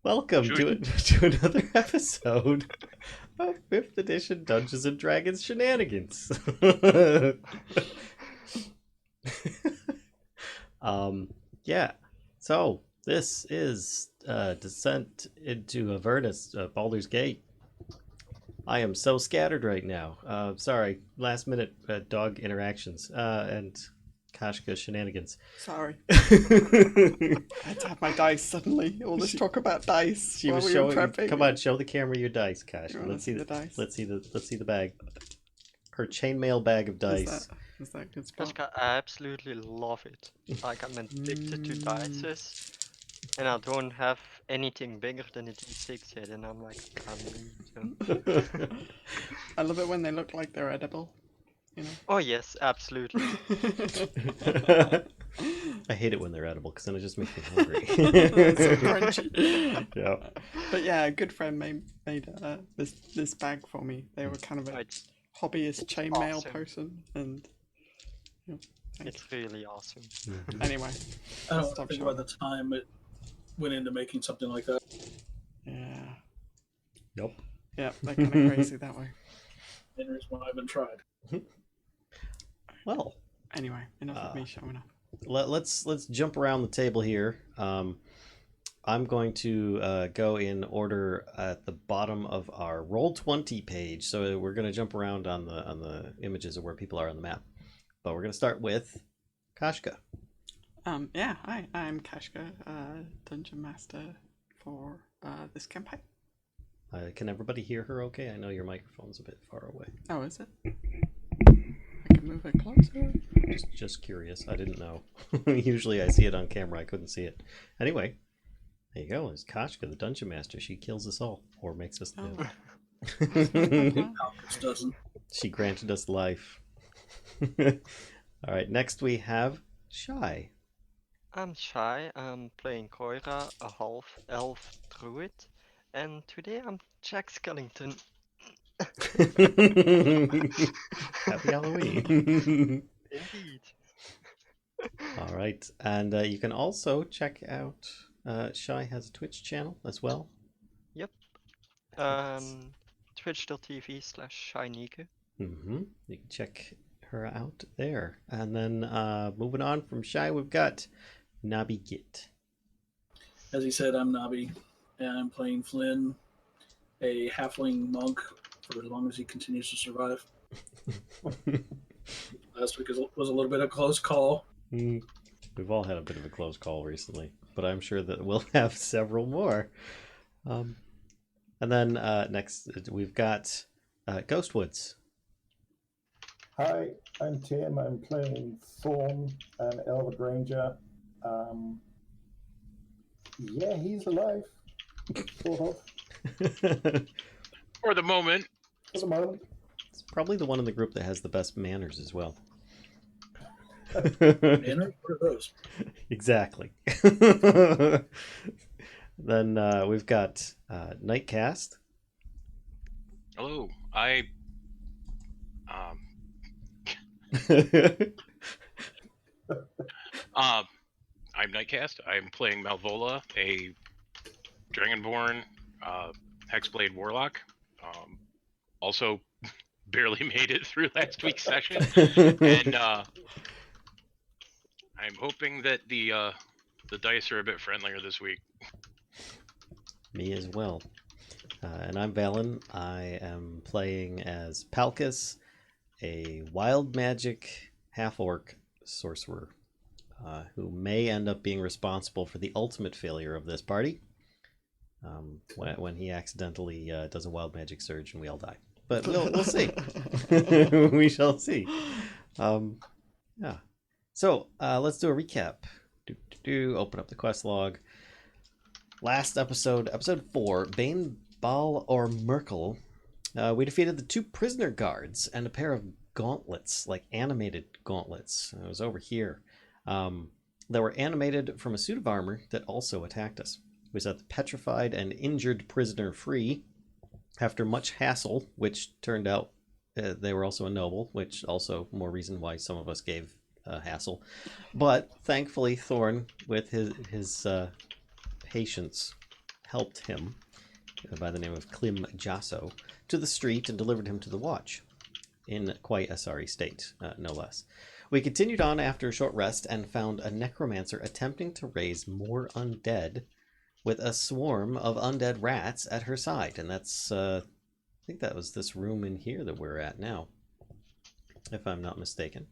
Welcome to another episode of 5th edition Dungeons and Dragons shenanigans. Yeah. So this is Descent into Avernus, Baldur's Gate. I am so scattered right now. Sorry, last minute dog interactions and kashcah shenanigans. Sorry. I had to have my dice suddenly. All this talk about dice. She was showing. Come on, show the camera your dice, Kash. Let's see the dice. Let's see the bag. Her chainmail bag of dice. Is that good spot? I absolutely love it. Like, I'm addicted to dices, and I don't have anything bigger than a D6 yet, and I'm like, I need them. I love it when they look like they're edible. You know? Oh yes, absolutely. I hate it when they're edible because then it just makes me hungry. So crunchy. Yeah. But yeah, a good friend made this bag for me. They were kind of a hobbyist chainmail person, and it's really awesome. Anyway, I don't think by the time it went into making something like that. Yeah. Nope. Yeah, they're kind of crazy that way. Main reason why I haven't tried. Well. Anyway, enough of me showing up. Let's jump around the table here. I'm going to go in order at the bottom of our Roll20 page. So we're going to jump around on the images of where people are on the map. But we're going to start with kashcah. Yeah, hi, I'm kashcah, Dungeon Master for this campaign. Can everybody hear her okay? I know your microphone's a bit far away. Oh, is it? I can move it closer. Just curious. I didn't know. Usually I see it on camera. I couldn't see it. Anyway, there you go. There's kashcah, the Dungeon Master. She kills us all, or makes us live. Palkas doesn't. She granted us life. All right, next we have Shy. I'm Shy. I'm playing Coyra, a half-elf druid, and today I'm Jack Skellington. Happy Halloween. Indeed. All right, and you can also check out Shy has a Twitch channel as well. Yep. Twitch.tv/ShyNike. You can check her out there. And then moving on from Shy, we've got NobiGit. As he said, I'm Nobby, and I'm playing Flynn, a halfling monk, for as long as he continues to survive. Last week was a little bit of a close call. We've all had a bit of a close call recently, but I'm sure that we'll have several more. And then next we've got Ghostwoods. Hi, I'm Tim. I'm playing Thorn, an Elder Ranger. Yeah, he's alive, sort of. For the moment. For the moment. It's probably the one in the group that has the best manners as well. Manners? What are those? Exactly. Then we've got Nightcaste. Hello, I'm Nightcaste. I'm playing Malvola, a Dragonborn Hexblade Warlock. Also, barely made it through last week's session, and I'm hoping that the dice are a bit friendlier this week. Me as well. And I'm Vallen. I am playing as Palkas, a wild magic half-orc sorcerer who may end up being responsible for the ultimate failure of this party when he accidentally does a wild magic surge and we all die. But we'll see. We shall see. Yeah. So let's do a recap. Open up the quest log. Last episode 4, Bane, Ball, or Merkel. We defeated the 2 prisoner guards and a pair of gauntlets, like animated gauntlets. It was over here. That were animated from a suit of armor that also attacked us. We set the petrified and injured prisoner free after much hassle, which turned out they were also a noble, which also more reason why some of us gave a hassle. But thankfully, Thorn, with his patience, helped him, by the name of Klim Jasso, to the street and delivered him to the watch, in quite a sorry state, no less. We continued on after a short rest and found a necromancer attempting to raise more undead with a swarm of undead rats at her side. And that's, I think that was this room in here that we're at now, if I'm not mistaken.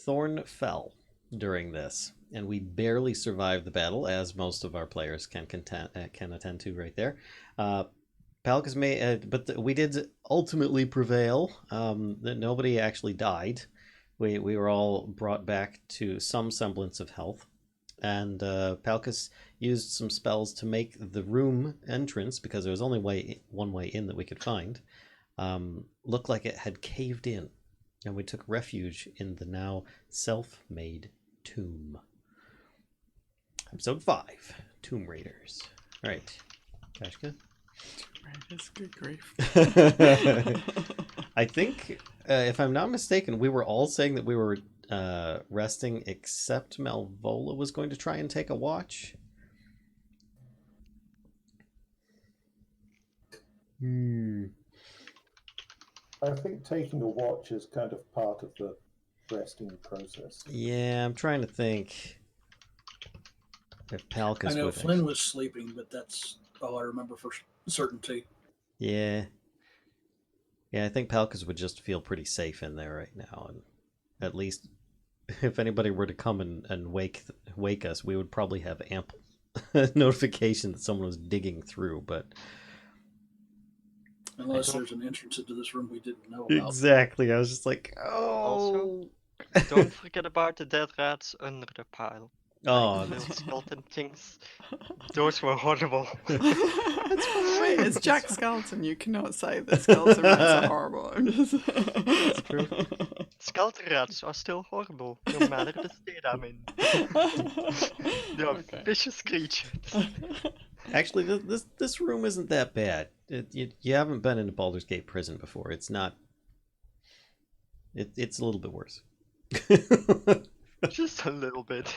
Thorn fell during this, and we barely survived the battle, as most of our players can attend to right there. Palkas we did ultimately prevail. That nobody actually died. We were all brought back to some semblance of health, and Palkas used some spells to make the room entrance, because there was only one way in that we could find, look like it had caved in, and we took refuge in the now self-made tomb. Episode 5, Tomb Raiders. All right, Kashcah. Raiders, good grief. I think, if I'm not mistaken, we were all saying that we were resting, except Malvola was going to try and take a watch. I think taking a watch is kind of part of the resting process. Yeah, I'm trying to think if Palkas I know would Flynn actually... was sleeping, but that's all I remember for certainty. Yeah. Yeah, I think Palkas would just feel pretty safe in there right now. And at least if anybody were to come and wake us, we would probably have ample notification that someone was digging through, but... Unless there's an entrance into this room we didn't know about. Exactly. I was just like, Also, oh... don't forget about the dead rats under the pile. Oh, Like, little skeleton things. Those were horrible. Wait, it's Jack Skeleton. You cannot say that skeleton rats are horrible. I'm just... That's true. Skeleton rats are still horrible, no matter the state I'm in. They are vicious creatures. Actually, this room isn't that bad. You haven't been in a Baldur's Gate prison before. It's not... It's a little bit worse. Just a little bit.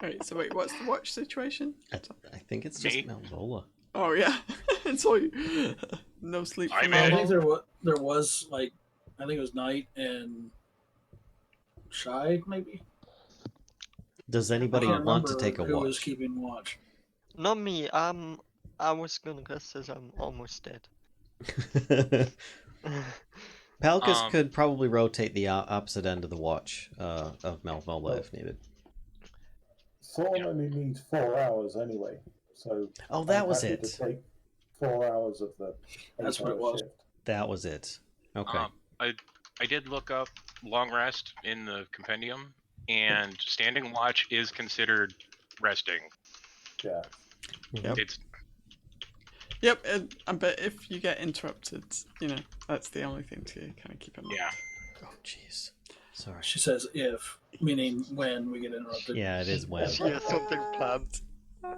Alright, so wait, what's the watch situation? I think it's just Malvola. Oh yeah, it's all you. No sleep for I I Malvola. think there was like, I think it was Knight and Shy, maybe. Does anybody I can't want to remember take a who was watch? keeping watch. Not me. I was gonna rest as I'm almost dead. Palkas could probably rotate the opposite end of the watch of Malvola if needed. Thorn only needs 4 hours anyway, so Oh, that I'm was happy it. to take 4 hours of the That's what it 8-hour was. shift. That was it. Okay. I did look up long rest in the compendium, and standing watch is considered resting. Yeah. Yep. It's Yep, but if you get interrupted, that's the only thing to kind of keep in mind. yeah. Oh, jeez. Sorry. She says if, meaning when we get interrupted. Yeah, it is when. She has something planned.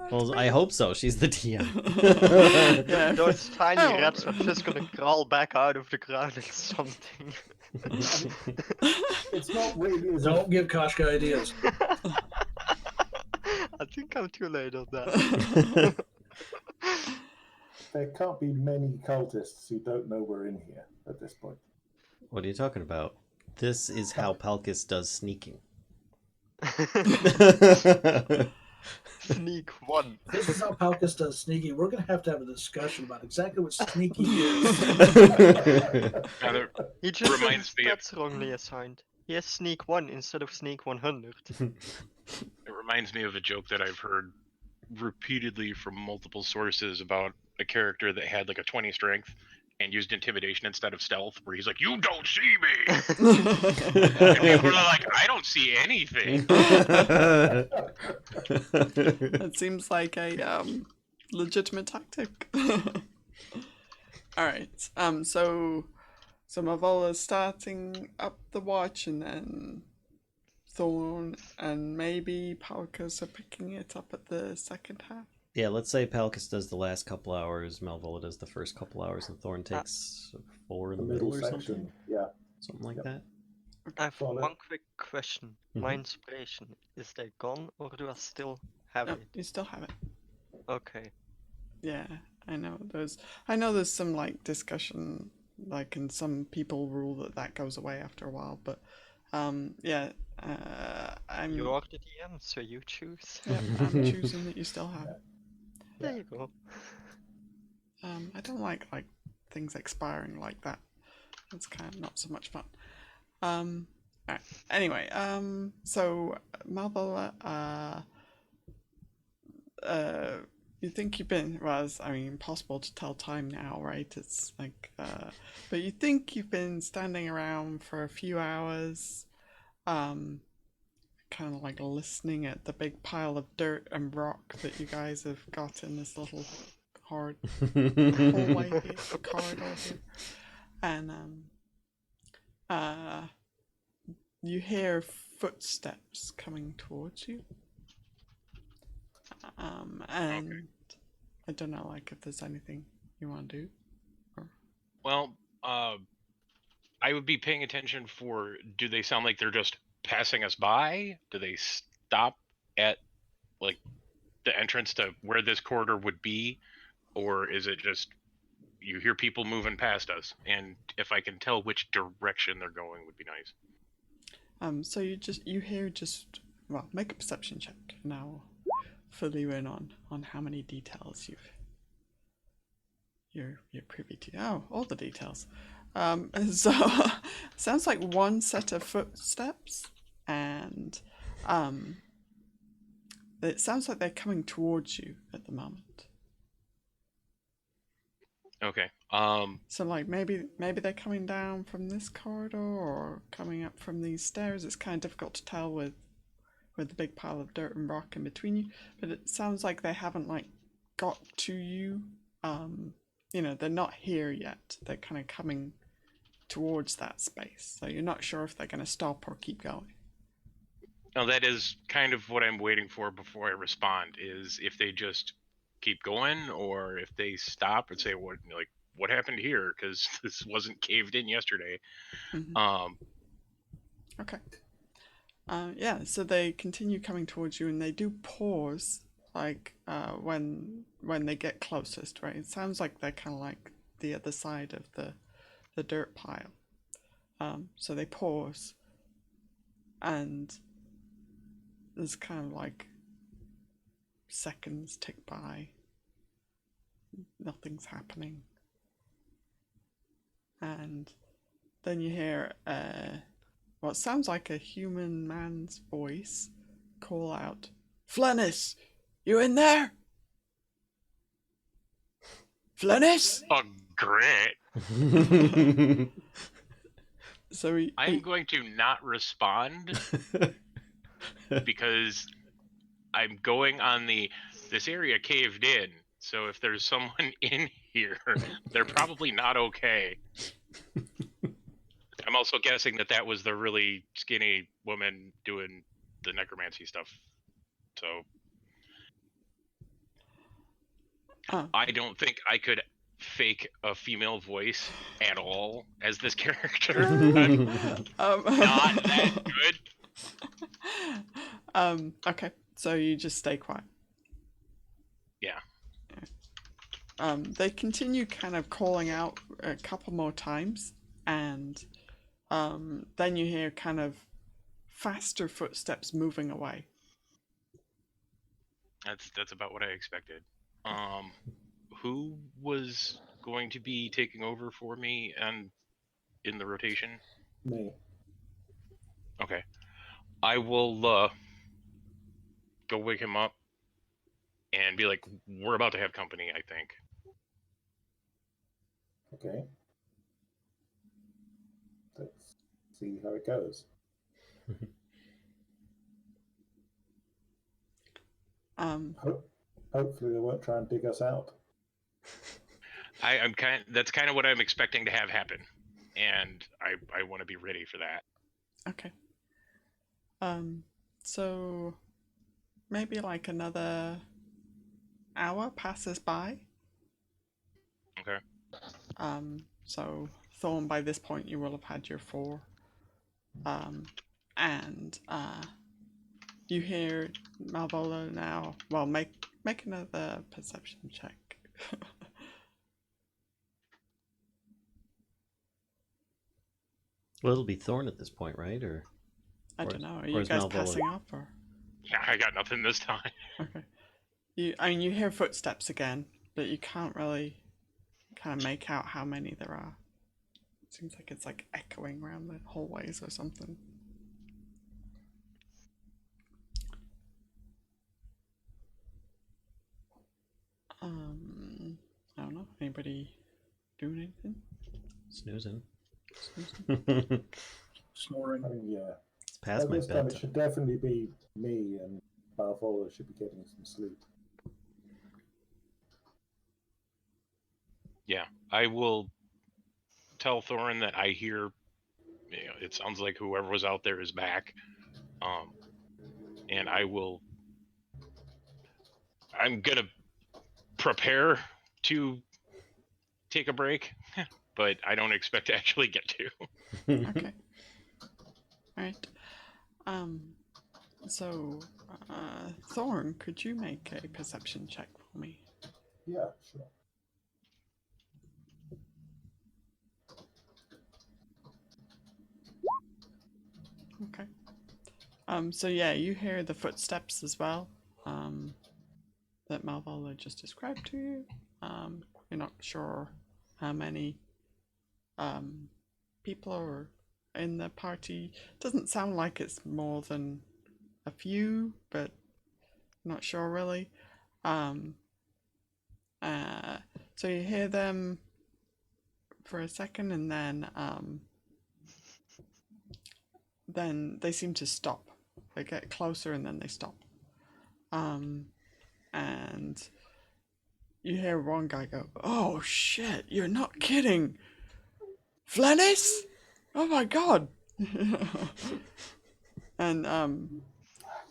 Well, I hope so. She's the DM. Yeah. Those tiny Oh. rats are just gonna crawl back out of the ground and something. It's not really as Don't give Kashcah ideas. I think I'm too late on that. there can't be many cultists who don't know we're in here at this point. What are you talking about? This is how Palkas does sneaking. Sneak one. This is how Palkas does sneaky. We're going to have a discussion about exactly what sneaky is. He just Reminds has me of- stats wrongly assigned. He has sneak 1 instead of sneak 100. It reminds me of a joke that I've heard repeatedly from multiple sources about a character that had like a 20 strength and used intimidation instead of stealth, where he's like, "You don't see me," and people are like, "I don't see anything." That seems like a legitimate tactic. All right. So Malvola's starting up the watch, and then Thorn and maybe Palkas are picking it up at the second half. Yeah, let's say Palkas does the last couple hours, Malvola does the first couple hours, and Thorn takes 4 in The the middle middle or section, something. yeah. something like Yep. that. I have Follow. one quick question. My Mhm. inspiration, is that gone or do I still have No, it? you still have it. Okay. Yeah, I know. There's some like discussion, like, and some people rule that goes away after a while. But yeah, You are the DM, so you choose. yeah, I'm choosing that you still have it. There you go. I don't like things expiring like that. It's kind of not so much fun. Alright. Anyway, so Malvola, you think you've been, well, it's, I mean, impossible to tell time now, right? It's like, but you think you've been standing around for a few hours, kind of like listening at the big pile of dirt and rock that you guys have got in this little hallway here, corridor here, and you hear footsteps coming towards you, and I don't know, like, if there's anything you want to do. Well, I would be paying attention for, do they sound like they're just passing us by? Do they stop at, like, the entrance to where this corridor would be? Or is it just, you hear people moving past us? And if I can tell which direction they're going would be nice. So you hear well, make a perception check, and I'll fill you in on how many details you're privy to. Oh, all the details. So sounds like one set of footsteps, and it sounds like they're coming towards you at the moment. Okay. So like maybe they're coming down from this corridor or coming up from these stairs. It's kind of difficult to tell with the big pile of dirt and rock in between you, but it sounds like they haven't like got to you. You know, they're not here yet. They're kind of coming towards that space, so you're not sure if they're going to stop or keep going. Now that is kind of what I'm waiting for before I respond, is if they just keep going or if they stop and say, what happened here? Because this wasn't caved in yesterday. Mm-hmm. Okay. Yeah, so they continue coming towards you, and they do pause, like when they get closest, right? It sounds like they're kind of like the other side of the dirt pile. So they pause, and there's kind of like seconds tick by. Nothing's happening, and then you hear what sounds like a human man's voice call out, "Flennis, you in there? Flennis?" Oh, great. So I'm going to not respond because I'm going on this area caved in. So if there's someone in here, they're probably not okay. I'm also guessing that was the really skinny woman doing the necromancy stuff. So I don't think I could fake a female voice at all as this character. I'm not that good. Okay, so you just stay quiet. Yeah. They continue kind of calling out a couple more times, and then you hear kind of faster footsteps moving away. That's about what I expected. Who was going to be taking over for me and in the rotation? Me. Okay. I will go wake him up and be like, we're about to have company, I think. Okay. Let's see how it goes. Hopefully they won't try and dig us out. That's kind of what I'm expecting to have happen. And I want to be ready for that. Okay. So maybe like another hour passes by. Okay. So Thorn, by this point you will have had your 4. And you hear Malvola now. Well, make another perception check. Well, it'll be Thorn at this point, right? Or I Or don't know. Are or you is guys Malvola- passing up or? Yeah, I got nothing this time. Okay. You hear footsteps again, but you can't really kind of make out how many there are. It seems like it's like echoing around the hallways or something. I don't know. Anybody doing anything? snoozing. Snoring. I mean, yeah. It's past At my this time, it bedtime. should definitely be me, and Malvola should be getting some sleep. Yeah, I will tell Thorn that I hear. It sounds like whoever was out there is back. And I'm gonna prepare to take a break, but I don't expect to actually get to. Okay. Alright. So, Thorn, could you make a perception check for me? Yeah, sure. Okay. So yeah, you hear the footsteps as well, that Malvola just described to you. You're not sure how many, people are in the party. Doesn't sound like it's more than a few, but not sure really. So you hear them for a second, and then they seem to stop. They get closer and then they stop. And you hear one guy go, "Oh shit, you're not kidding! Flennis? Oh my god!" And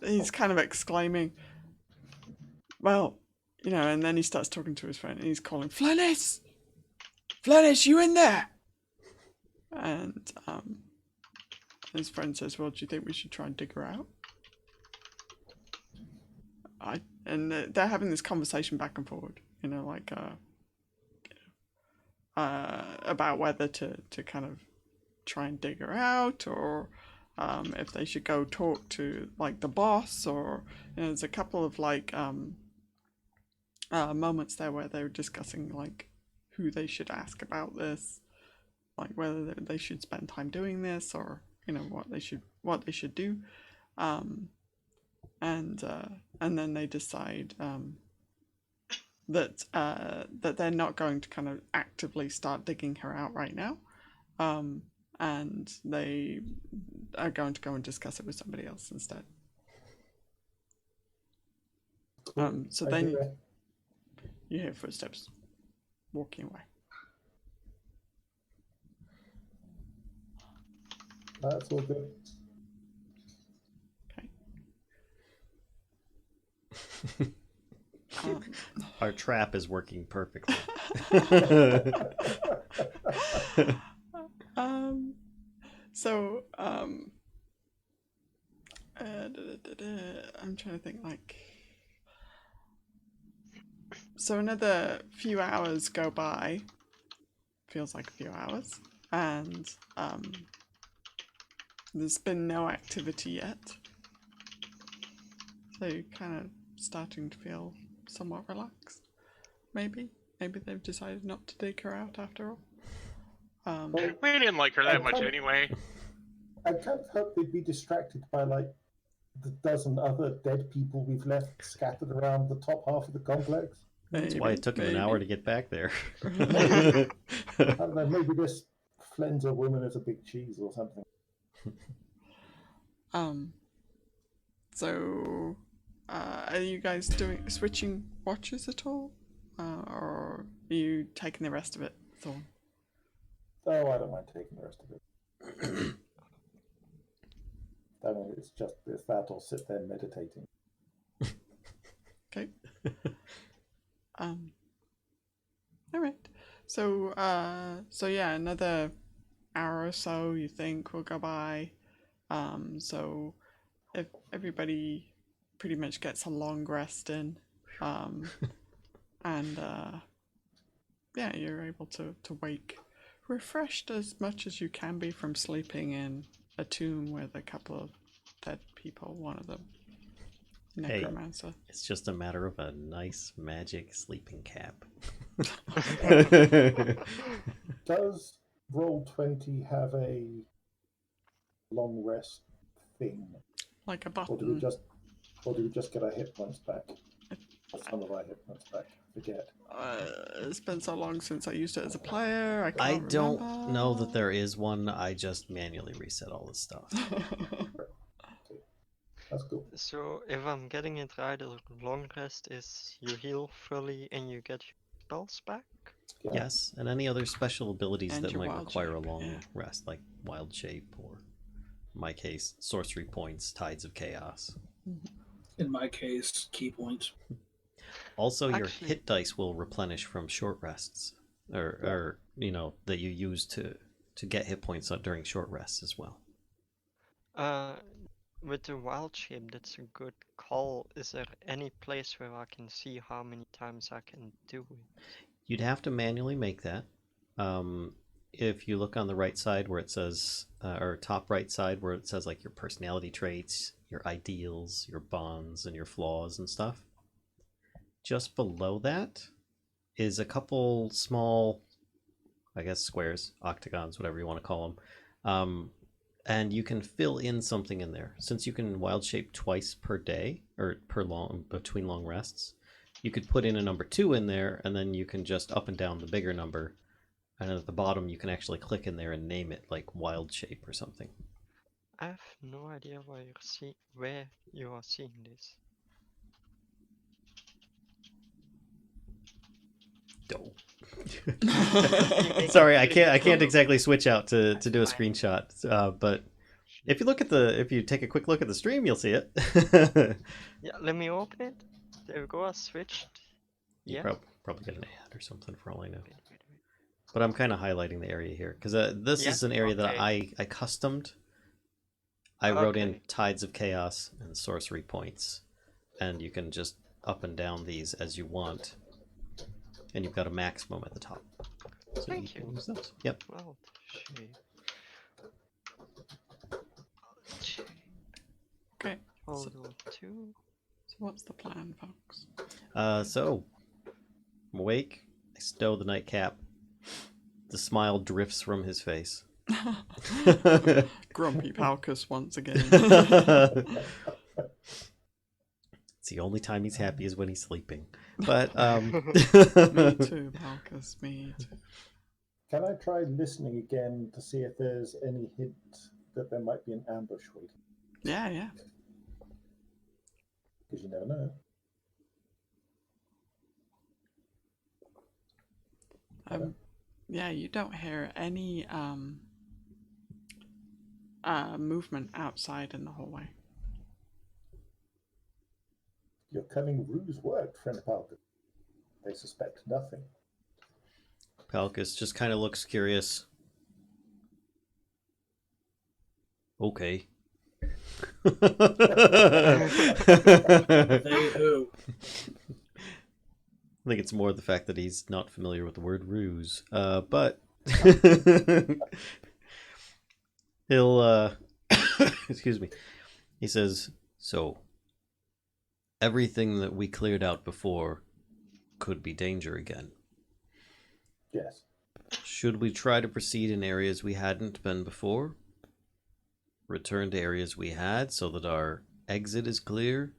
he's kind of exclaiming, well, and then he starts talking to his friend and he's calling, "Flennis! Flennis, you in there?" And his friend says, "Well, do you think we should try and dig her out?" And they're having this conversation back and forward, about whether to kind of try and dig her out, or if they should go talk to like the boss, or there's a couple of moments there where they're discussing like who they should ask about this, like whether they should spend time doing this, or what they should do, and then they decide that they're not going to kind of actively start digging her out right now, and they are going to go and discuss it with somebody else instead. So then you hear footsteps walking away. That's all good. Okay. Our trap is working perfectly. I'm trying to think, so another few hours go by, feels like a few hours, and there's been no activity yet, so you're kind of starting to feel somewhat relaxed. Maybe they've decided not to dig her out after all. We didn't like her that much anyway. I kind of hope they'd be distracted by like the dozen other dead people we've left scattered around the top half of the complex. That's why it took him an hour to get back there. I don't know, maybe this Flynn's a woman is a big cheese or something. So are you guys switching watches at all? Or are you taking the rest of it, Thorn? Oh, I don't mind taking the rest of it. I mean, it's just if that or sit there meditating. Okay. All right. So yeah, another hour or so you think will go by. So if everybody pretty much gets a long rest in, and yeah, you're able to wake refreshed as much as you can be from sleeping in a tomb with a couple of dead people, one of them necromancer. It's just a matter of a nice magic sleeping cap. Does Roll20 have a long rest thing? Like a Or do we button. just get our hit points back? Or some of our hit points back? I forget. It's been so long since I used it as a player. I I can't don't remember. know that there is one. I just manually reset all this stuff. That's cool. So if I'm getting it right, a long rest is you heal fully and you get your spells back? Yeah. Yes, and any other special abilities And that your might wild require a shape, long yeah. rest, like Wild Shape, or in my case, Sorcery Points, Tides of Chaos. In my case, key points. Also, your Actually- hit dice will replenish from short rests, or that you use to get hit points during short rests as well. With the wild shape, that's a good call. Is there any place where I can see how many times I can do it? You'd have to manually make that. If you look on the right side where it says, or top right side where it says like your personality traits, your ideals, your bonds, and your flaws and stuff, just below that is a couple small, I guess, squares, octagons, whatever you want to call them. And you can fill in something in there. Since you can wild shape twice per day, or between long rests, you could put in a number 2 in there, and then you can just up and down the bigger number. And at the bottom, you can actually click in there and name it like wild shape or something. I have no idea where you are seeing this. Dope. Sorry, I can't exactly switch out to do a screenshot. But if you take a quick look at the stream, you'll see it. Yeah, let me open it. There we go, I switched. You Yeah. probably get an ad or something for all I know. Wait. But I'm kind of highlighting the area here because this Yeah, is an area that okay. I customed. I wrote in Okay. Tides of Chaos and Sorcery Points, and you can just up and down these as you want. And you've got a maximum at the top. So Thank you. you. Can use those. Yep. Wild shape. Shape. Okay. Hold on 2. So what's the plan, folks? So I'm awake. I stow the nightcap. The smile drifts from his face. Grumpy Palkas once again. It's the only time he's happy is when he's sleeping. But Me too, Palkas. Me too. Can I try listening again to see if there's any hint that there might be an ambush waiting? Yeah. Because you never know. Yeah, you don't hear any movement outside in the hallway. Your cunning ruse worked, friend Palkas. They suspect nothing. Palkas just kind of looks curious. Okay. They who? I think it's more the fact that he's not familiar with the word ruse. But he'll excuse me. He says, "So everything that we cleared out before could be danger again. Yes. Should we try to proceed in areas we hadn't been before? Return to areas we had so that our exit is clear?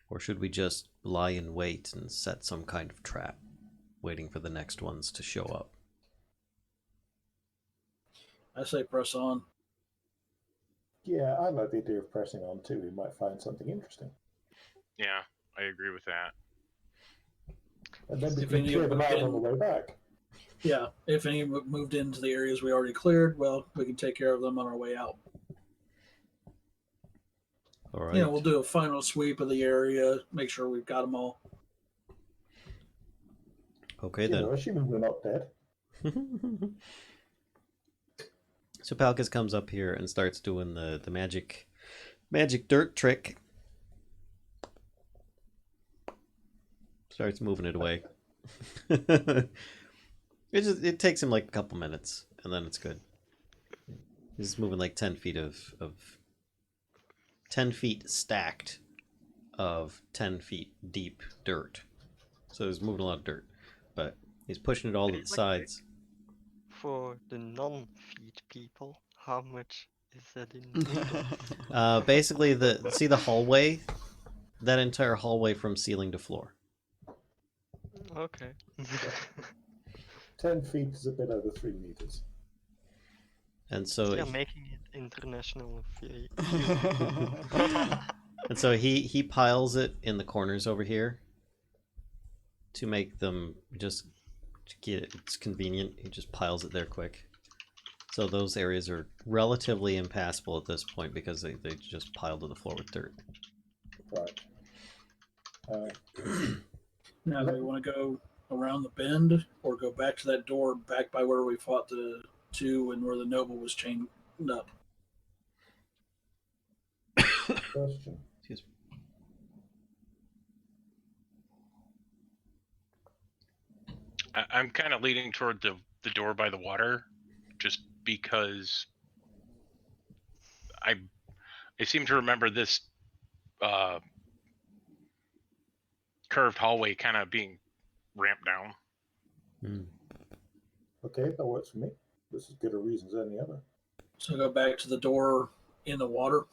Or should we just lie in wait and set some kind of trap, waiting for the next ones to show up?" I say press on. Yeah, I like the idea of pressing on too. We might find something interesting. Yeah, I agree with that. And then we If can any clear of them them out get- on the way back. Yeah, if any moved into the areas we already cleared, well, we can take care of them on our way out. All right. You know, we'll do a final sweep of the area, make sure we've got them all. Okay You then. know, assuming we're not dead. So Palkas comes up here and starts doing the magic dirt trick. Starts moving it away. It takes him like a couple minutes, and then it's good. He's moving like 10 feet of 10 feet stacked of 10 feet deep dirt. So he's moving a lot of dirt, but he's pushing it all to the sides. For the non-feet people, how much is that in noodles? Basically, see the hallway? That entire hallway from ceiling to floor. Okay. 10 feet is a bit over 3 meters. And so They're making it international feet. and so he piles it in the corners over here to make them just get it. It's convenient. He just piles it there quick. So those areas are relatively impassable at this point because they just piled to the floor with dirt. Right. Now, do we want to go around the bend or go back to that door back by where we fought the two and where the noble was chained up? Question. Excuse me. I'm kind of leaning toward the door by the water, just because I seem to remember this curved hallway kind of being ramped down. Okay, that works for me. This is good a reason as any other. So go back to the door in the water.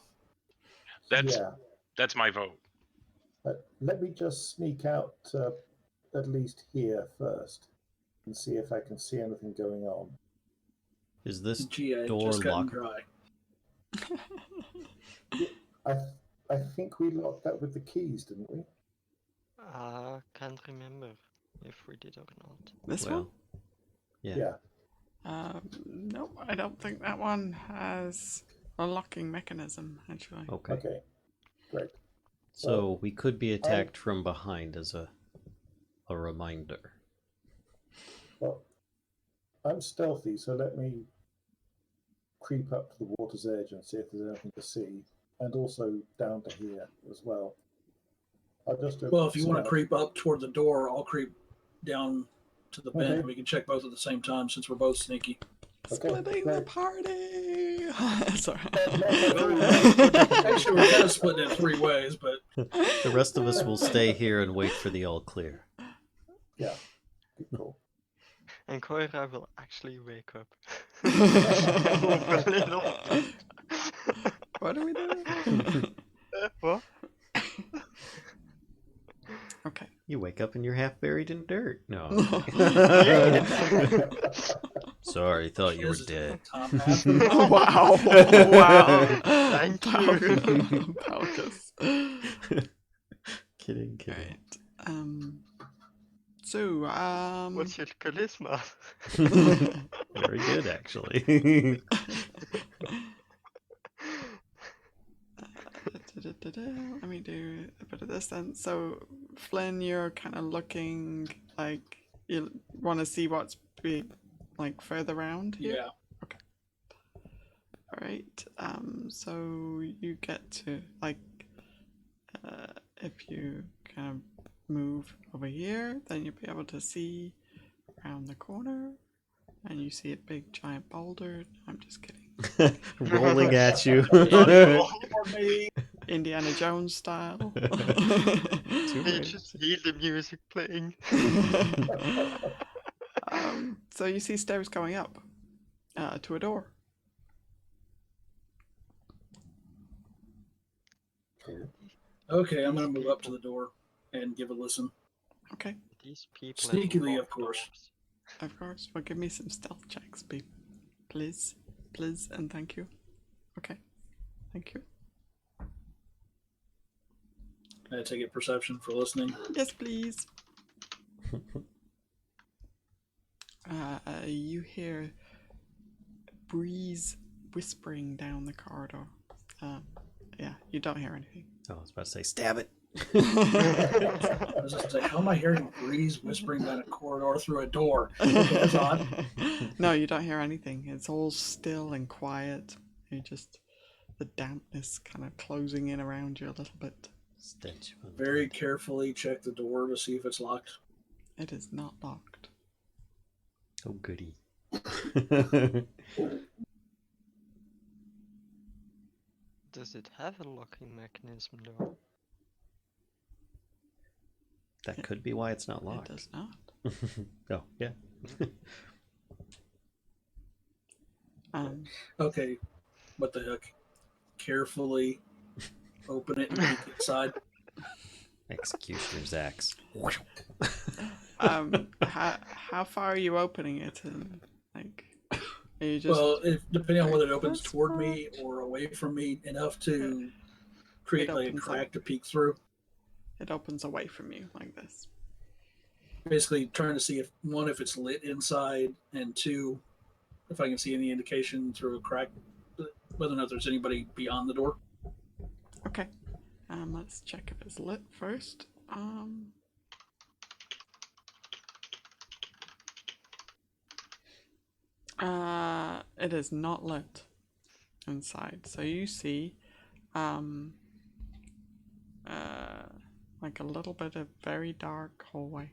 That's my vote. Let me just sneak out at least here first and see if I can see anything going on. Is this GA door just gotten locked? dry. I think we locked that with the keys, didn't we? Can't remember if we did or not. This Well, yeah. Yeah. Nope, I don't think that one has a locking mechanism, actually. Okay. Okay. Great. So we could be attacked from behind as a reminder. Well, I'm stealthy, so let me creep up to the water's edge and see if there's anything to see, and also down to here as well. I'll just do Well, if you want to creep up toward the door, I'll creep down to the bend. Okay. We can check both at the same time since we're both sneaky. Splitting the great. party! Sorry. Actually, we're kind of split in 3 ways, but The rest of us will stay here and wait for the all clear. Yeah. Good call. And Coyra will actually wake up. Move a little. What are we doing? What? Okay. You wake up and you're half buried in dirt. No. Sorry, thought you were dead. Oh, wow. Wow. Thank you. Palkas. Kidding. Alright. So, What's your charisma? Very good, actually. Let me do a bit of this then. So, Flynn, you're kind of looking like you want to see what's like further around here. yeah. Okay. All right. So you get to like, if you kind of move over here, then you'll be able to see around the corner, and you see a big giant boulder. I'm just kidding. Rolling at you. Indiana Jones style. You just hear the music playing. So you see stairs going up to a door. Okay, I'm going to move up to the door and give a listen. Okay, These people. have Sneakily, locked of course. doors. of course. Well, give me some stealth checks, please, and thank you. Okay, thank you. I take it perception for listening. Yes, please. You hear breeze whispering down the corridor. Yeah, you don't hear anything. I was about to say, stab it. I was just like, how am I hearing a breeze whispering down a corridor through a door? Okay, that's odd. No, you don't hear anything. It's all still and quiet. You just the dampness kind of closing in around you a little bit. Stench. of Very undead. carefully check the door to see if it's locked. It is not locked. Oh, goody. Does it have a locking mechanism though? That could be why it's not It locked. does not. Oh, yeah. Okay, what the heck? Carefully open it and peek inside. Executioner's axe. How far are you opening it? And like, are you just Well, depending on whether it opens That's toward me or away from me enough to create It like a opens crack up. to peek through. it opens away from you like this? Basically, trying to see if one, if it's lit inside, and two, if I can see any indication through a crack, whether or not there's anybody beyond the door. Okay. Let's check if it's lit first. It is not lit inside. So you see, like a little bit of very dark hallway.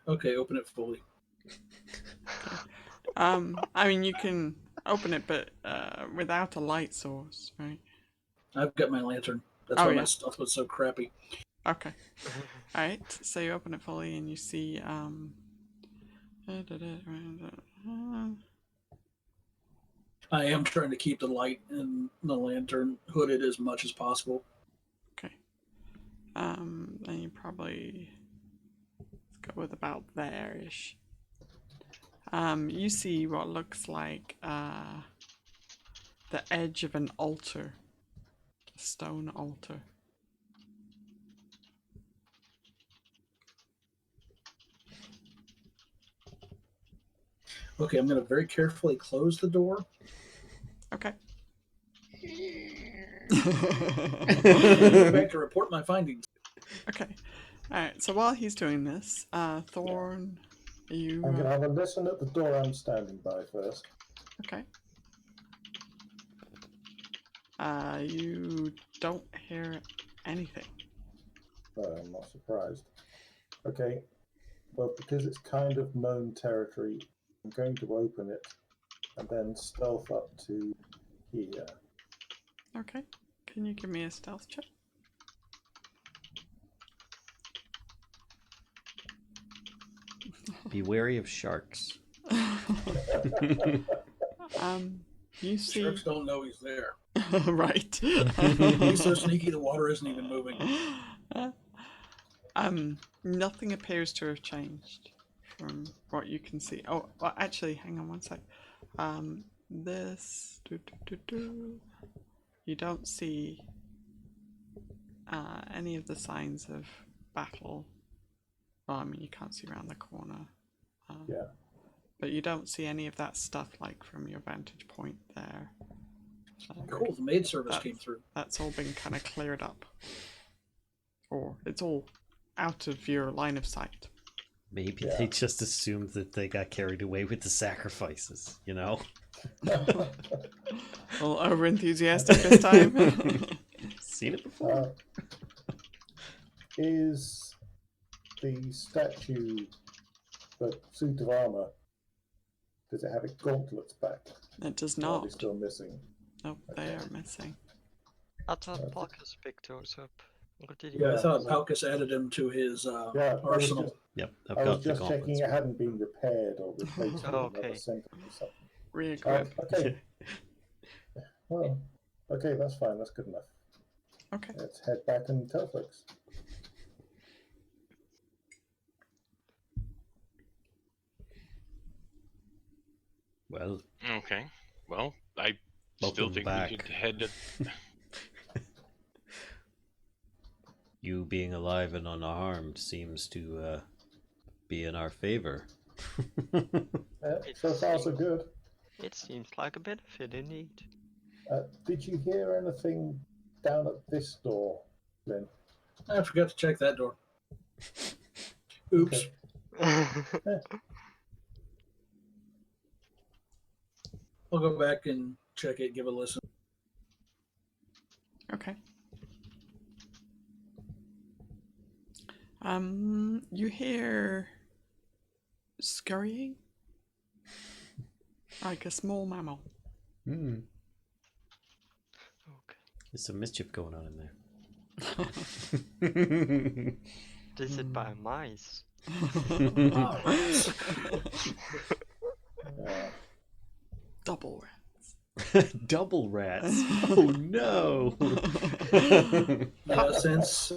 Okay, open it fully. I mean, you can open it, but without a light source, right? I've got my lantern. That's Oh, why yeah. my stuff was so crappy. Okay. Alright, so you open it fully and you see, I am trying to keep the light in the lantern hooded as much as possible. okay. Then you probably let's go with about there-ish. You see what looks like, the edge of an altar. A stone altar. Okay, I'm going to very carefully close the door. Okay. Come back to report my findings. Okay. Alright, so while he's doing this, Thorn, you... I'm going to have a listen at the door I'm standing by first. Okay. You don't hear anything. I'm not surprised. Okay, well, because it's kind of known territory, I'm going to open it and then stealth up to here. Okay. Can you give me a stealth check? Be wary of sharks. You see... Sharks don't know he's there. right. He's so sneaky the water isn't even moving. Nothing appears to have changed from what you can see. Oh, well, actually, hang on one sec. This... You don't see any of the signs of battle. Well, I mean, you can't see around the corner. Yeah. But you don't see any of that stuff, like, from your vantage point there. Cool, the maid service came through. That's all been kind of cleared up. Or it's all out of your line of sight. Maybe they just assumed that they got carried away with the sacrifices, you know? A little over enthusiastic this time. Seen it before. Is the statue, the suit of armor, does it have its gauntlets back? It does Or are they not. still missing? Nope, they are missing. I thought Palkas picked those up. What did he Yeah, I do? thought Palkas added him to his Yeah, arsenal. Yep, I've I was got the just checking gauntlets. it hadn't been repaired or replaced with Okay. another sentence or something. Re-equip. Okay. Well, okay, that's fine. That's good enough. Okay. Let's head back and tell folks. Well, Okay. Well, I still welcome think back. we should head to. You being alive and unharmed seems to be be in our favor. So far, so good. It seems like a benefit indeed. Did you hear anything down at this door, Flynn? I forgot to check that door. Oops. Okay. I'll go back and check it, give a listen. Okay. You hear scurrying, like a small mammal. Hmm. Okay. There's some mischief going on in there. Is it by mice? Double rat. Double rats. Oh no. Since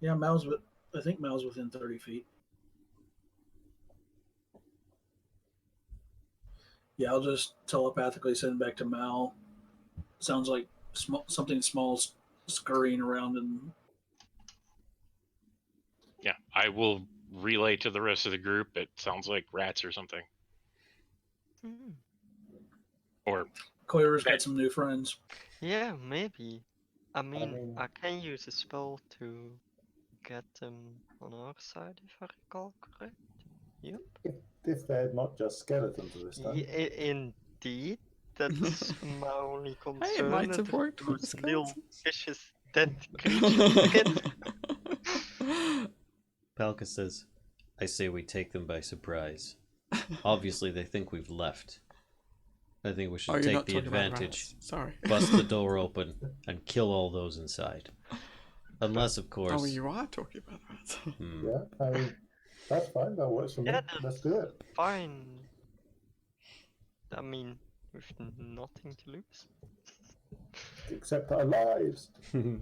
Mal's I think Mal's within 30 feet. Yeah, I'll just telepathically send back to Mal. Sounds like something small scurrying around and. Yeah, I will relay to the rest of the group. It sounds like rats or something. Hmm. Or Coyra's got some new friends. Yeah, maybe. I mean, mean- I can use a spell to get them on our side, if I recall correct. Yep. If they're not just skeletons this time. Indeed. That's my only concern. Hey, it might have that worked with those the little skeletons. vicious dead creatures. Palkas says, I say we take them by surprise. Obviously, they think we've left. I think we should you're take not the talking about advantage, rats. Sorry. bust the door open, and kill all those inside. Unless, of course... Oh, you are talking about rats. Yeah, I mean, that's fine. That works for me. Yeah, Let's do it. Fine. I mean, with nothing to lose. Except our lives.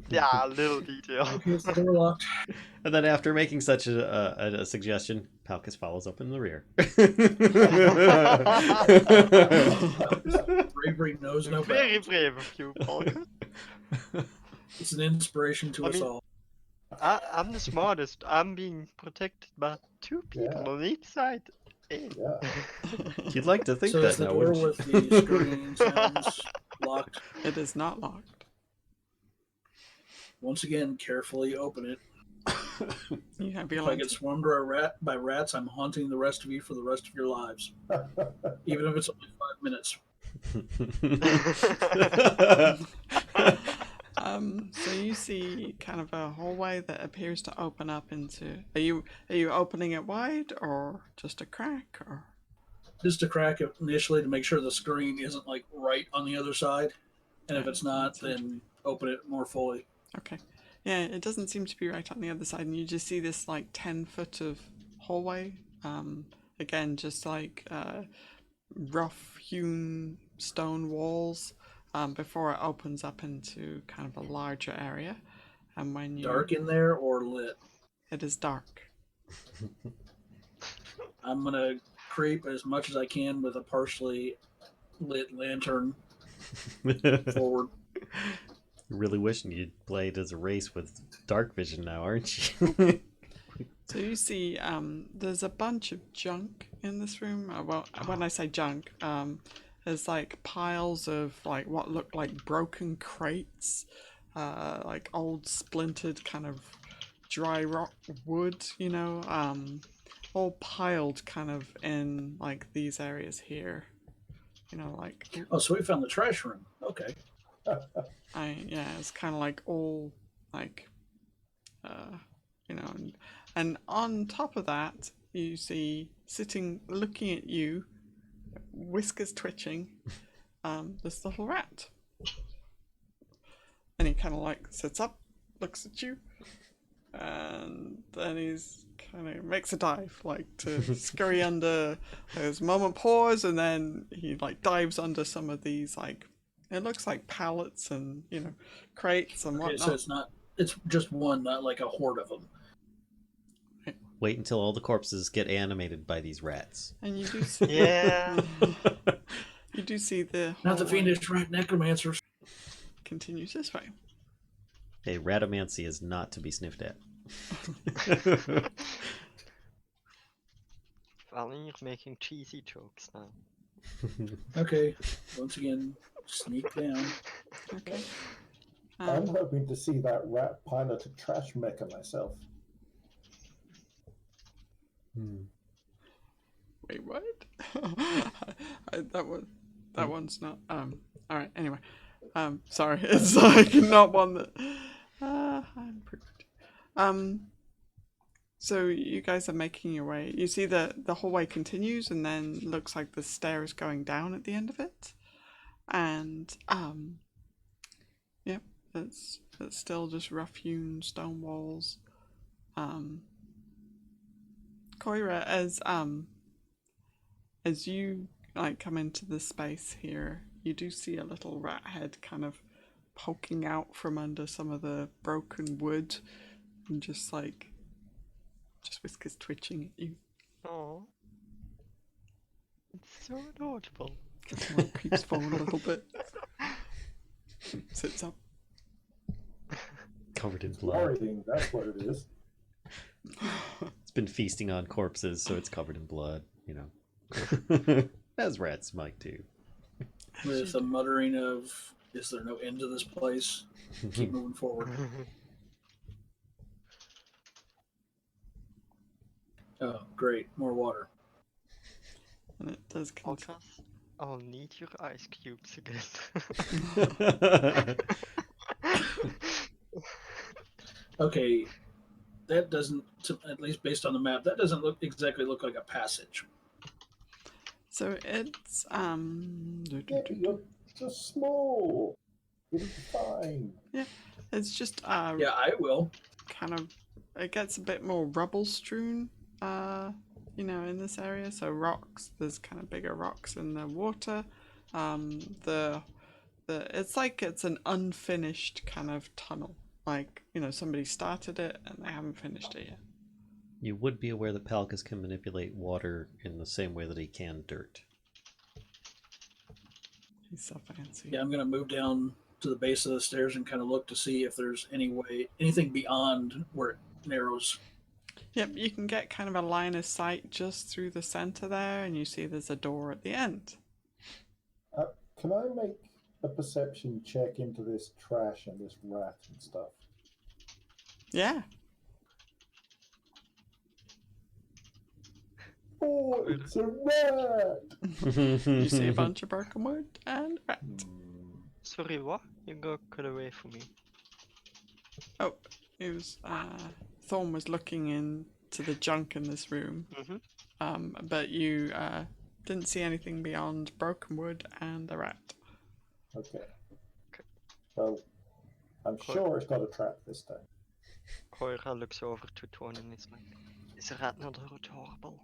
Yeah, a little detail. Okay, it's the door locked. And then after making such a suggestion, Palkas follows up in the rear. Bravery knows no Very bounds. brave of you, Palkas. It's an inspiration to I us mean- all. I'm the smartest. I'm being protected by two people Yeah. on each side. Yeah. You'd like to think So that is the now, door wouldn't you? with the screen sounds locked? It is not locked. Once again, carefully open it. You have If your I lens. get swarmed by rats, I'm haunting the rest of you for the rest of your lives. Even if it's only 5 minutes. So you see kind of a hallway that appears to open up into. Are you opening it wide or just a crack or? Just to crack it initially to make sure the screen isn't like right on the other side. And if it's not, then open it more fully. Okay. Yeah, it doesn't seem to be right on the other side, and you just see this like 10-foot of hallway. Again, just like rough hewn stone walls. Before it opens up into kind of a larger area, and when you Dark in there or lit? it is dark. I'm going to creep as much as I can with a partially lit lantern forward. You're really wishing you'd played as a race with dark vision now, aren't you? So you see, there's a bunch of junk in this room. Well, when I say junk, there's like piles of like what look like broken crates, like old splintered kind of dry rock wood, you know, all piled kind of in like these areas here. You know, like Oh, so we found the trash room. Okay. yeah, it's kind of like all like, you know, and on top of that, you see sitting, looking at you, whiskers twitching, this little rat, and he kind of like sits up, looks at you, and then he's kind of makes a dive, like to scurry under. There's a moment pause, and then he like dives under some of these like. It looks like pallets and, you know, crates and Okay, whatnot. so it's just one, not like a horde of them. Wait until all the corpses get animated by these rats. And you do see, Yeah. you do see the Not the hallway fiendish rat necromancers. continues this way. Hey, ratomancy is not to be sniffed at. Vallen, you're making cheesy jokes now. Okay, once again, sneak down. Okay. I'm hoping to see that rat pilot a trash mecha myself. Wait, what? That one's not. All right. Anyway, sorry. It's like not one that. I'm pretty. So you guys are making your way. You see the hallway continues, and then looks like the stairs going down at the end of it, and yep, it's still just rough-hewn stone walls. Coyra, as you like come into the space here, you do see a little rat head kind of poking out from under some of the broken wood, and just whiskers twitching at you. Oh, it's so adorable. Keeps falling a little bit. Sits up. Covered in blood. Worrying, that's what it is. It's been feasting on corpses, so it's covered in blood, you know. As rats might do. With a muttering of, is there no end to this place? Keep moving forward. Oh, great. More water. And it does Palkas, I'll need your ice cubes again. Okay, that doesn't, at least based on the map, that doesn't exactly look like a passage. So it's Yeah, you're just small. It'll be fine. it's just Yeah, I will. kind of, it gets a bit more rubble strewn, you know, in this area. So rocks, there's kind of bigger rocks in the water. It's like it's an unfinished kind of tunnel. Like, you know, somebody started it and they haven't finished it yet. You would be aware that Palkas can manipulate water in the same way that he can dirt. He's so fancy. Yeah, I'm going to move down to the base of the stairs and kind of look to see if there's anything beyond where it narrows. Yep, you can get kind of a line of sight just through the center there, and you see there's a door at the end. Can I make a perception check into this trash and this rat and stuff? Yeah. Oh, it's a rat! You see a bunch of broken wood and rat. Sorry, what? You got away from me. Oh, it was Thorn was looking into the junk in this room. But you didn't see anything beyond broken wood and the rat. Okay. Well, I'm sure it's got a trap this time. Coyra looks over to Thorn and is like, is the rat not adorable?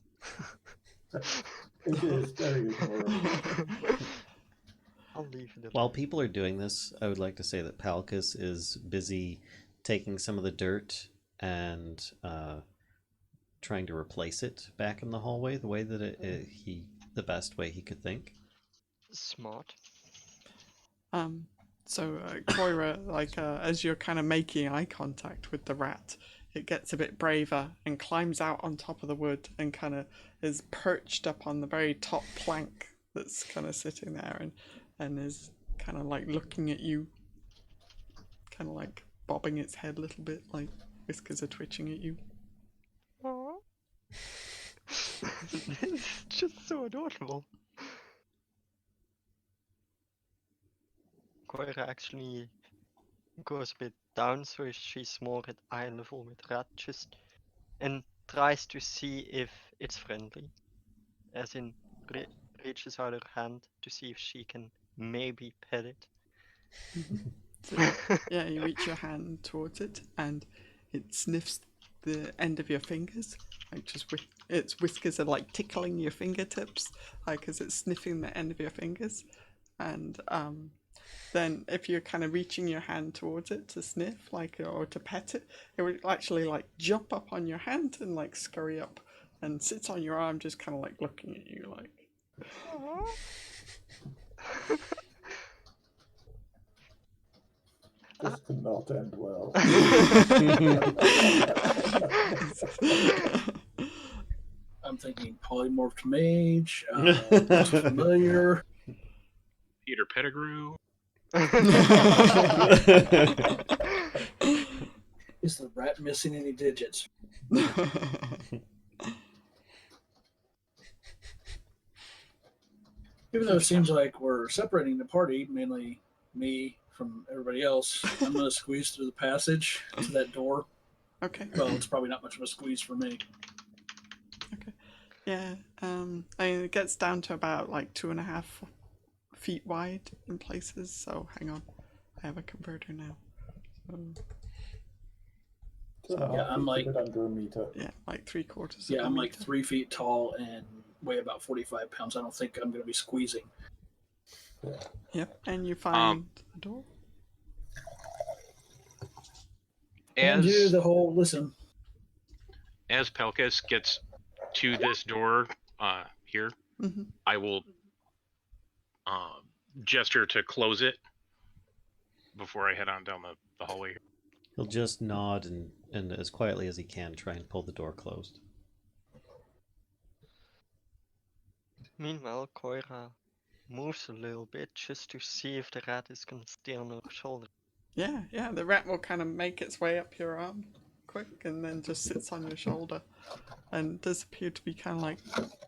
It is very adorable. I'll leave it. While people are doing this, I would like to say that Palkas is busy taking some of the dirt and trying to replace it back in the hallway the way that the best way he could think. Smart. So Coyra, like as you're kind of making eye contact with the rat, it gets a bit braver and climbs out on top of the wood and kind of is perched up on the very top plank that's kind of sitting there and is kind of like looking at you, kind of like bobbing its head a little bit, like whiskers are twitching at you. Aww. It's just so adorable. Coyra actually goes a bit down, so she's more at eye level with Rat, just and tries to see if it's friendly, as in reaches out her hand to see if she can maybe pet it. So, yeah, you reach your hand towards it and it sniffs the end of your fingers, like just its whiskers are like tickling your fingertips, like as it's sniffing the end of your fingers, and then if you're kind of reaching your hand towards it to sniff, like, or to pet it, it would actually like jump up on your hand and like scurry up and sits on your arm, just kind of like looking at you like. This could not end well. I'm thinking polymorphed mage. Looks familiar. Peter Pettigrew. Is the rat missing any digits? Even though it seems like we're separating the party, mainly me from everybody else, I'm going to squeeze through the passage to that door. Okay. Well, it's probably not much of a squeeze for me. Okay. Yeah. I mean, it gets down to about like 2.5 feet wide in places. So hang on, I have a converter now. Yeah, I'm like under a meter. Yeah, like 3/4. Yeah, I'm like 3 feet tall and weigh about 45 pounds. I don't think I'm going to be squeezing. Yep. And you find a door. And you the whole listen. As Palkas gets to this door here, Mm-hmm. I will gesture to close it before I head on down the hallway. He'll just nod and as quietly as he can try and pull the door closed. Meanwhile, Coyra moves a little bit just to see if the rat is gonna stay on her shoulder. Yeah, the rat will kind of make its way up your arm quick and then just sits on your shoulder and does appear to be kind of like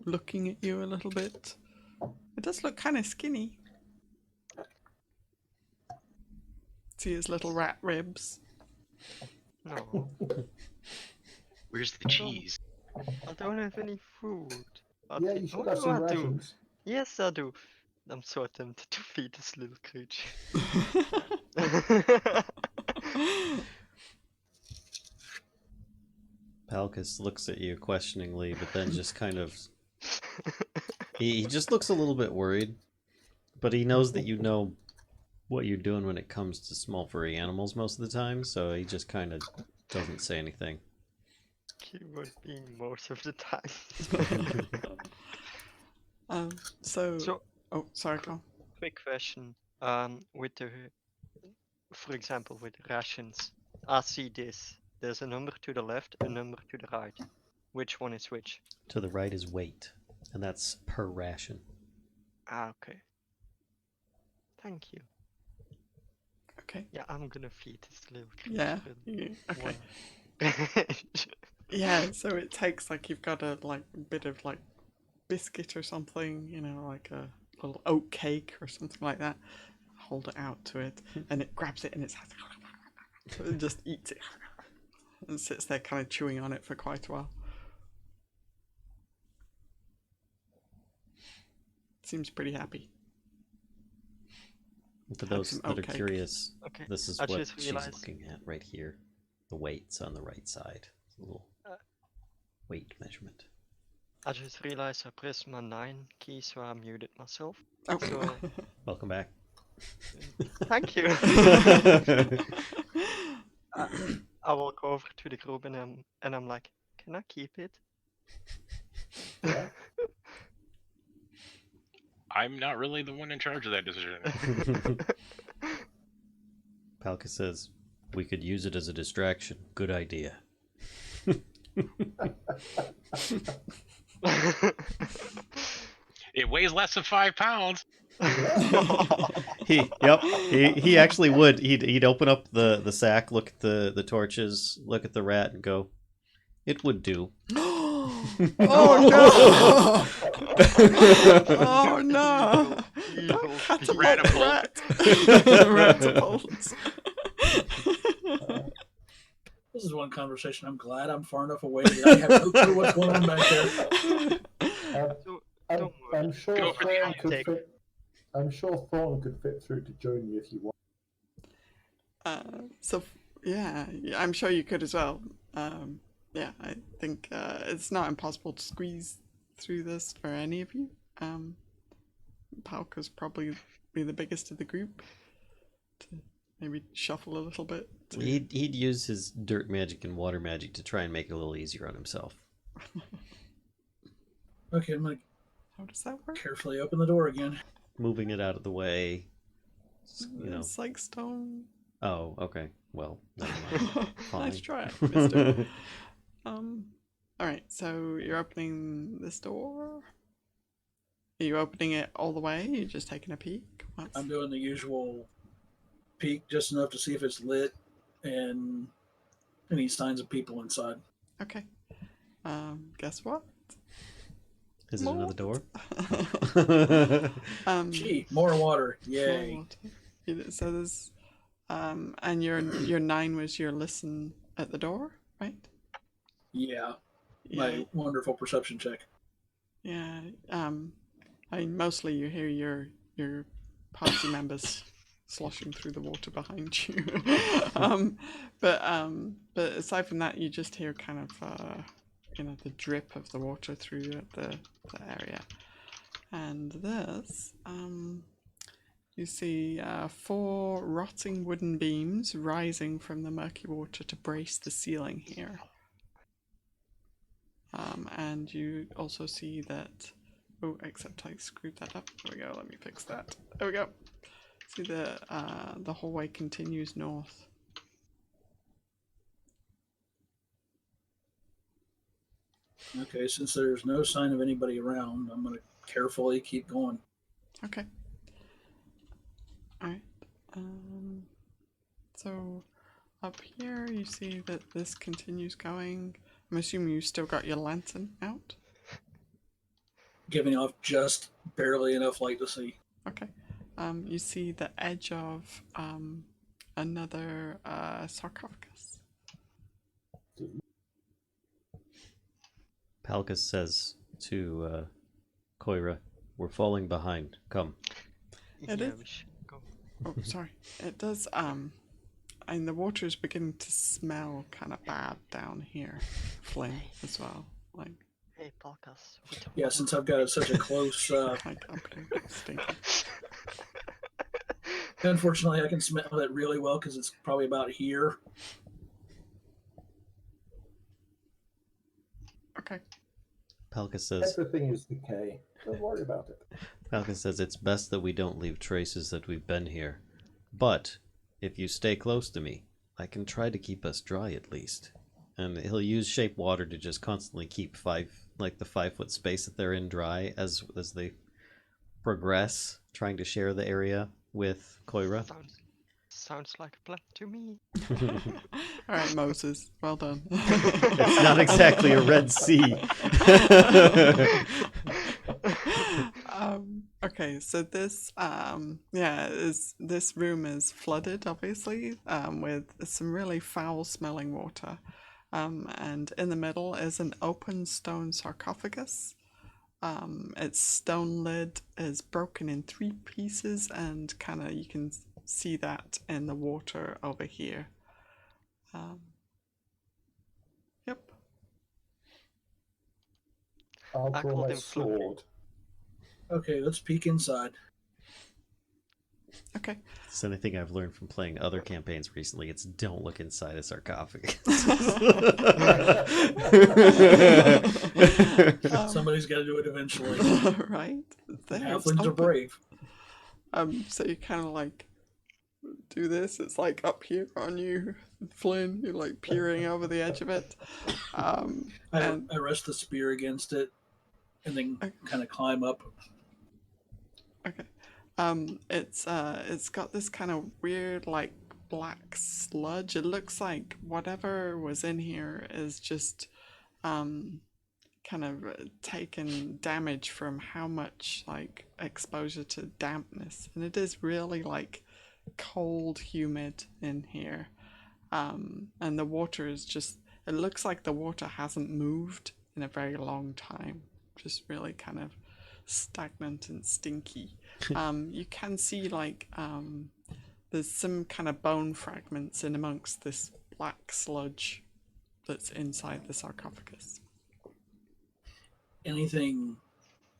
looking at you a little bit. It does look kind of skinny. See his little rat ribs. No, Where's the cheese? I don't have any food. Yeah, you should have some rations. Yes, I do. I'm so tempted to feed this little creature. Palkas looks at you questioningly, but then just kind of... He just looks a little bit worried, but he knows that you know what you're doing when it comes to small furry animals most of the time, so he just kind of doesn't say anything. He would be most of the time. Oh, sorry, go on. Quick question. With the, for example, with rations, I see this. There's a number to the left, a number to the right. Which one is which? To the right is weight, and that's per ration. Ah, okay. Thank you. Okay. Yeah, I'm gonna feed this little creature. Yeah. Okay. Okay. Yeah, so it takes like you've got a bit of like biscuit or something, like a little oat cake or something like that. Hold it out to it, and it grabs it in its hand and just eats it, and sits there kind of chewing on it for quite a while. Seems pretty happy. For those that are curious, Okay. this is I what just she's realized- looking at right here. The weights on the right side. A little weight measurement. I just realized I pressed my 9 key, so I muted myself. Oh. So, Welcome back. thank you. I walk over to the group and I'm like, can I keep it? Yeah. I'm not really the one in charge of that decision. Palkas says, we could use it as a distraction. Good idea. It weighs less than 5 pounds. He actually would. He'd open up the sack, look at the torches, look at the rat, and go, it would do. Oh no! Oh no! Don't catapult the rat! Ratapult. This is one conversation I'm glad I'm far enough away that I have no clue what's going on back there. I'm sure Go for the Thorn could outtake. fit. I'm sure Thorn could fit through to join you if you want. Yeah, I'm sure you could as well. Yeah, I think it's not impossible to squeeze through this for any of you. Palkas probably be the biggest of the group to maybe shuffle a little bit. He'd use his dirt magic and water magic to try and make it a little easier on himself. Okay, I'm going How does that to work? carefully open the door again. Moving it out of the way. It's like stone. Oh, okay. Well, never mind. Fine. Nice try, mister. Alright, so you're opening this door? Are you opening it all the way? You're just taking a peek? What's... I'm doing the usual peek just enough to see if it's lit and any signs of people inside. Okay. Guess what? Is it another door? Gee, more water. More Yay. water. So there's and your 9 was your listen at the door, right? Yeah. Yeah. My wonderful perception check. Yeah. I mean, mostly you hear your party members sloshing through the water behind you. But aside from that, you just hear kind of the drip of the water through the area. And this, you see 4 rotting wooden beams rising from the murky water to brace the ceiling here. And you also see that... Oh, except I screwed that up. There we go, let me fix that. There we go. See the hallway continues north. Okay, since there's no sign of anybody around, I'm going to carefully keep going. Okay. Alright. So up here you see that this continues going. I'm assuming you still got your lantern out? Giving off just barely enough light to see. Okay. You see the edge of another sarcophagus. Palkas says to Coyra, "We're falling behind. Come." It Yeah, is. we should go. Oh, sorry. It does. And the water is beginning to smell kind of bad down here, Flynn, as well. Like, Hey, Palkas. Yeah, since I've got such a close... like up here, stinky. Unfortunately, I can smell it really well because it's probably about here. Okay. Palkas says, Everything is decay. Don't worry about it. Palkas says it's best that we don't leave traces that we've been here. But if you stay close to me, I can try to keep us dry at least. And he'll use shape water to just constantly keep the 5-foot space that they're in dry as they progress, trying to share the area with Coyra. Sounds like a plan to me. Alright, Moses. Well done. It's not exactly a Red Sea. Okay, so this this room is flooded, obviously, with some really foul-smelling water. And in the middle is an open stone sarcophagus. Its stone lid is broken in 3 pieces, and you can see that in the water over here. Yep. I'll I draw called my him Flynn. sword. Okay, let's peek inside. Okay. If there's anything I've learned from playing other campaigns recently, it's don't look inside a sarcophagus. Somebody's got to do it eventually. Right? There, it's Halflings are open. brave. So you kind of like do this. It's like up here on you, Flynn. You're like peering over the edge of it. And I rest the spear against it and then kind of climb up. okay. It's got this kind of weird like black sludge. It looks like whatever was in here is just kind of taken damage from how much like exposure to dampness, and it is really like cold, humid in here. And the water is just, it looks like the water hasn't moved in a very long time, just really kind of stagnant and stinky. You can see like there's some kind of bone fragments in amongst this black sludge that's inside the sarcophagus. Anything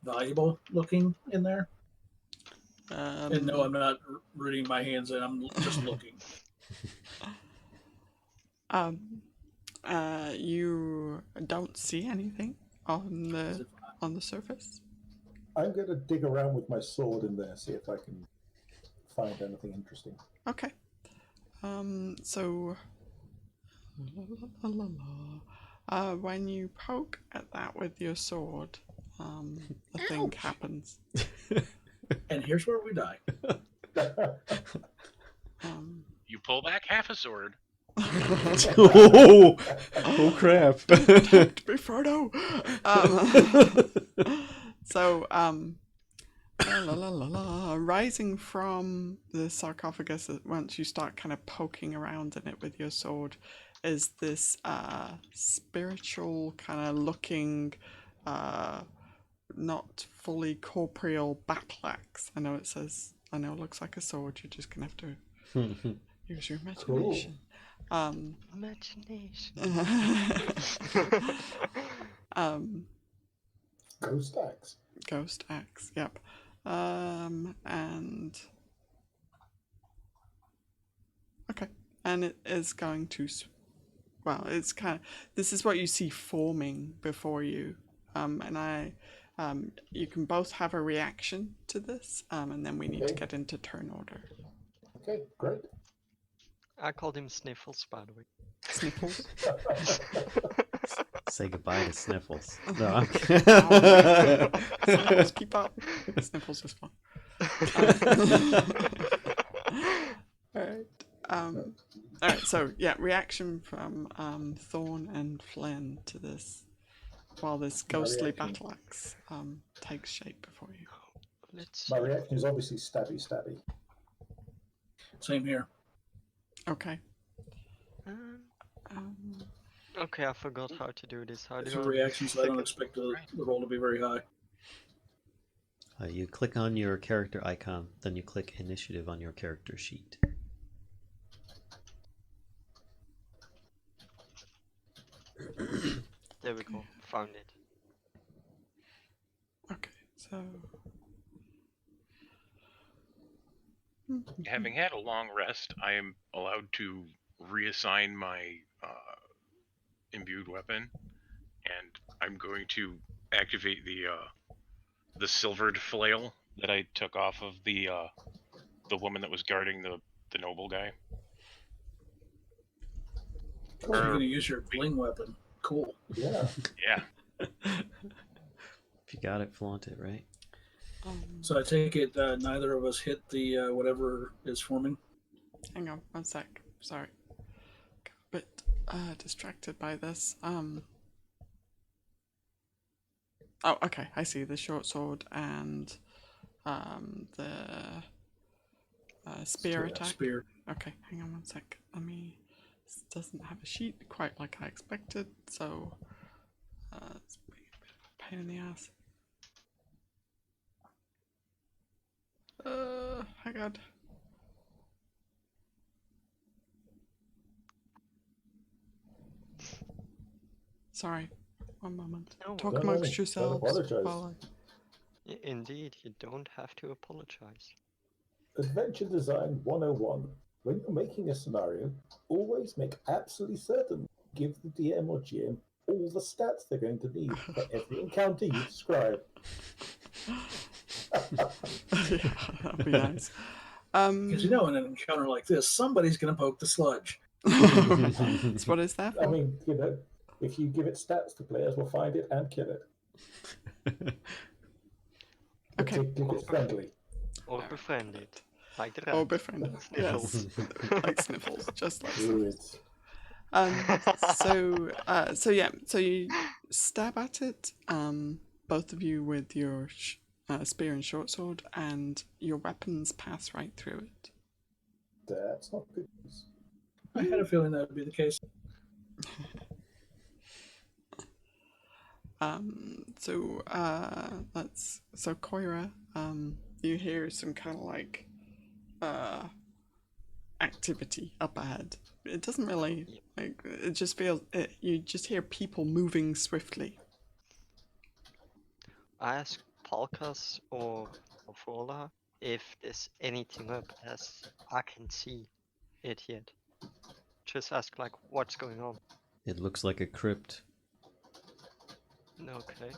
valuable looking in there? And no, I'm not rooting my hands in. I'm just looking. You don't see anything on the surface. I'm going to dig around with my sword in there, see if I can find anything interesting. Okay. So when you poke at that with your sword, a thing happens. And here's where we die. You pull back half a sword. Oh crap! Protect me, Frodo. Rising from the sarcophagus, once you start kind of poking around in it with your sword, is this spiritual kind of looking, not fully corporeal battle axe. I know it looks like a sword. You're just gonna have to use your imagination. Imagination. Ghost axe. Ghost axe, yep. And okay, and it is going to. Well, it's kind of. This is what you see forming before you, and you can both have a reaction to this, and then we need to get into turn order. Okay, great. I called him Sniffles, by the way. Sniffles. Say goodbye to Sniffles. No, I'm Sniffles, keep up. Sniffles is fun. Alright, so yeah, reaction from Thorn and Flynn to this while this ghostly battle axe takes shape before you. My reaction is obviously stabby. Same here. Okay. Okay, I forgot how to do this. How It's do a I reaction, so I don't figure- expect the roll to be very high. You click on your character icon, then you click initiative on your character sheet. There we go. Found it. Okay, so Having had a long rest, I am allowed to reassign my imbued weapon, and I'm going to activate the silvered flail that I took off of the woman that was guarding the noble guy. So you're going to use your bling weapon. Cool. Yeah. Yeah. If you got it, flaunt it, right? So I take it neither of us hit the whatever is forming. hang on one sec. Sorry. Got a bit distracted by this. Oh, okay. I see the short sword and the spear attack. Spear. Okay, hang on one sec. This doesn't have a sheet quite like I expected, so it's a bit of a pain in the ass. My God. Sorry, one moment. No, Talk don't amongst worry. Don't yourselves. apologise. While Indeed, you don't have to apologize. Adventure Design 101. When you're making a scenario, always make absolutely certain give the DM or GM all the stats they're going to need for every encounter you describe. yeah, that'd be nice. Because you know, in an encounter like this, somebody's going to poke the sludge. That's what it's there for. I mean, you know, if you give it stats, the players will find it and kill it. Okay. If it's friendly. Or befriended. Like the rat. Or befriended. Yes. Sniffles. Like Sniffles, just like Good. So you stab at it, both of you with your spear and short sword, and your weapons pass right through it. That's not good news. I had a feeling that would be the case. So Coyra, you hear some kind of like activity up ahead. It doesn't really like. It just feels. You just hear people moving swiftly. I asked Palkas or Malvola if there's anything up as I can see it yet. Just ask like what's going on. It looks like a crypt. Okay.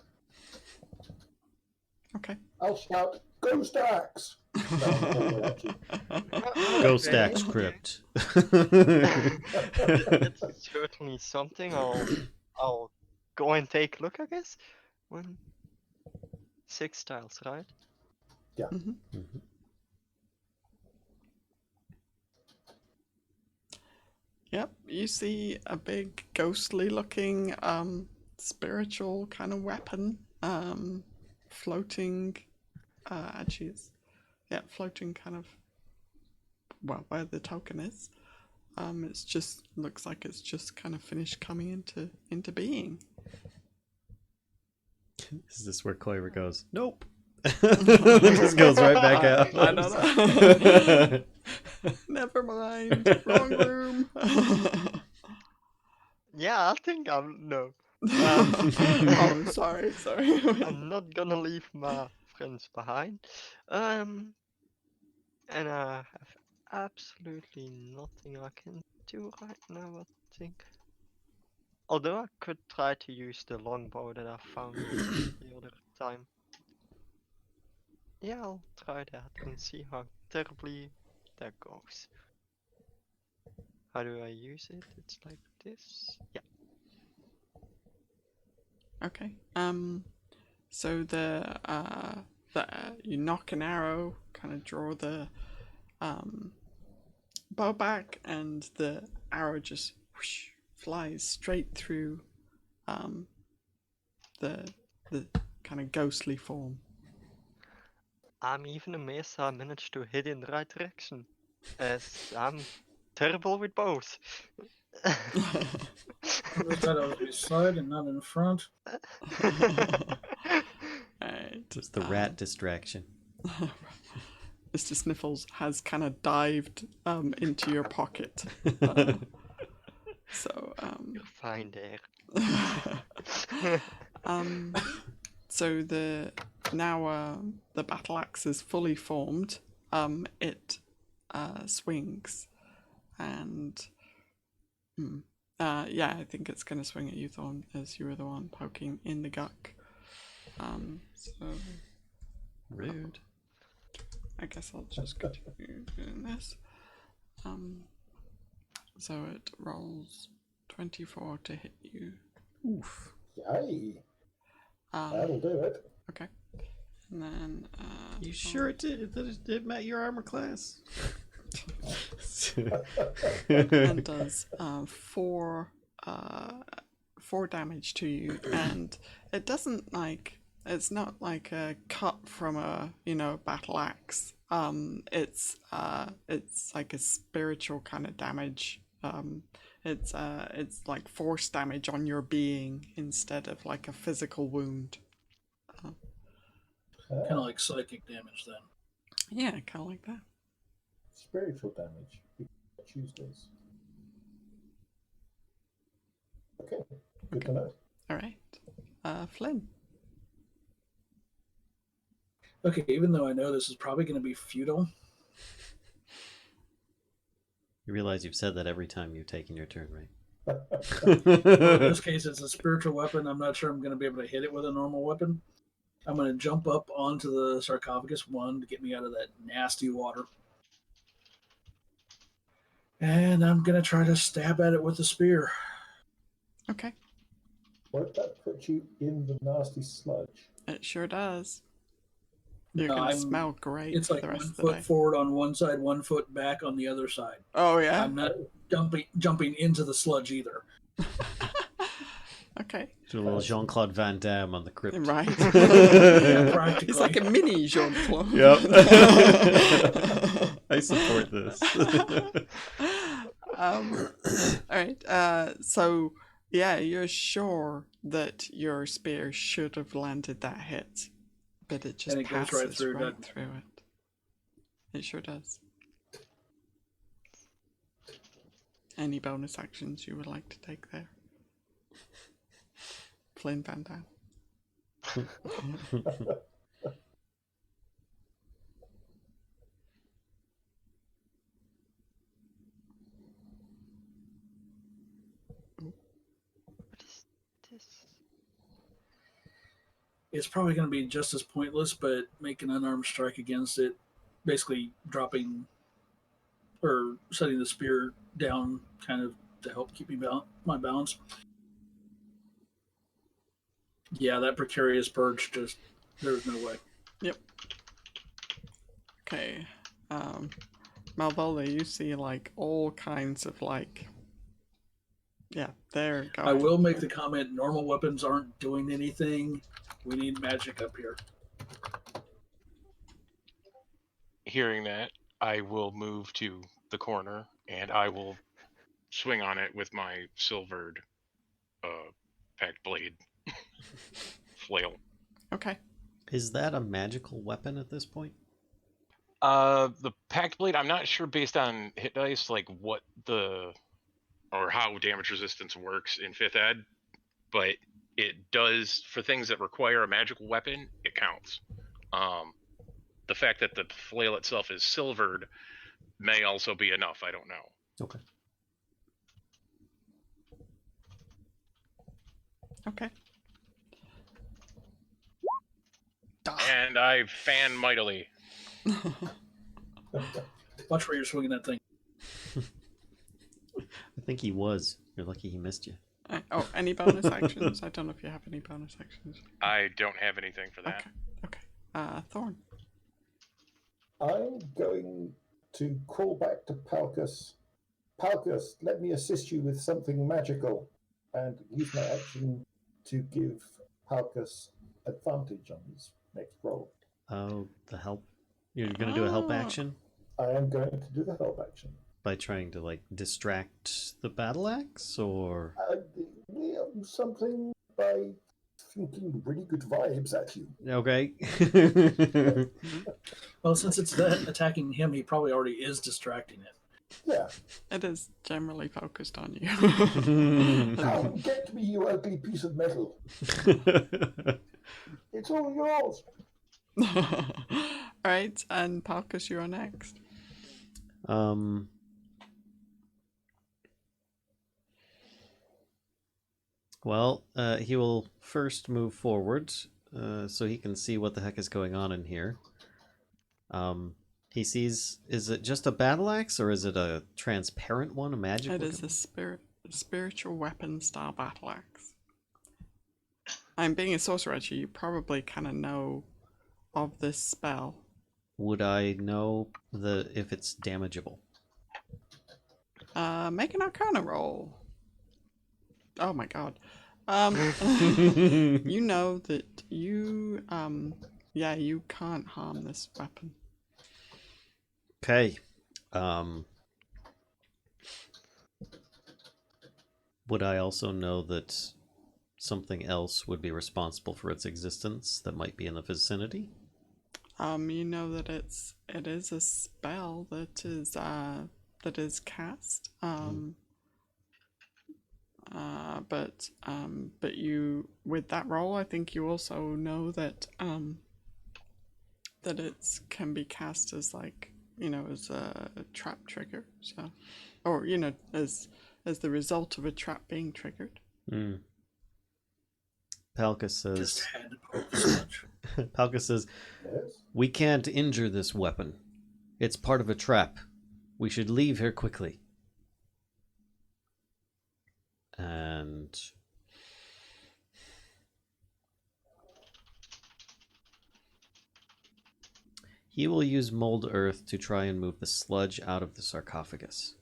Okay. I'll shout, Ghost Axe! Ghost Okay. Axe crypt. That's certainly something. I'll go and take a look, I guess. 6 tiles, right? Mhm. Yep, you see a big ghostly looking spiritual kind of weapon floating actually it's floating kind of where the token is. It's just looks like it's just kind of finished coming into being. Is this where Coyra goes? Nope. Just goes right back out. I don't know. Never mind. Wrong room. Yeah, I think I'm no. Oh, sorry. I'm not gonna leave my friends behind. And I have absolutely nothing I can do right now, I think. Although I could try to use the longbow that I found the other time. Yeah, I'll try that and see how terribly that goes. How do I use it? It's like this. Yeah. Okay. So you knock an arrow, kind of draw the bow back, and the arrow just whoosh, flies straight through the kind of ghostly form. I'm even amazed I managed to hit in the right direction, as I'm terrible with bows. I thought I was beside and not in front. Right. It's the rat distraction. Mr. Sniffles has kind of dived into your pocket. So You're fine there. So the battle axe is fully formed. It swings, and I think it's going to swing at you, Thorn, as you were the one poking in the guck. So Rude. I guess I'll just continue doing this. So it rolls 24 to hit you. Oof. Yay! That'll do it. Okay. And then You sure it did? It met your armor class? and does 4 damage to you, and it doesn't it's not like a cut from a battle axe. It's like a spiritual kind of damage. It's like force damage on your being instead of like a physical wound. Kind of like psychic damage then. Yeah, kind of like that. Spiritual damage. Tuesdays. Okay, good to know. All right, Flynn. Okay, even though I know this is probably going to be futile. You realize you've said that every time you've taken your turn, right? Well, in this case, it's a spiritual weapon. I'm not sure I'm going to be able to hit it with a normal weapon. I'm going to jump up onto the sarcophagus to get me out of that nasty water. And I'm going to try to stab at it with a spear. Okay. Won't that put you in the nasty sludge? It sure does. You're No, gonna smell great It's for like the 1 rest of the foot day. forward on one side, 1 foot back on the other side. Oh yeah. I'm not jumping into the sludge either. Okay. Do a little Jean-Claude Van Damme on the crypt. Right. Yeah, practically. It's like a mini Jean-Claude. Yep. I support this. All right. So yeah, you're sure that your spear should have landed that hit, but it just And it goes passes right through, doesn't it? through it. It sure does. Any bonus actions you would like to take there? Flynn Van Damme. What is this? It's probably going to be just as pointless, but make an unarmed strike against it, basically dropping or setting the spear down kind of to help keep me my balance. Yeah, that precarious perch there's no way. Yep. Okay. Malvola, you see like all kinds of like. Yeah, there you go. I will make the comment: normal weapons aren't doing anything. We need magic up here. Hearing that, I will move to the corner and I will swing on it with my silvered packed blade flail. Okay. Is that a magical weapon at this point? The packed blade, I'm not sure based on hit dice, like what or how damage resistance works in 5th ed, but it does, for things that require a magical weapon, it counts. The fact that the flail itself is silvered may also be enough, I don't know. Okay. Okay. And I fan mightily. Watch where you're swinging that thing. I think he was. You're lucky he missed you. Any bonus actions? I don't know if you have any bonus actions. I don't have anything for that. Okay. Thorn. I'm going to call back to Palkas. Palkas, let me assist you with something magical, and use my action to give Palkas advantage on his next roll. Oh, the help. You're going to do a help action? I am going to do the help action. By trying to, like, distract the battle axe, or? Something by thinking really good vibes at you. Okay. Well, since it's that attacking him, he probably already is distracting it. Yeah. It is generally focused on you. Come get me, you ugly piece of metal. It's all yours. Alright, and Palkas, you're next. Well, he will first move forward, so he can see what the heck is going on in here. He sees, is it just a battle axe, or is it a transparent one, a magic It weapon? is a spiritual weapon style battle axe. I'm being a sorcerer, actually, you probably kind of know of this spell. Would I know if it's damageable? Make an Arcana roll. Oh my god. You know that you can't harm this weapon. Okay. Would I also know that something else would be responsible for its existence that might be in the vicinity? You know that it is a spell that is cast. But you, with that roll, I think you also know that that it can be cast as, like, you know, as a trap trigger. So, or, you know, as the result of a trap being triggered. Palkas says. Just had to poke the sludge. Palkas says, Yes. "We can't injure this weapon. It's part of a trap. We should leave here quickly." And he will use mold earth to try and move the sludge out of the sarcophagus.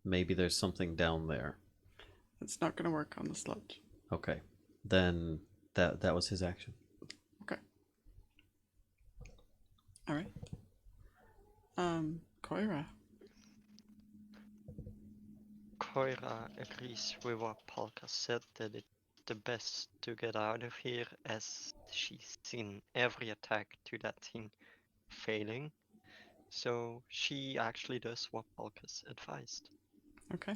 Maybe there's something down there. It's not going to work on the sludge. Okay, then that was his action. Okay. All right. Coyra. Coyra agrees with what Palkas said, that it's the best to get out of here, as she's seen every attack to that thing failing. So she actually does what Palkas advised. Okay.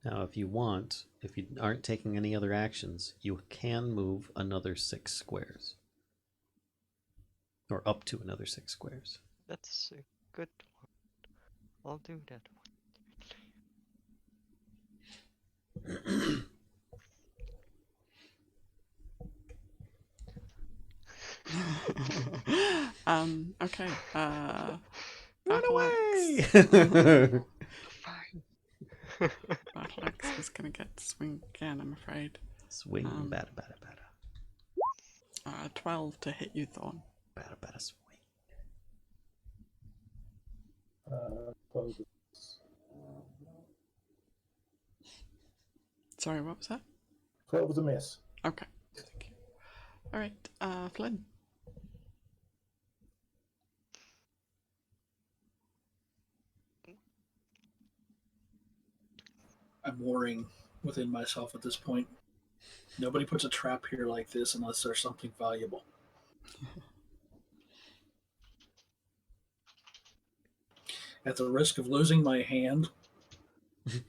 Now, if you want, if you aren't taking any other actions, you can move another 6 squares. Or up to another 6 squares. That's a good one. I'll do that Okay. Run Battle away! Fine. Battle Axe is gonna get to swing again, I'm afraid. Swing, Um, bada, bada, bada. 12 to hit you, Thorn. Bada, bada, swing. 12 Sorry, what was that? 12 is a miss. Okay, thank you. Alright, Flynn. I'm warring within myself at this point. Nobody puts a trap here like this unless there's something valuable. At the risk of losing my hand, I'm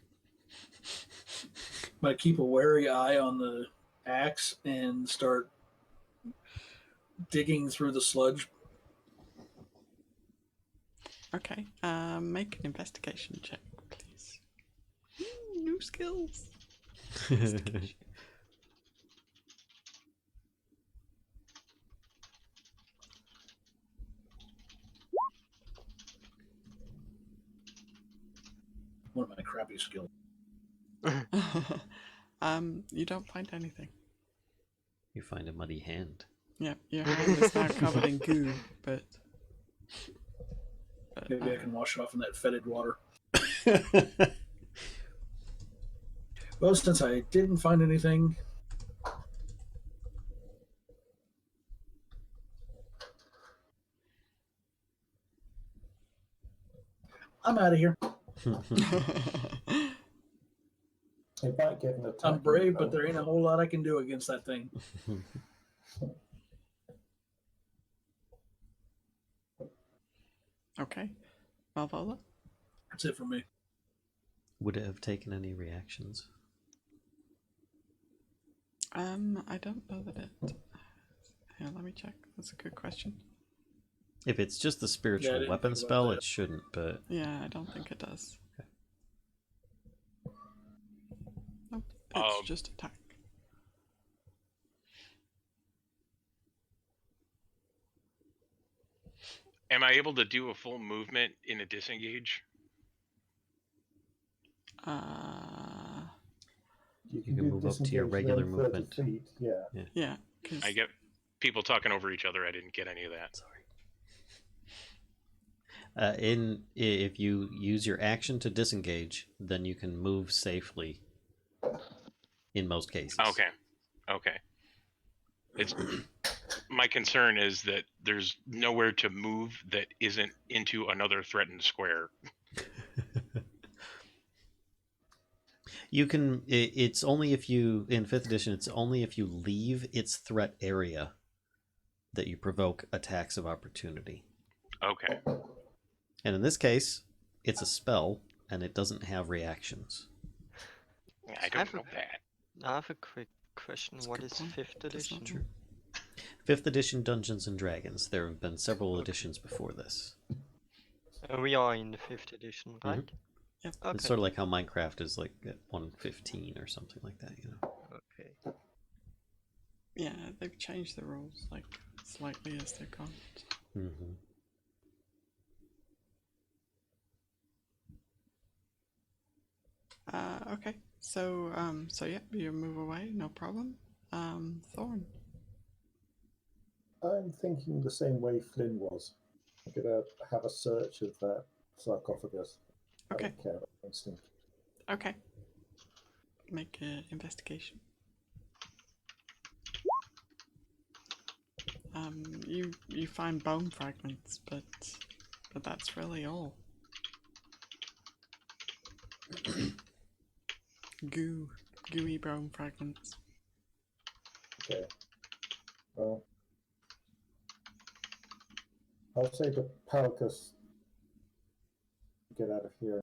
going to keep a wary eye on the axe and start digging through the sludge. Okay, make an investigation check, please. New skills. One of my crappy skills. You don't find anything. You find a muddy hand. Yeah, your hand is now covered in goo, but Maybe I can wash it off in that fetid water. Well, since I didn't find anything, I'm out of here. It might get an attack. I'm brave, but there ain't a whole lot I can do against that thing. okay. Malvola? That's it for me. Would it have taken any reactions? I don't know that it. Here, let me check. That's a good question. If it's just the Yeah, I spiritual didn't weapon think about spell, that. it shouldn't, but Yeah, I don't think it does. Okay. Nope, it's just attack. Am I able to do a full movement in a disengage? You can do move up to your disengage regular within 30 movement. Feet, yeah. Yeah, because I get people talking over each other. I didn't get any of that. sorry. If you use your action to disengage, then you can move safely. In most cases. Okay. It's my concern is that there's nowhere to move that isn't into another threatened square. You can. It's only if you in 5th edition. It's only if you leave its threat area that you provoke attacks of opportunity. Okay. And in this case, it's a spell, and it doesn't have reactions. I don't know that. I have a quick question. That's a What good is point. 5th That's edition? not true. 5th edition Dungeons and Dragons. There have been several Okay. editions before this. We are in the 5th edition, right? Yep. Okay. It's sort of like how Minecraft is like at 115 or something like that, you know. Okay. Yeah, they've changed the rules like slightly as they've gone. Mm-hmm. Okay. So yeah, you move away, no problem. Thorn. I'm thinking the same way Flynn was. I'm going to have a search of that sarcophagus. Okay. I don't care about instinct. Okay. Make an investigation. You find bone fragments, but that's really all. Gooey bone fragments. Okay. Well, I'll say to Palkas, get out of here.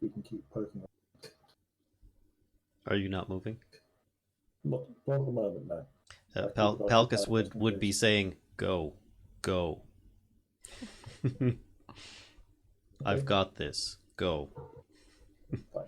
We can keep poking. Are you not moving? Not at the moment, no. Palkas would be saying, "Go, go. I've got this. Go." Fine.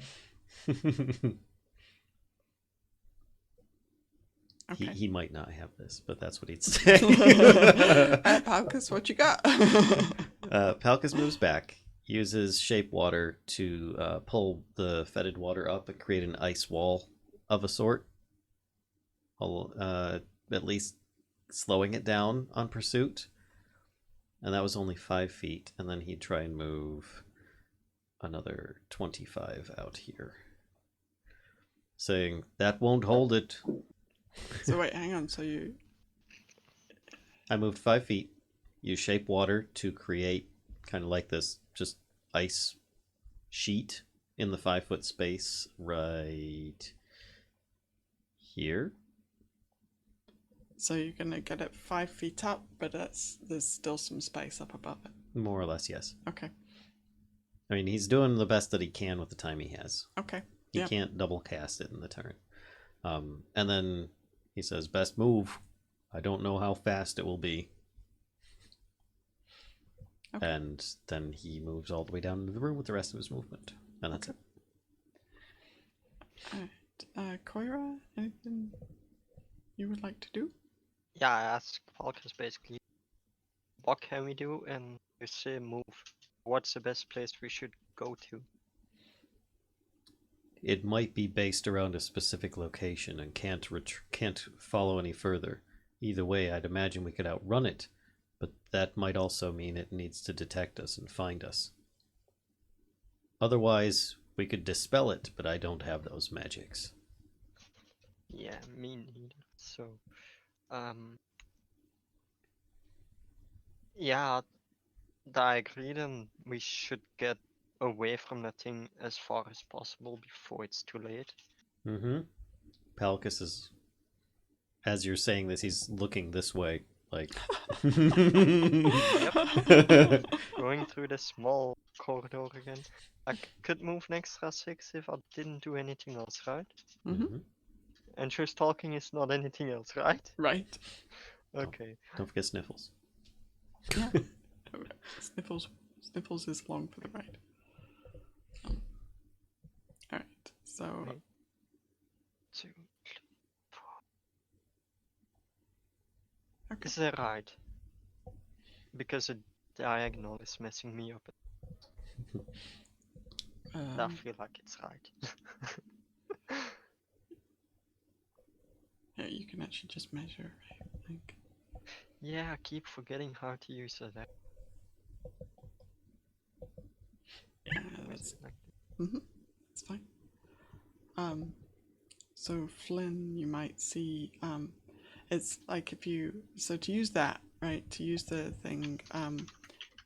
Okay. He might not have this, but that's what he'd say. Palkas, what you got? Palkas moves back, uses shape water to pull the fetid water up and create an ice wall of a sort. At least slowing it down on pursuit. And that was only 5 feet. And then he'd try and move another 25 out here. Saying, that won't hold it. So wait, hang on. So I moved 5 feet. Use shape water to create kind of like this just ice sheet in the 5-foot space right here. So you're gonna get it 5 feet up, but there's still some space up above it. More or less, yes. Okay. I mean, he's doing the best that he can with the time he has. Okay. He Yeah. can't double cast it in the turn. And then he says, best move. I don't know how fast it will be. Okay. And then he moves all the way down into the room with the rest of his movement. And that's Okay. Alright. Coyra, anything you would like to do? Yeah, I asked Palkas basically, what can we do? And you say move. What's the best place we should go to? it might be based around a specific location and can't follow any further. Either way, I'd imagine we could outrun it, but that might also mean it needs to detect us and find us. Otherwise, we could dispel it, but I don't have those magics. Yeah, me neither. So, yeah, I agree then we should get away from that thing as far as possible before it's too late. Mm-hmm. Palkas is, as you're saying this, he's looking this way, like... Going through the small corridor again. I could move an extra 6 if I didn't do anything else, right? Mm-hmm. And just talking is not anything else, right? Right. Okay. Don't forget Sniffles. Yeah. Sniffles is along for the ride. Alright, so... Wait. 2, 3, 4. Okay. Is that right? Because a diagonal is messing me up. I feel like it's right. Yeah, you can actually just measure, I think. Yeah, I keep forgetting how to use that. Yeah, that's... Mm-hmm. It's fine. So Flynn, you might see, it's like if you, so to use that, right, to use the thing,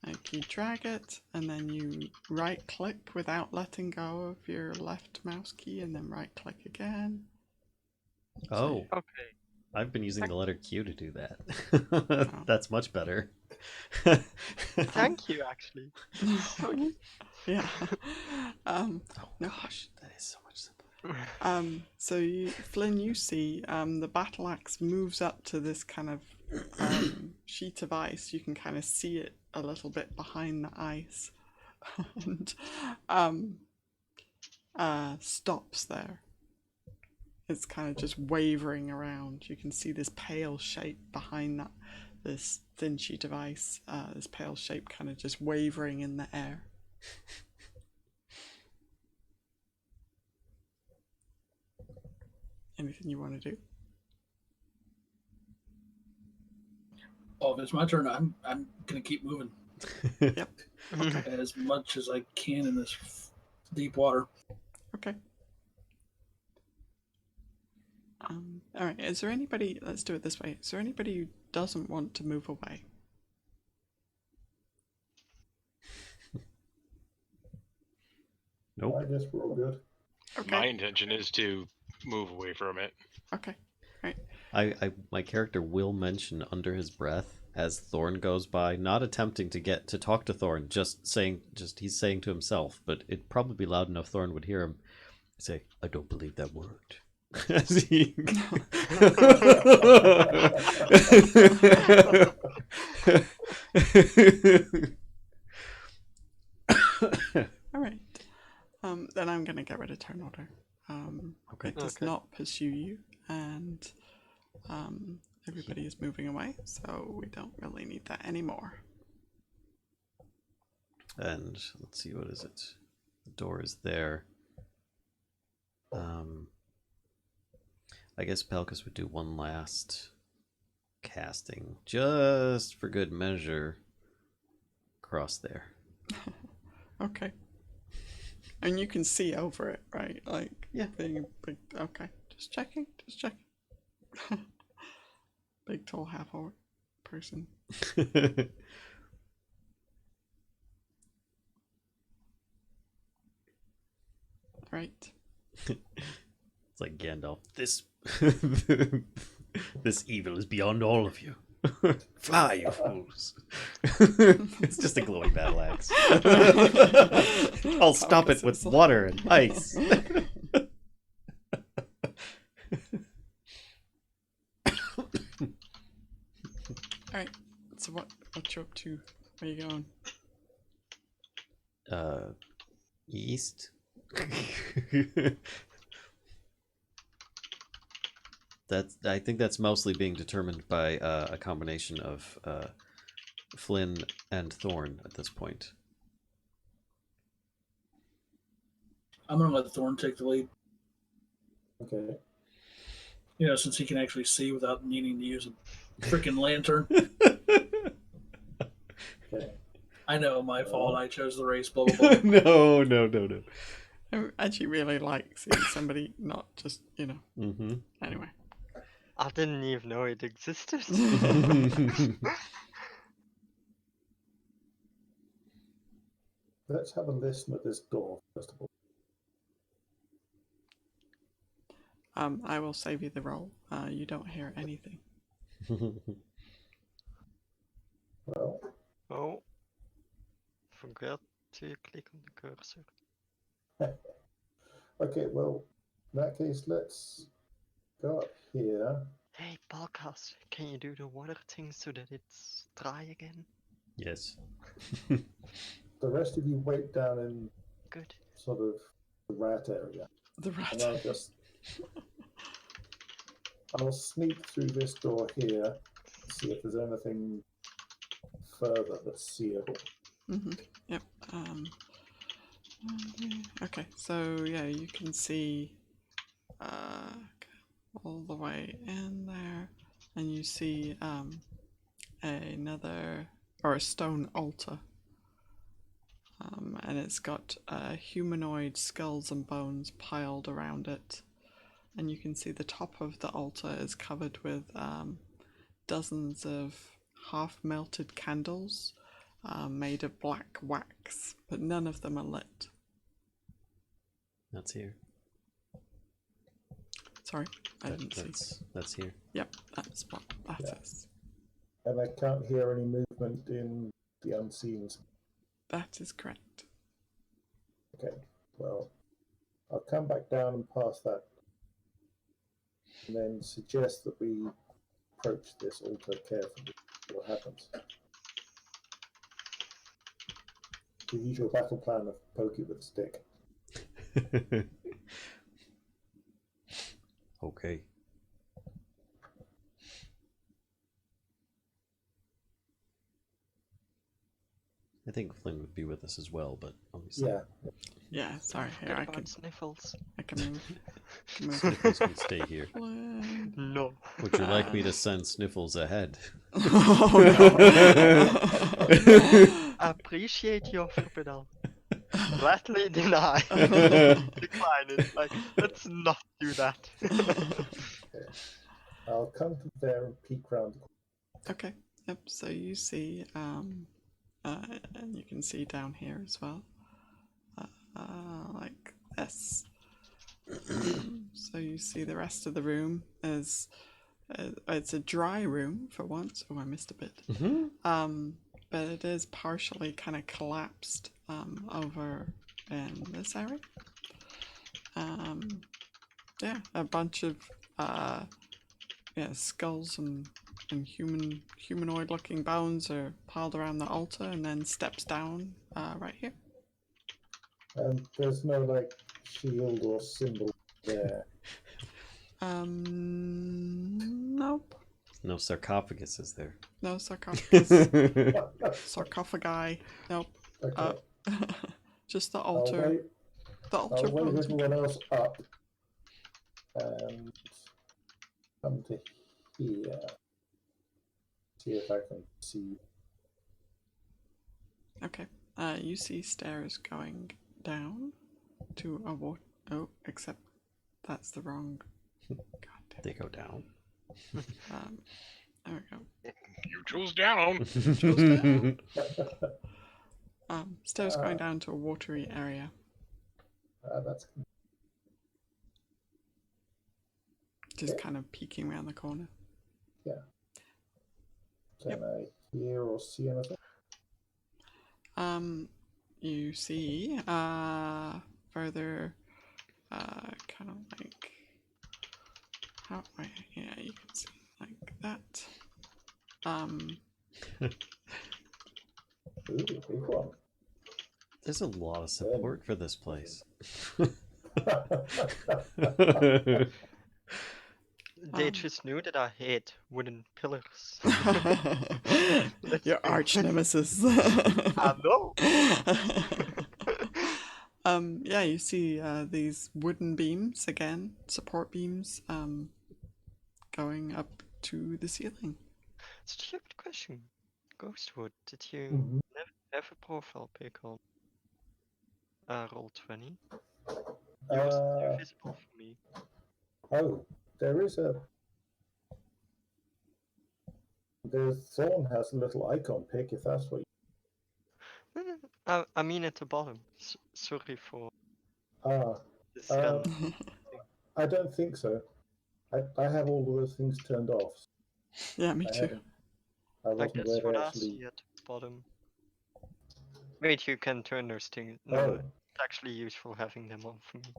like you drag it and then you right click without letting go of your left mouse key and then right click again. Oh, Okay. I've been using the letter Q to do that. That's much better. Thank you, actually. Yeah. Oh gosh, that is so much simpler. So Flynn, you see, the battle axe moves up to this kind of sheet of ice. You can kind of see it a little bit behind the ice, and stops there. It's kind of just wavering around. You can see this pale shape behind that, this thin sheet of ice. This pale shape kind of just wavering in the air. Anything you want to do? Oh, if it's my turn, I'm gonna keep moving Yep. Okay. as much as I can in this deep water. Okay. All right. Is there anybody? Let's do it this way. Is there anybody who doesn't want to move away? Nope. I guess we're all good. Okay. My intention is to move away from it. Okay. Right. My character will mention under his breath as Thorn goes by, not attempting to talk to Thorn, he's saying to himself, but it'd probably be loud enough Thorn would hear him say, "I don't believe that word." As he... All right. Then I'm gonna get rid of turn order. Okay. It does Okay. not pursue you, and Everybody is moving away, so we don't really need that anymore. And let's see, what is it? The door is there. I guess Palkas would do one last casting, just for good measure, across there. Okay. And you can see over it, right? Like, Yeah. being a big. Okay, just checking. Big, tall, half-orc person. Right. It's like Gandalf. This this evil is beyond all of you. Fly, you fools. It's just a glowing battle axe. I'll stop it with water and ice. Alright, so what you up to? Where you going? East. I think that's mostly being determined by a combination of Flynn and Thorn at this point. I'm gonna let Thorn take the lead. Okay. You know, since he can actually see without needing to use a freaking lantern. Okay. I know, my fault. I chose the race. Blah blah blah. No. I actually really like seeing somebody not just, Mm-hmm. Anyway. I didn't even know it existed. Let's have a listen at this door, first of all. I will save you the roll. You don't hear anything. Well, Oh, forgot to click on the cursor. okay, well, in that case, let's go up here. Hey, Palkas, can you do the water thing so that it's dry again? Yes. The rest of you wait down in Good. sort of the rat area. The rat. And I'll sneak through this door here, see if there's anything further that's seeable. Mm-hmm. Yep. Okay, so yeah, you can see all the way in there, and you see a stone altar, and it's got humanoid skulls and bones piled around it, and you can see the top of the altar is covered with dozens of half-melted candles made of black wax, but none of them are lit. That's here. Sorry, I didn't see. That's here. Yep, that's what that is. And I can't hear any movement in the unseen. That is correct. Okay, well, I'll come back down and pass that, and then suggest that we approach this altar carefully. See what happens. The usual battle plan of poke it with a stick. Okay. I think Flynn would be with us as well, but obviously. Yeah. Yeah, sorry. Here, I can Sniffles. move. Sniffles can stay here. Flynn. No. Would you like me to send Sniffles ahead? Oh no. Appreciate your offer, but I'll flatly deny. Decline it. Like, let's not do that. Okay. I'll come to there and peek round. Okay. Yep. So you see, and you can see down here as well, like this. So you see the rest of the room is it's a dry room for once. Oh, I missed a bit. Mm-hmm. But it is partially kind of collapsed over in this area. Yeah, a bunch of skulls and humanoid looking bones are piled around the altar, and then steps down right here. And there's no like shield or symbol there. Nope. No sarcophagus is there. No sarcophagus. Sarcophagi. Nope. Okay. Just the I'll altar. wait. The altar I'll wave bronze. everyone else up and come to here. See if I can see. Okay. You see stairs going down to a water. Oh, except that's the wrong. God damn. They go down. There we go. You chose down. Stairs going down to a watery area. That's Just Okay. kind of peeking around the corner. Can I hear or see anything? You see, further, kind of like, yeah, you can see like that. Ooh, big one. There's a lot of support for this place. They just knew that I hate wooden pillars. Your arch nemesis. I know. Yeah, you see these wooden beams again, support beams, going up to the ceiling. Stupid question. Ghostwood, did you Mhm. never have a profile pic on Roll20? It was invisible for me. Oh, there is a. Thorn has a little icon pic if that's what I mean at the bottom. Sorry for you. this Uh, random. I don't think so. I have all of those things turned off. Yeah, me I too. haven't. I I wasn't guess aware what they I actually. see at the bottom. Wait, you can turn those things. No, Oh, it's actually useful having them on for me.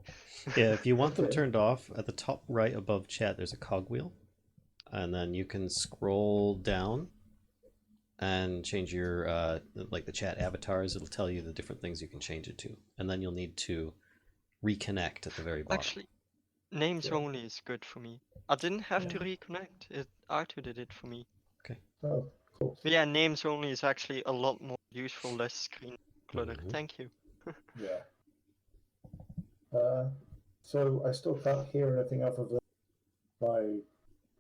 Yeah, if you want them Okay. turned off, at the top right above chat, there's a cogwheel. And then you can scroll down and change your, like the chat avatars. It'll tell you the different things you can change it to. And then you'll need to reconnect at the very bottom. Actually, names Yeah. only is good for me. I didn't have to Yeah. reconnect. It Arthur did it for me. oh, cool. But yeah, names only is actually a lot more useful, less screen clutter. Mhm. Thank you. Yeah. So I still can't hear anything other than my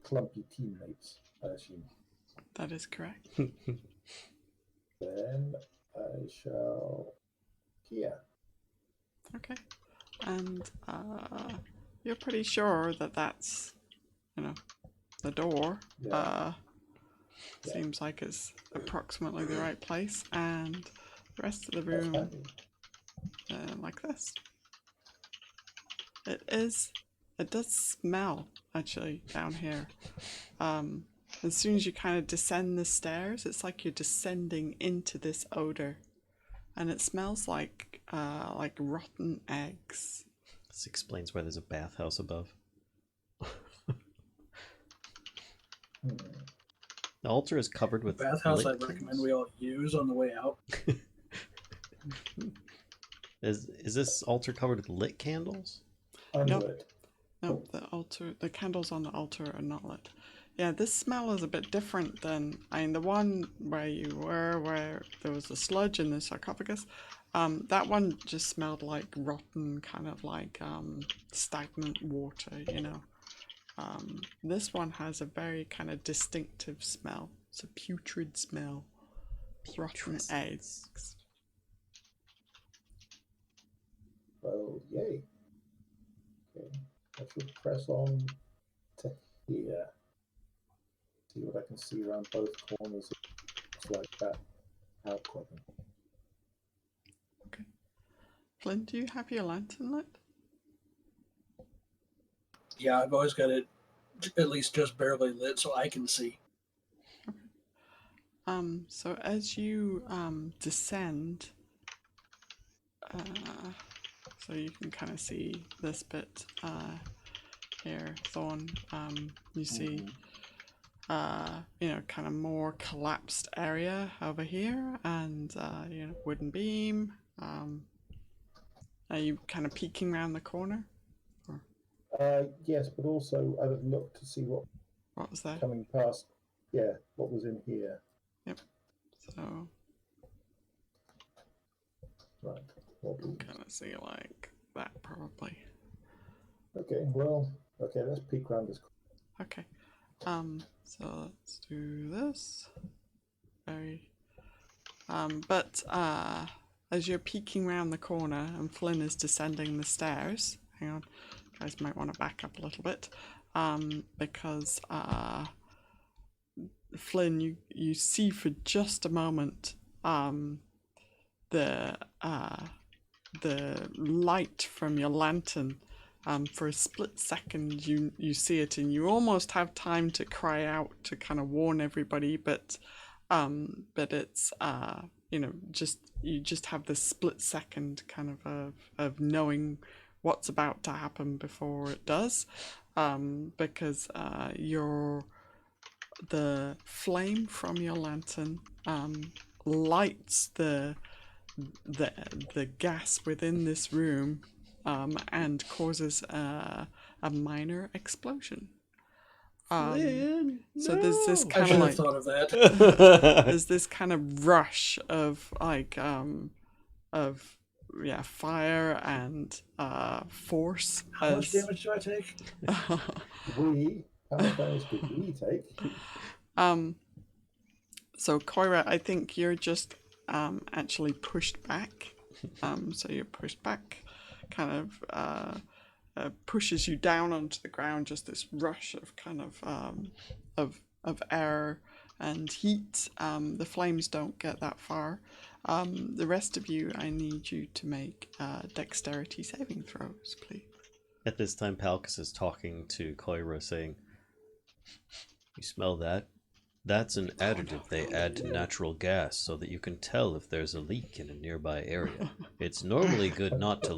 clumpy teammates, I assume. That is correct. Then I shall hear. Okay. And you're pretty sure that that's, the door. Yeah. Yeah. Seems like it's approximately the right place, and the rest of the That's room handy. like this. It does smell actually down here. As soon as you kind of descend the stairs, it's like you're descending into this odor, and it smells like rotten eggs. This explains why there's a bathhouse above. Hmm. The altar is covered with Bathhouse lit I'd recommend candles. we all use on the way out. Is this altar covered with lit candles? Unlit. No, the candles on the altar are not lit. Yeah, this smell is a bit different than, the one where you were, where there was the sludge in the sarcophagus. That one just smelled like rotten, kind of like stagnant water, This one has a very kind of distinctive smell. It's a putrid smell. Rotten eggs. Well, yay. Okay. I should press on to here. See what I can see around both corners. It's like that outcropping. Flynn, do you have your lantern lit? Yeah, I've always got it at least just barely lit so I can see. So as you descend, so you can kind of see this bit here, Thorn. You see, kind of more collapsed area over here, and wooden beam. Are you kind of peeking around the corner? Yes, but also I would look to see what What was there? coming past. Yeah, what was in here. So Right. What was... kind of see like that probably. Okay. Well. Okay. Let's peek around this. Okay. So let's do this. Very. But as you're peeking around the corner and Flynn is descending the stairs, hang on, you guys might want to back up a little bit, because Flynn, you see for just a moment the light from your lantern. For a split second, you see it, and you almost have time to cry out to kind of warn everybody, but it's you just have this split second kind of knowing what's about to happen before it does, because the flame from your lantern lights the gas within this room, and causes a minor explosion. Flynn, So there's this I kind should of have like thought of that. there's this kind of rush of fire and force. How much damage do I take? How much damage did we take? So Coyra, I think you're just actually pushed back. So you're pushed back, kind of pushes you down onto the ground. Just this rush of kind of air and heat. The flames don't get that far. The rest of you, I need you to make dexterity saving throws, please. At this time, Palkas is talking to Coyra, saying, "You smell that? That's an additive they add to natural gas so that you can tell if there's a leak in a nearby area. It's normally good not to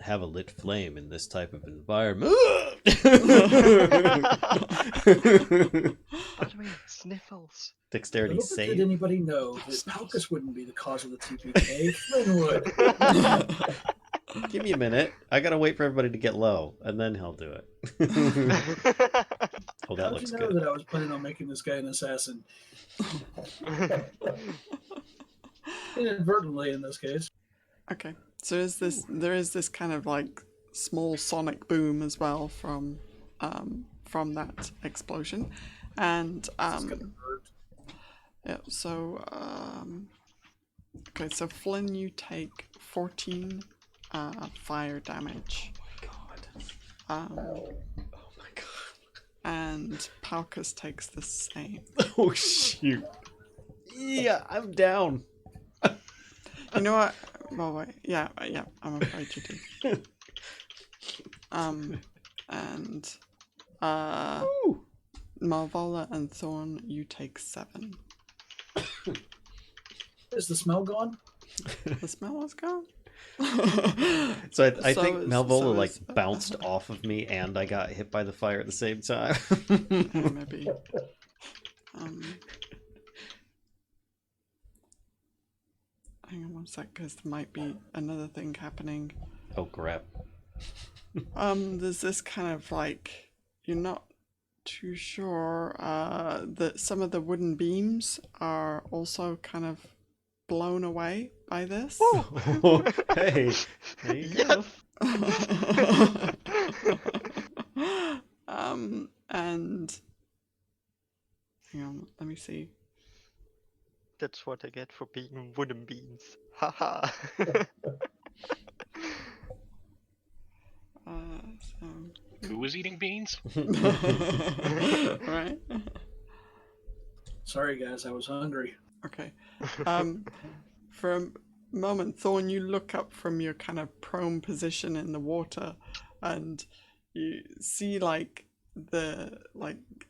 have a lit flame in this type of environment." Uttering sniffles. Dexterity Little did save. anybody know that Palkas wouldn't be the cause of the TPK. Flynn would. Give me a minute. I gotta wait for everybody to get low, and then he'll do it. Oh, that How'd looks you know good. that I was planning on making this guy an assassin? Inadvertently, in this case. Okay, so there is this kind of like small sonic boom as well from that explosion, and It's gonna hurt. yeah. So okay, so Flynn, you take 14 fire damage. Oh my god. Ow. Oh my god. And Palkas takes the same. Oh shoot. Yeah, I'm down. You know what? Well, wait. Yeah, I'm afraid you do. And Ooh. Malvola and Thorn, you take 7. Is the smell gone? The smell is gone. So I think is- Malvola so is- bounced off of me, and I got hit by the fire at the same time. Okay, maybe. Hang on one sec, because there might be another thing happening. Oh crap. There's this kind of like, you're not too sure that some of the wooden beams are also kind of blown away by this. Hey. There you go. And hang on, let me see. That's what I get for being wooden beans. Haha. So Who was eating beans? right. Sorry, guys, I was hungry. Okay. For a moment, Thorn, you look up from your kind of prone position in the water, and you see like the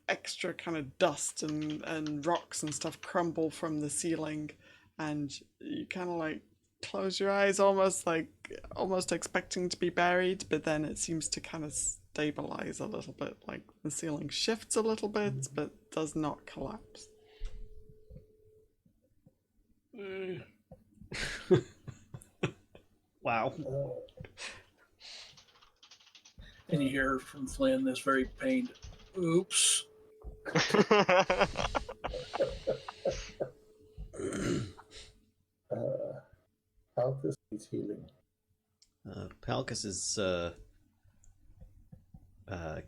extra kind of dust and rocks and stuff crumble from the ceiling, and you kind of like close your eyes, almost expecting to be buried, but then it seems to kind of stabilize a little bit. Like the ceiling shifts a little bit, but does not collapse. Wow. And you hear from Flynn this very pained, oops. Palkas needs healing. Palkas is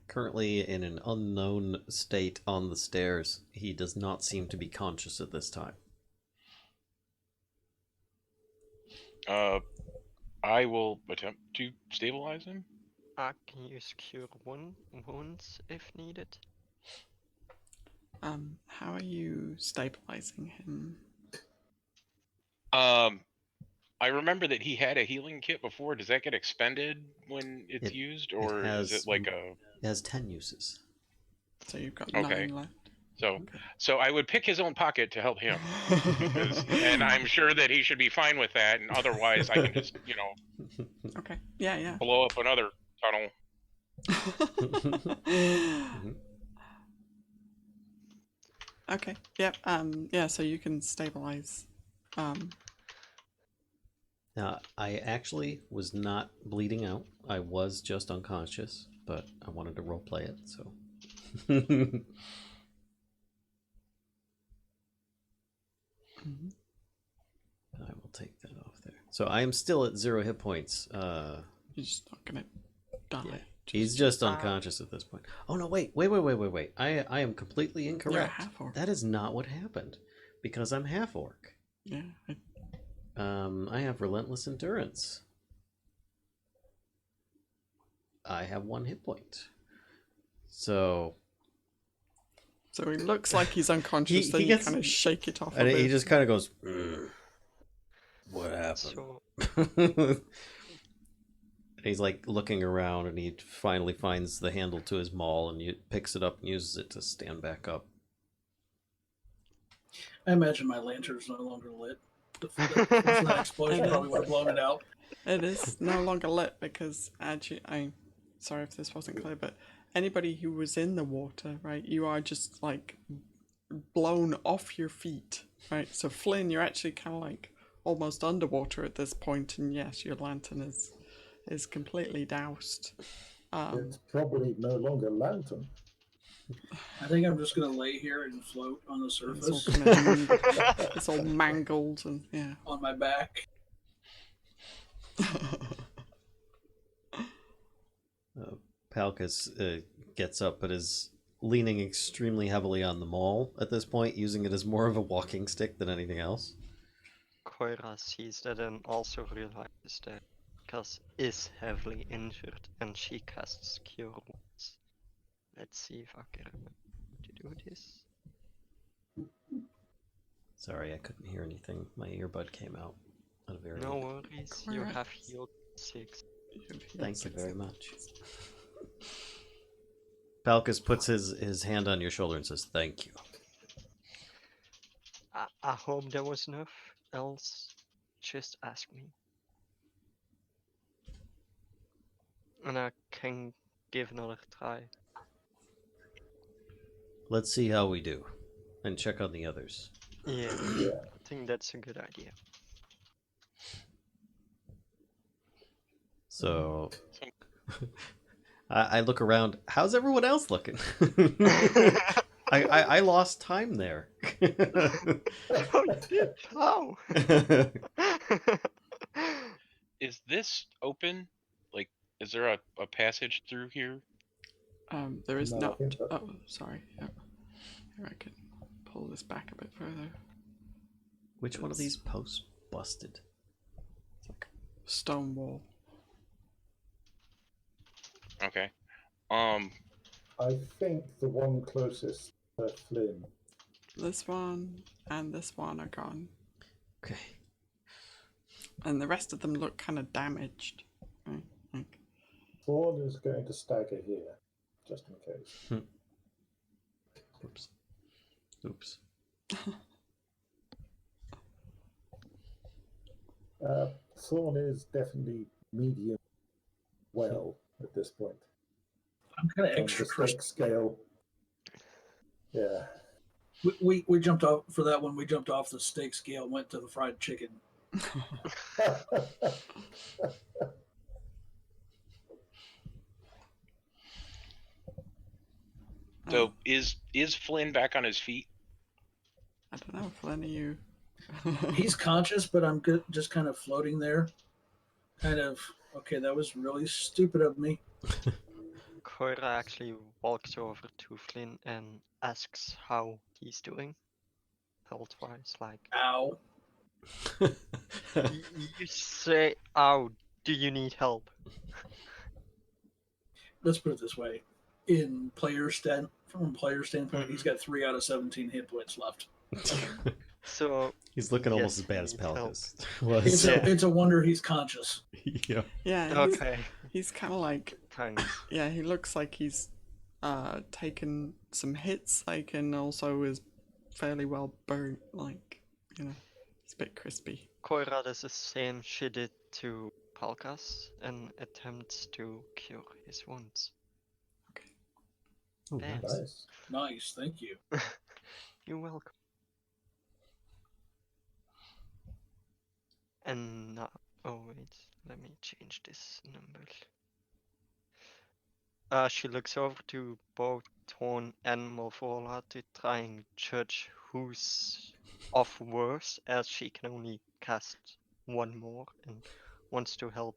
currently in an unknown state on the stairs. He does not seem to be conscious at this time. I will attempt to stabilize him. I can use cure wounds if needed. How are you stabilizing him? I remember that he had a healing kit before. Does that get expended when it's used, or is it like a? It has 10 uses. So you've got Okay. 9 left. So I would pick his own pocket to help him, and I'm sure that he should be fine with that. And otherwise, I can just Okay. Yeah. blow up another tunnel. Okay. Yep. Yeah. So you can stabilize. Now, I actually was not bleeding out. I was just unconscious, but I wanted to roleplay it, so. I will take that off there. So I am still at 0 hit points. You're just not gonna die. Yeah. He's just unconscious at this point. Oh no! Wait! I am completely incorrect. You're a half-orc. That is not what happened, because I'm half orc. Yeah. I have relentless endurance. I have 1 hit point. So he looks like he's unconscious. Then you kind of shake it off. And he just kind of goes, "What happened?" So And he's like looking around, and he finally finds the handle to his maul, and he picks it up and uses it to stand back up. I imagine my lantern's no longer lit. That explosion probably would have blown it out. It is no longer lit because actually, sorry if this wasn't clear, but anybody who was in the water, right, you are just like blown off your feet, right? So Flynn, you're actually kind of like almost underwater at this point, and yes, your lantern is completely doused. It's probably no longer lantern. I think I'm just going to lay here and float on the surface. It's all mangled and yeah. On my back. Palkas gets up, but is leaning extremely heavily on the maul at this point, using it as more of a walking stick than anything else. Coyra sees that and also realizes that Kas is heavily injured and she casts cure wounds. Let's see if I can remember to do this. Sorry, I couldn't hear anything. My earbud came out. At a very No worries, you have healed 6. Thank you very much. Palkas puts his hand on your shoulder and says, "Thank you." I hope there was enough, else just ask me. And I can give another try. Let's see how we do, and check on the others. Yeah, I think that's a good idea. So, I look around. How's everyone else looking? I lost time there. How? Is this open? Like, is there a passage through here? There is No, I not. think that- Oh, sorry. Yep. Here, I can pull this back a bit further. Which one of these posts busted? Stone wall. Okay. I think the one closest to Flynn. This one and this one are gone. Okay. And the rest of them look kind of damaged. Right? Like, Thorn is going to stagger here, just in case. Oops. Thorn is definitely medium well at this point. I'm kind of On the extra stake crusty. scale. Yeah. We jumped off for that one. We jumped off the steak scale, went to the fried chicken. So is Flynn back on his feet? I don't know, Flynn, are you? He's conscious, but I'm good, just kind of floating there. Kind of, okay, that was really stupid of me. Coyra actually walks over to Flynn and asks how he's doing, health-wise. Like, Ow. you say, "Oh, do you need help?" Let's put it this way. From a player standpoint, he's got 3 out of 17 hit points left. So He's looking almost yes, as bad as he needs help. Palkas was. It's a wonder he's conscious. Yeah. Yeah, Okay, he's kind of like, thanks. yeah, he looks like he's taken some hits, like, and also is fairly well burnt, like, you know, it's a bit crispy. Coyra does the same she did to Palkas and attempts to cure his wounds. Oh, Damn. nice. Nice. Nice, thank you. You're welcome. And now, oh wait, let me change this number. She looks over to both Thorn and Malvola to try and judge who's off worse, as she can only cast one more and wants to help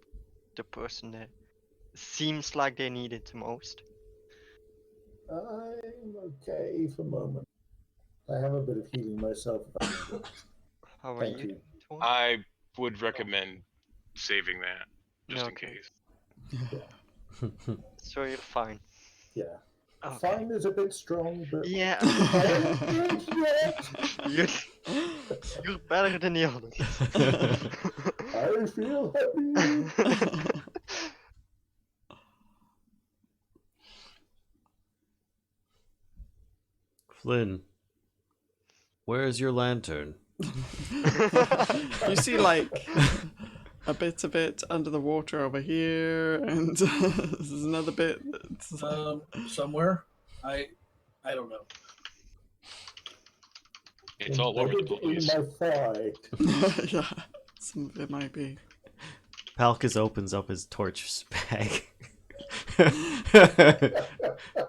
the person that seems like they need it the most. I'm okay for the moment. I have a bit of healing myself. How are Thank you, you. Thorn? I would recommend saving that just in Okay. case. So you're fine. Yeah. Okay. Fine is a bit strong, but Yeah, I ain't dead yet. you're better than the others. I feel happy. Flynn, where's your lantern? You see, like, a bit of it under the water over here, and there's another bit that's... Somewhere. I don't know. It's all over the Embedded place. in my thigh. Yeah, some of it might be. Palkas opens up his torch bag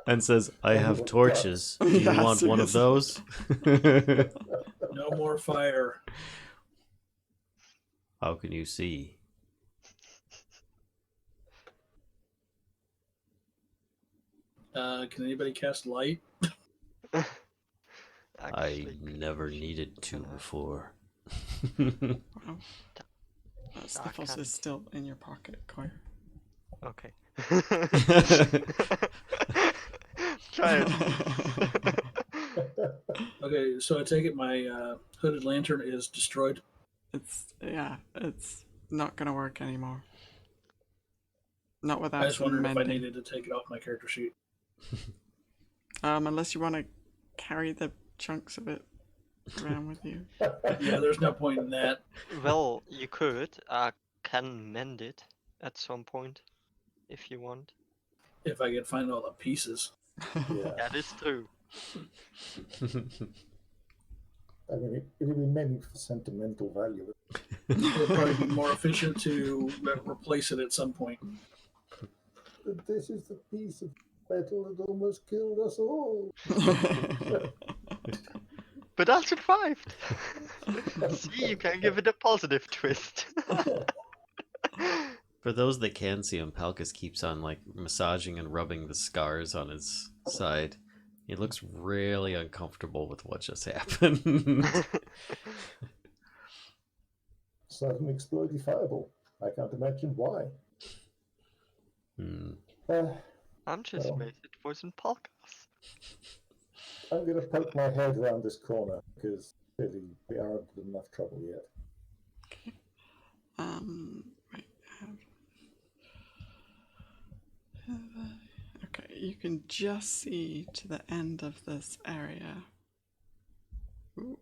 and says, I have torches. Do you Yeah, want one of those? No more fire. How can you see? Can anybody cast light? I Actually, never needed to before. Wow. That Dark Sniffles hand. is still in your pocket, Coyra. Okay. Try it. Okay, so I take it my hooded lantern is destroyed. It's not gonna work anymore. Not I without just some wondered if I mending. needed to take it off my character sheet. Unless you want to carry the chunks of it around with you. Yeah, there's no point in that. Well, you could. Can mend it at some point, if you want. If I could find all the pieces. Yeah. That is true. I mean, it would be meant for sentimental value. It would probably be more efficient to replace it at some point. But this is the piece of metal that almost killed us all. But I survived! See, you can give it a positive twist. For those that can see him, Palkas keeps on like massaging and rubbing the scars on his side. He looks really uncomfortable with what just happened. Suddenly exploded fireball. I can't imagine why. I'm just Well. amazed it wasn't Palkas. I'm going to poke my head around this corner because clearly we aren't in enough trouble yet. Right. Okay, you can just see to the end of this area,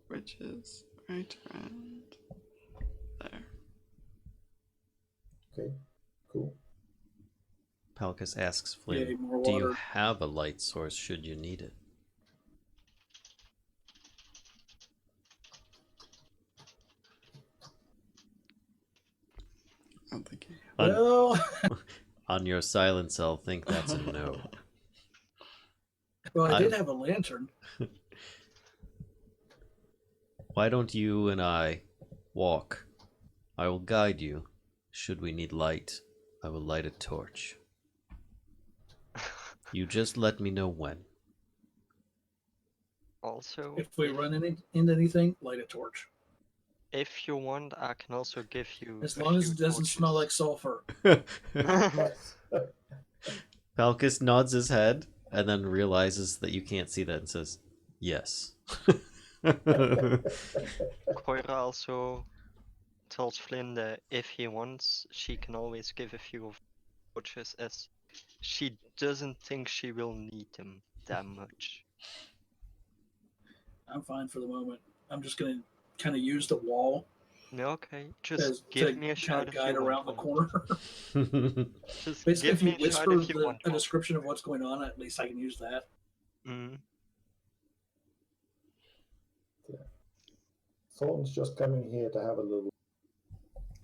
which is right around there. Okay, cool. Palkas asks Yay, Flynn, more do you water. have a light source should you need it? I don't think you... Well, On your silence, I'll think that's a no. Well, I did I'm- have a lantern. Why don't you and I walk? I will guide you. Should we need light, I will light a torch. You just let me know when. Also, If we run into anything, light a torch. if you want, I can also give you As a long as few it doesn't smell like torches. sulfur. Palkas nods his head and then realizes that you can't see that and says, yes. Coyra also tells Flynn that if he wants, she can always give a few of torches, as she doesn't think she will need them that much. I'm fine for the moment. I'm just going to kind of use the wall No, okay, as just to give me a kind shout of if guide you want around the one. corner. Just Basically, give if you me a shout whisper if you want a one. description of what's going on, at least I can use that. Mm. Thorn's just coming here to have a little.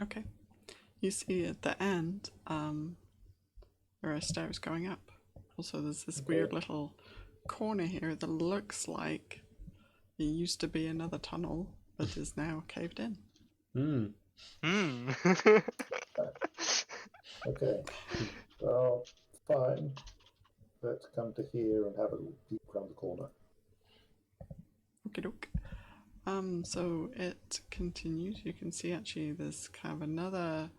Okay. You see at the end, there are stairs going up. Also, there's this Okay. weird little corner here that looks like it used to be another tunnel, but is now caved in. Hmm. Hmm. Okay. Well, fine. Let's come to here and have a little peek around the corner. Okie doke. So it continues. You can see actually there's kind of another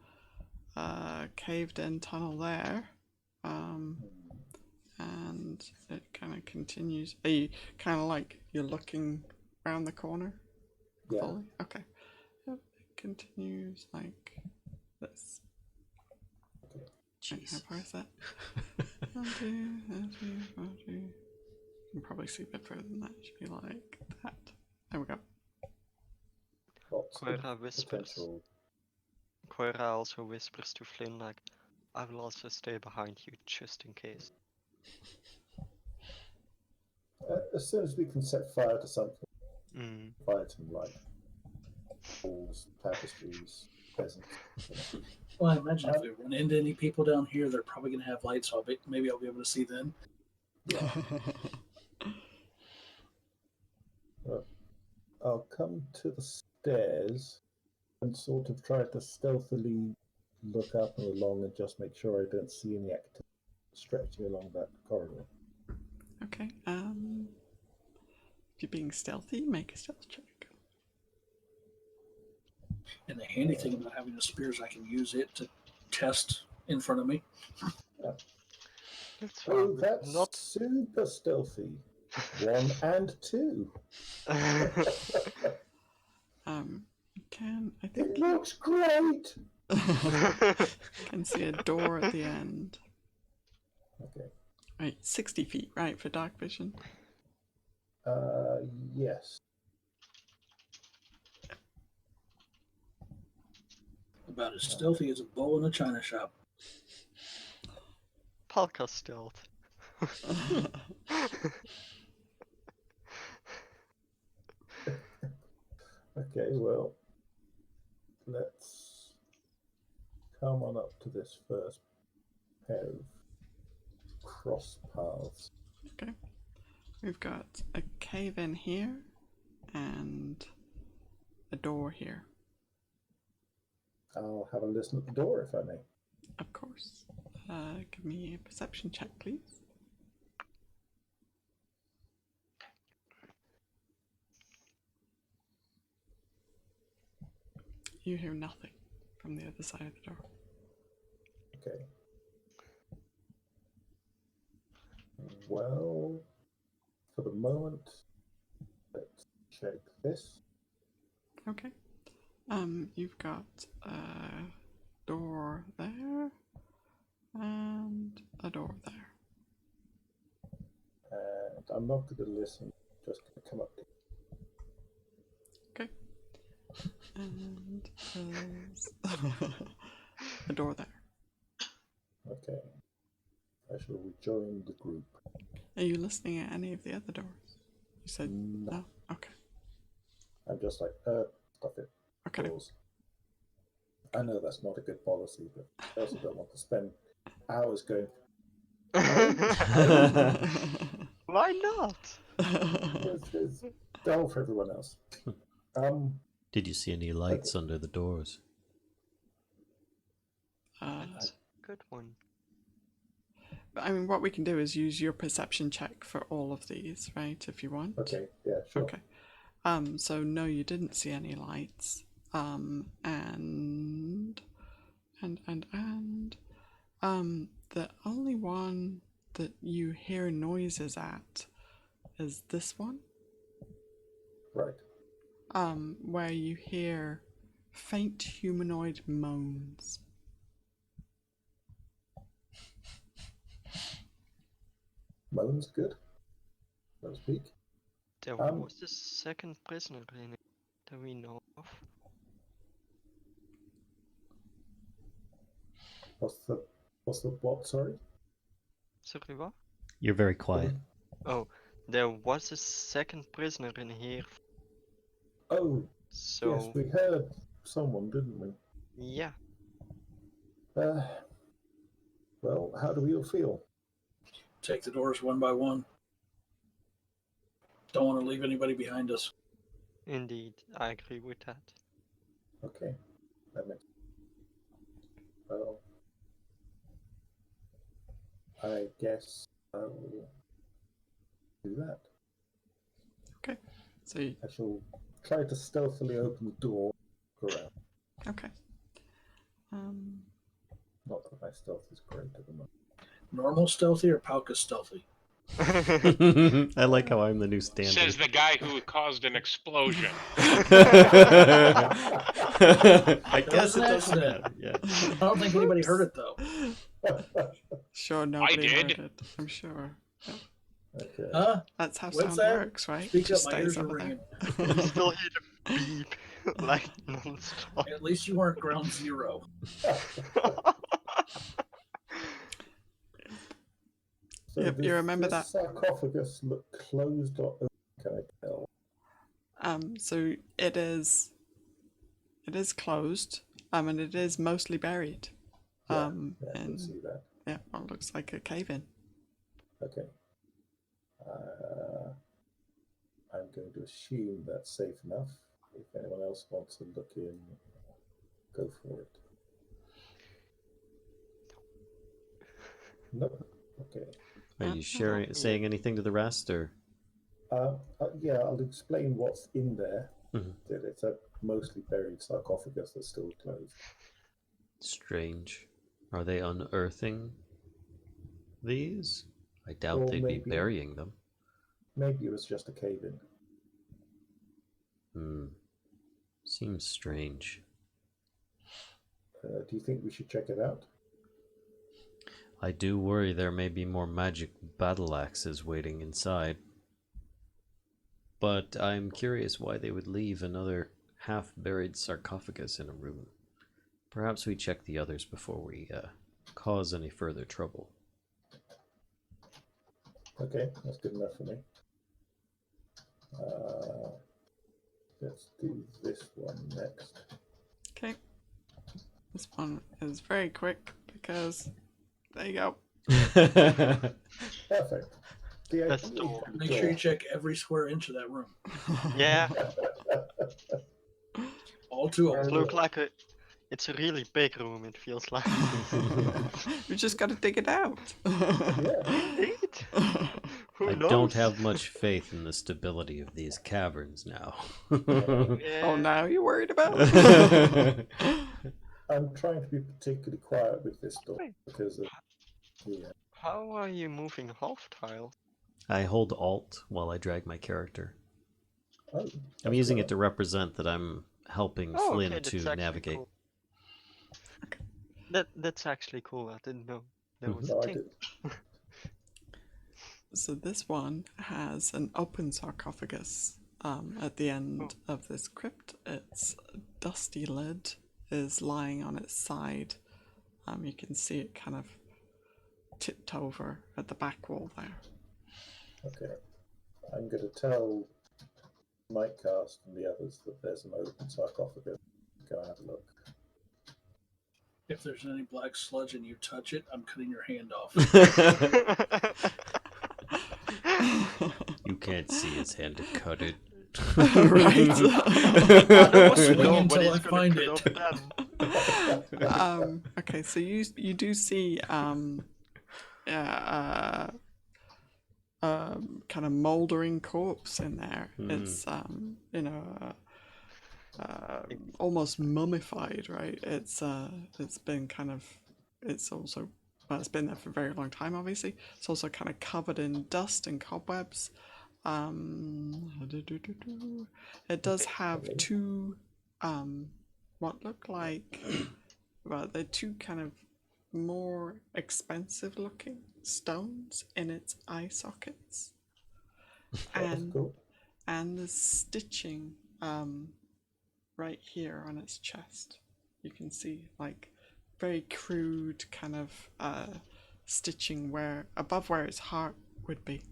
caved in tunnel there. And it kind of continues. Are you kind of like you're looking around the corner? Yeah. Fully? Okay. Yep, it continues like this. Wait, how Jesus. far is that? 1, 2, 3, 4, 2. You can probably see a bit further than that. It should be like that. There we go. Lots of Coyra whispers. potential. Coyra also whispers to Flynn like, I will also stay behind you just in case. As soon as we can set fire to something, Mm. fire to light. Walls, tapestries, peasants. Well, I imagine if we run into any people down here, they're probably going to have lights, so maybe I'll be able to see them. Yeah. I'll come to the stairs and sort of try to stealthily look up and along and just make sure I don't see any activity stretching along that corridor. Okay. If you're being stealthy, make a stealth check. And the handy thing about having a spear is I can use it to test in front of me. That's Oh, why that's we're not. super stealthy. 1 and 2. You can, I think, It looks great. can see a door at the end. Okay. Right, 60 feet, right, for dark vision. Yes. About as stealthy as a bull in a china shop. Palkas stealth. Okay, well, let's come on up to this first pair of cross paths. Okay. We've got a cave in here and a door here. I'll have a listen at the door if I may. Of course. Give me a perception check, please. You hear nothing from the other side of the door. Okay. Well, for the moment, let's check this. Okay. You've got a door there and a door there. And I'm not going to listen, just going to come up to Okay. And there's a door there. Okay. I shall rejoin the group. Are you listening at any of the other doors? You said No. no? Okay. I'm just like, stuff it. Okay. Doors. I know that's not a good policy, but I also don't want to spend hours going Why not? It's dull for everyone else. Did you see any lights under the doors? That's a good one. I mean, what we can do is use your perception check for all of these, right? If you want. Okay, yeah, sure. Okay. So no, you didn't see any lights. The only one that you hear noises at is this one. Right. Where you hear faint humanoid moans. Moan's good. So to speak. There was a second prisoner in it that we know of. What's the what? Sorry. Sorry, what? You're very quiet. Oh, there was a second prisoner in here. Oh, So yes, we heard someone, didn't we? yeah. Well, how do we all feel? Take the doors one by one. Don't want to leave anybody behind us. Indeed, I agree with that. Okay, that makes. Well, I guess I will do that. Okay. So you, I shall try to stealthily open the door. Go around. okay. Not that my stealth is great at the moment. Normal stealthy or Palkas stealthy? I like how I'm the new standard. Says the guy who caused an explosion. I guess it an doesn't accident. matter. Yeah. I don't think anybody heard it though. Sure, nobody did. heard it. I'm sure. Okay. Huh? That's how What's sound that? works, right? Speak Just up, my ears stays are over there. ringing. Still hear the beep like non-stop. At least you weren't ground zero. So Yep, you does remember this that. sarcophagus look closed or open? Can I tell? So it is closed. And it is mostly buried. Yeah, I can and see that. yeah, well, it looks like a cave-in. Okay. I'm going to assume that's safe enough. If anyone else wants to look in, go for it. No. Okay. Are you saying anything to the rest, or? Yeah, I'll explain what's in there. Mhm. That it's a mostly buried sarcophagus that's still closed. Strange. Are they unearthing these? I doubt Or they'd be maybe- burying them. Maybe it was just a cave-in. Seems strange. Do you think we should check it out? I do worry there may be more magic battle axes waiting inside. But I'm curious why they would leave another half-buried sarcophagus in a room. Perhaps we check the others before we cause any further trouble. Okay, that's good enough for me. Let's do this one next. Okay. This one is very quick because there you go. Perfect. That's door. Make sure you check every square inch of that room. Yeah, All two of it them. looks like it's a really big room, it feels like. You just gotta dig it out. Indeed. Who I knows? don't have much faith in the stability of these caverns now. Yeah. Oh, now you're worried about? I'm trying to be particularly quiet with this door because of the. How are you moving half tile? I hold Alt while I drag my character. Oh, I'm using it to represent that I'm helping Oh, Flynn okay, that's to actually navigate. cool. That's actually cool. I didn't know there was No, a I thing. didn't. So this one has an open sarcophagus at the end of this crypt. Its dusty lid is lying on its side. You can see it kind of tipped over at the back wall there. Okay. I'm going to tell Nightcaste and the others that there's an open sarcophagus. Go have a look. If there's any black sludge and you touch it, I'm cutting your hand off. You can't see his hand to cut it. Right. Swing until I find it. Okay, so you do see kind of moldering corpse in there. It's almost mummified, right? It's been kind of, it's also, well, it's been there for a very long time, obviously. It's also kind of covered in dust and cobwebs. It does have two what look like, well, they're two kind of more expensive looking stones in its eye sockets. And Cool. and the stitching right here on its chest. You can see like very crude kind of stitching where above where its heart would be.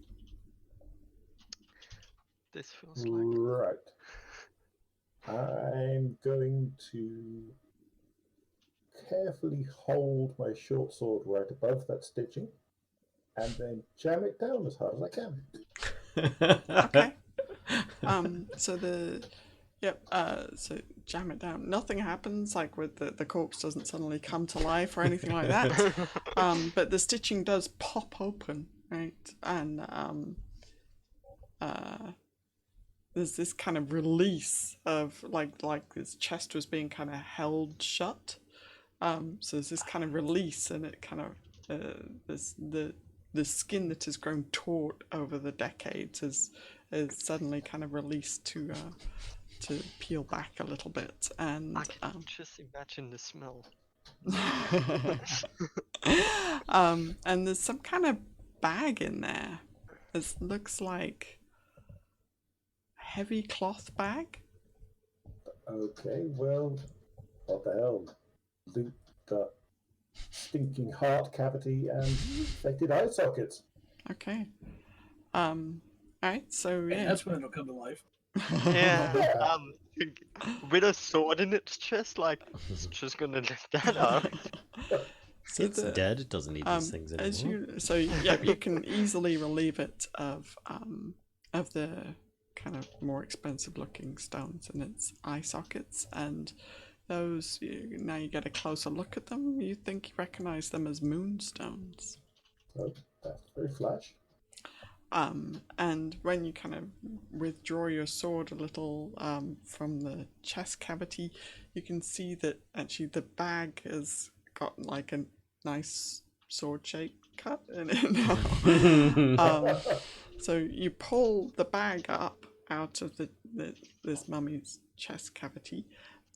This feels like Right. I'm going to carefully hold my short sword right above that stitching and then jam it down as hard as I can. Okay. So jam it down. Nothing happens like with the corpse doesn't suddenly come to life or anything like that. But the stitching does pop open, right? And there's this kind of release of like his chest was being kind of held shut. So there's this kind of release, and it kind of the skin that has grown taut over the decades is suddenly kind of released to peel back a little bit, and I can just imagine the smell. and there's some kind of bag in there. It looks like a heavy cloth bag. Okay, well, what the hell? Loot the stinking heart cavity and infected eye sockets. Okay. Alright, so And yeah. that's when it'll come to life. Yeah. With a sword in its chest, like it's just gonna let that out. So It's dead. It doesn't need these things anymore. You can easily relieve it of the kind of more expensive looking stones in its eye sockets, and those, now you get a closer look at them, you recognize them as moonstones. Oh, that's very flash. And when you kind of withdraw your sword a little from the chest cavity, you can see that actually the bag has got like a nice sword-shaped cut in it now. So you pull the bag up out of this mummy's chest cavity,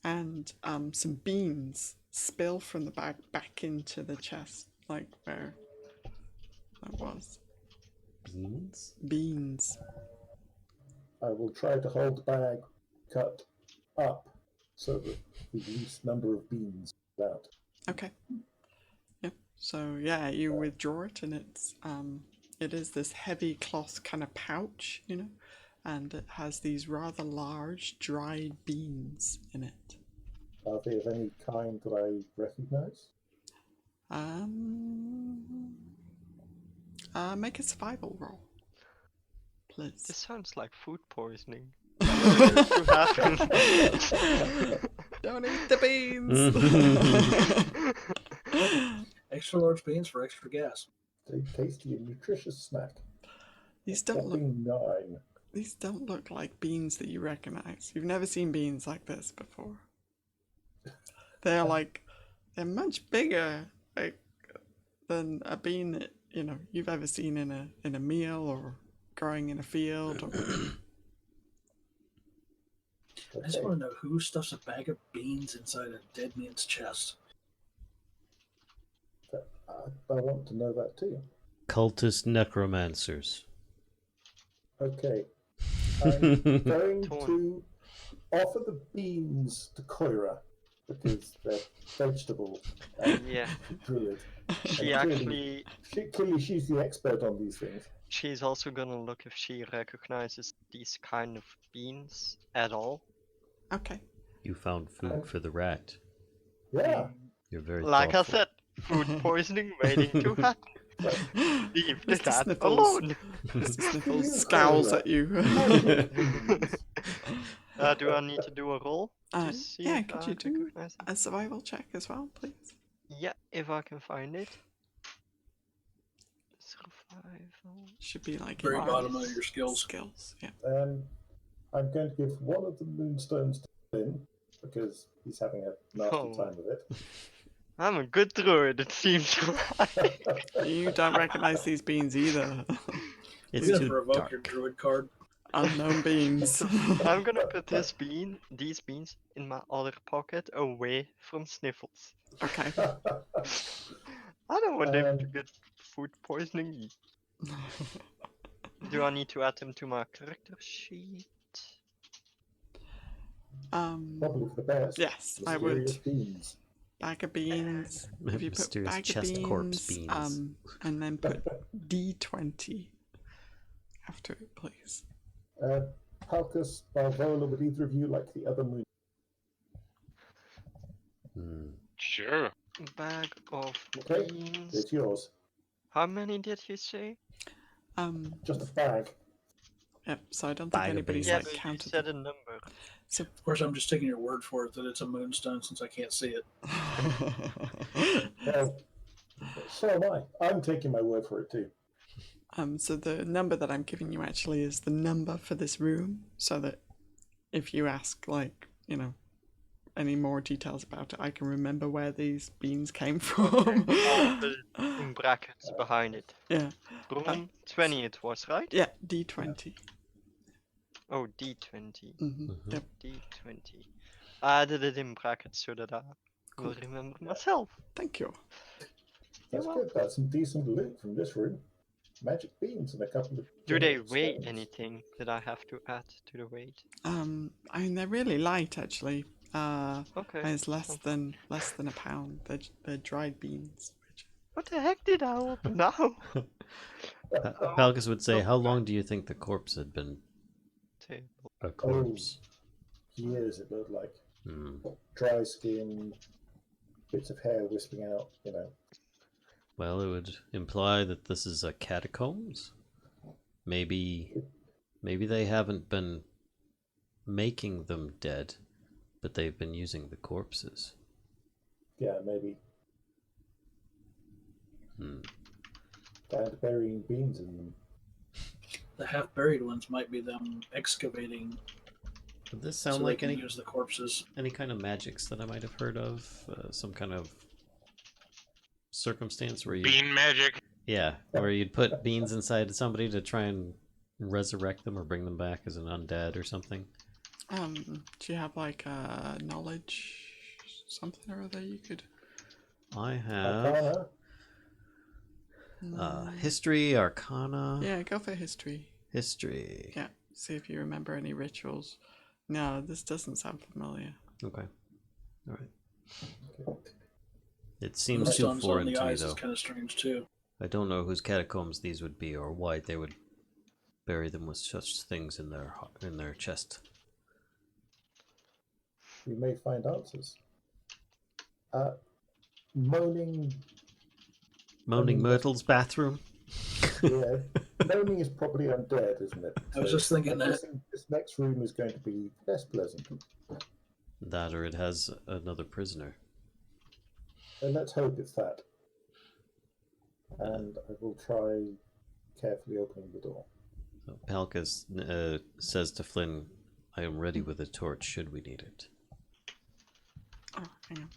and some beans spill from the bag back into the chest, like where that was. Beans. I will try to hold the bag cut up so that the least number of beans out. Okay. Yeah. So yeah, you withdraw it, and it is this heavy cloth kind of pouch, and it has these rather large dried beans in it. Are they of any kind that I recognize? Make a survival roll, please. This sounds like food poisoning. Don't eat the beans. Extra large beans for extra gas. A tasty and nutritious snack. These don't look. 9. These don't look like beans that you recognize. You've never seen beans like this before. They're much bigger than a bean that you've ever seen in a meal or growing in a field. I just want to know who stuffs a bag of beans inside a dead man's chest. I want to know that too. Cultist necromancers. Okay. I'm going to offer the beans to Coyra because they're vegetable and Yeah. druid. She Clearly she's the expert on these things. She's also gonna look if she recognizes these kind of beans at all. Okay. You found food for the rat. Yeah. You're very Like thoughtful. I said, food poisoning waiting to happen. Leave the Mr. cat Sniffles. alone. Mr. Sniffles You scowls heard at you. Magic beans. Do I need to do a roll to see Yeah, if could I you do recognize it? a survival check as well, please? Yeah, if I can find it. Survival. Should be like Very in bottom of your skills. skills. Yeah. I'm going to give one of the moonstones to Flynn because he's having a nasty Oh. time with it. I'm a good druid, it seems like. You don't recognize these beans either. It's You're too gonna revoke your dark. druid card. Unknown beans. I'm gonna put these beans in my other pocket away from Sniffles. Okay. I don't want them to get food poisoning. Do I need to add them to my character sheet? Probably for the best. Yes, I would. Mysterious beans. Bag of beans. If you put Mysterious bag of chest beans, corpse beans. and then put D20 after it, please. Palkas, Malvola, would either of you like the other moon? Hmm. Sure. Bag of Okay, beans. it's yours. How many did you say? Just a bag. Yep. So I don't Bag think of anybody's beans. Yeah, like but you counted. said a number. So Of course, I'm just taking your word for it that it's a moonstone since I can't see it. Well, so am I. I'm taking my word for it too. So the number that I'm giving you actually is the number for this room, so that if you ask, like, you know, any more details about it, I can remember where these beans came from. I'll put it in brackets behind it. Yeah. Room 20 it was, right? Yeah, D20. Oh, D20. Mm-hmm. Yep. D20. I added it in brackets so that I will remember myself. Thank you. That's good. That's some decent loot from this room. Magic beans and a couple of. Do they giant weigh stones. anything that I have to add to the weight? I mean, they're really light actually. Okay. It's less than a pound. They're dried beans. What the heck did I open now? Palkas would say, how long do you think the corpse had been Table. a corpse? Years it looked like. Hmm. Dry skin, bits of hair wisping out, you know. Well, it would imply that this is a catacombs. Maybe they haven't been making them dead, but they've been using the corpses. Yeah, maybe. Hmm. And burying beans in them. The half-buried ones might be them excavating Would this so sound they like can any use the corpses. kind of magics that I might have heard of? Some kind of circumstance where you Bean magic. where you'd put beans inside somebody to try and resurrect them or bring them back as an undead or something. Do you have like knowledge, something or other you could? I have Arcana? history, arcana. Yeah, go for history. History. Yeah, see if you remember any rituals. No, this doesn't sound familiar. Okay. All right. It seems too Moonstones on foreign the to me, eyes is though. kind of strange too. I don't know whose catacombs these would be, or why they would bury them with such things in their chest. We may find answers. Moaning. Myrtle's bathroom. Yeah. Moaning is probably undead, isn't it? I was just thinking I'm that. guessing this next room is going to be less pleasant. That, or it has another prisoner. And let's hope it's that. And I will try carefully opening the door. So Palkas says to Flynn, "I am ready with a torch. Should we need it?" Oh, hang on.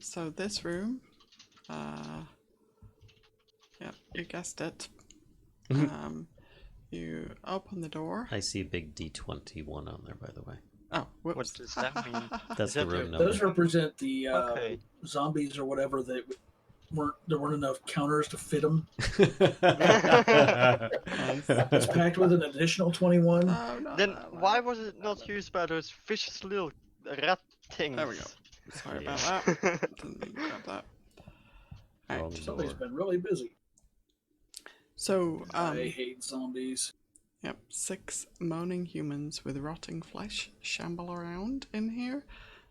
So this room, yeah, you guessed it. You open the door. I see a big D21 on there, by the way. Oh, whoops. What does that mean? That's the Is that room your- number. Those represent the Okay. zombies or whatever that there weren't enough counters to fit them. It's packed with an additional 21. Oh, no, Then no, no. why was it not used by those vicious little rat things? There we go. Sorry about Yeah. that. Didn't mean to grab that. Wrong Alright. Somebody's door. been really busy. So, I hate zombies. Yep, 6 moaning humans with rotting flesh shamble around in here.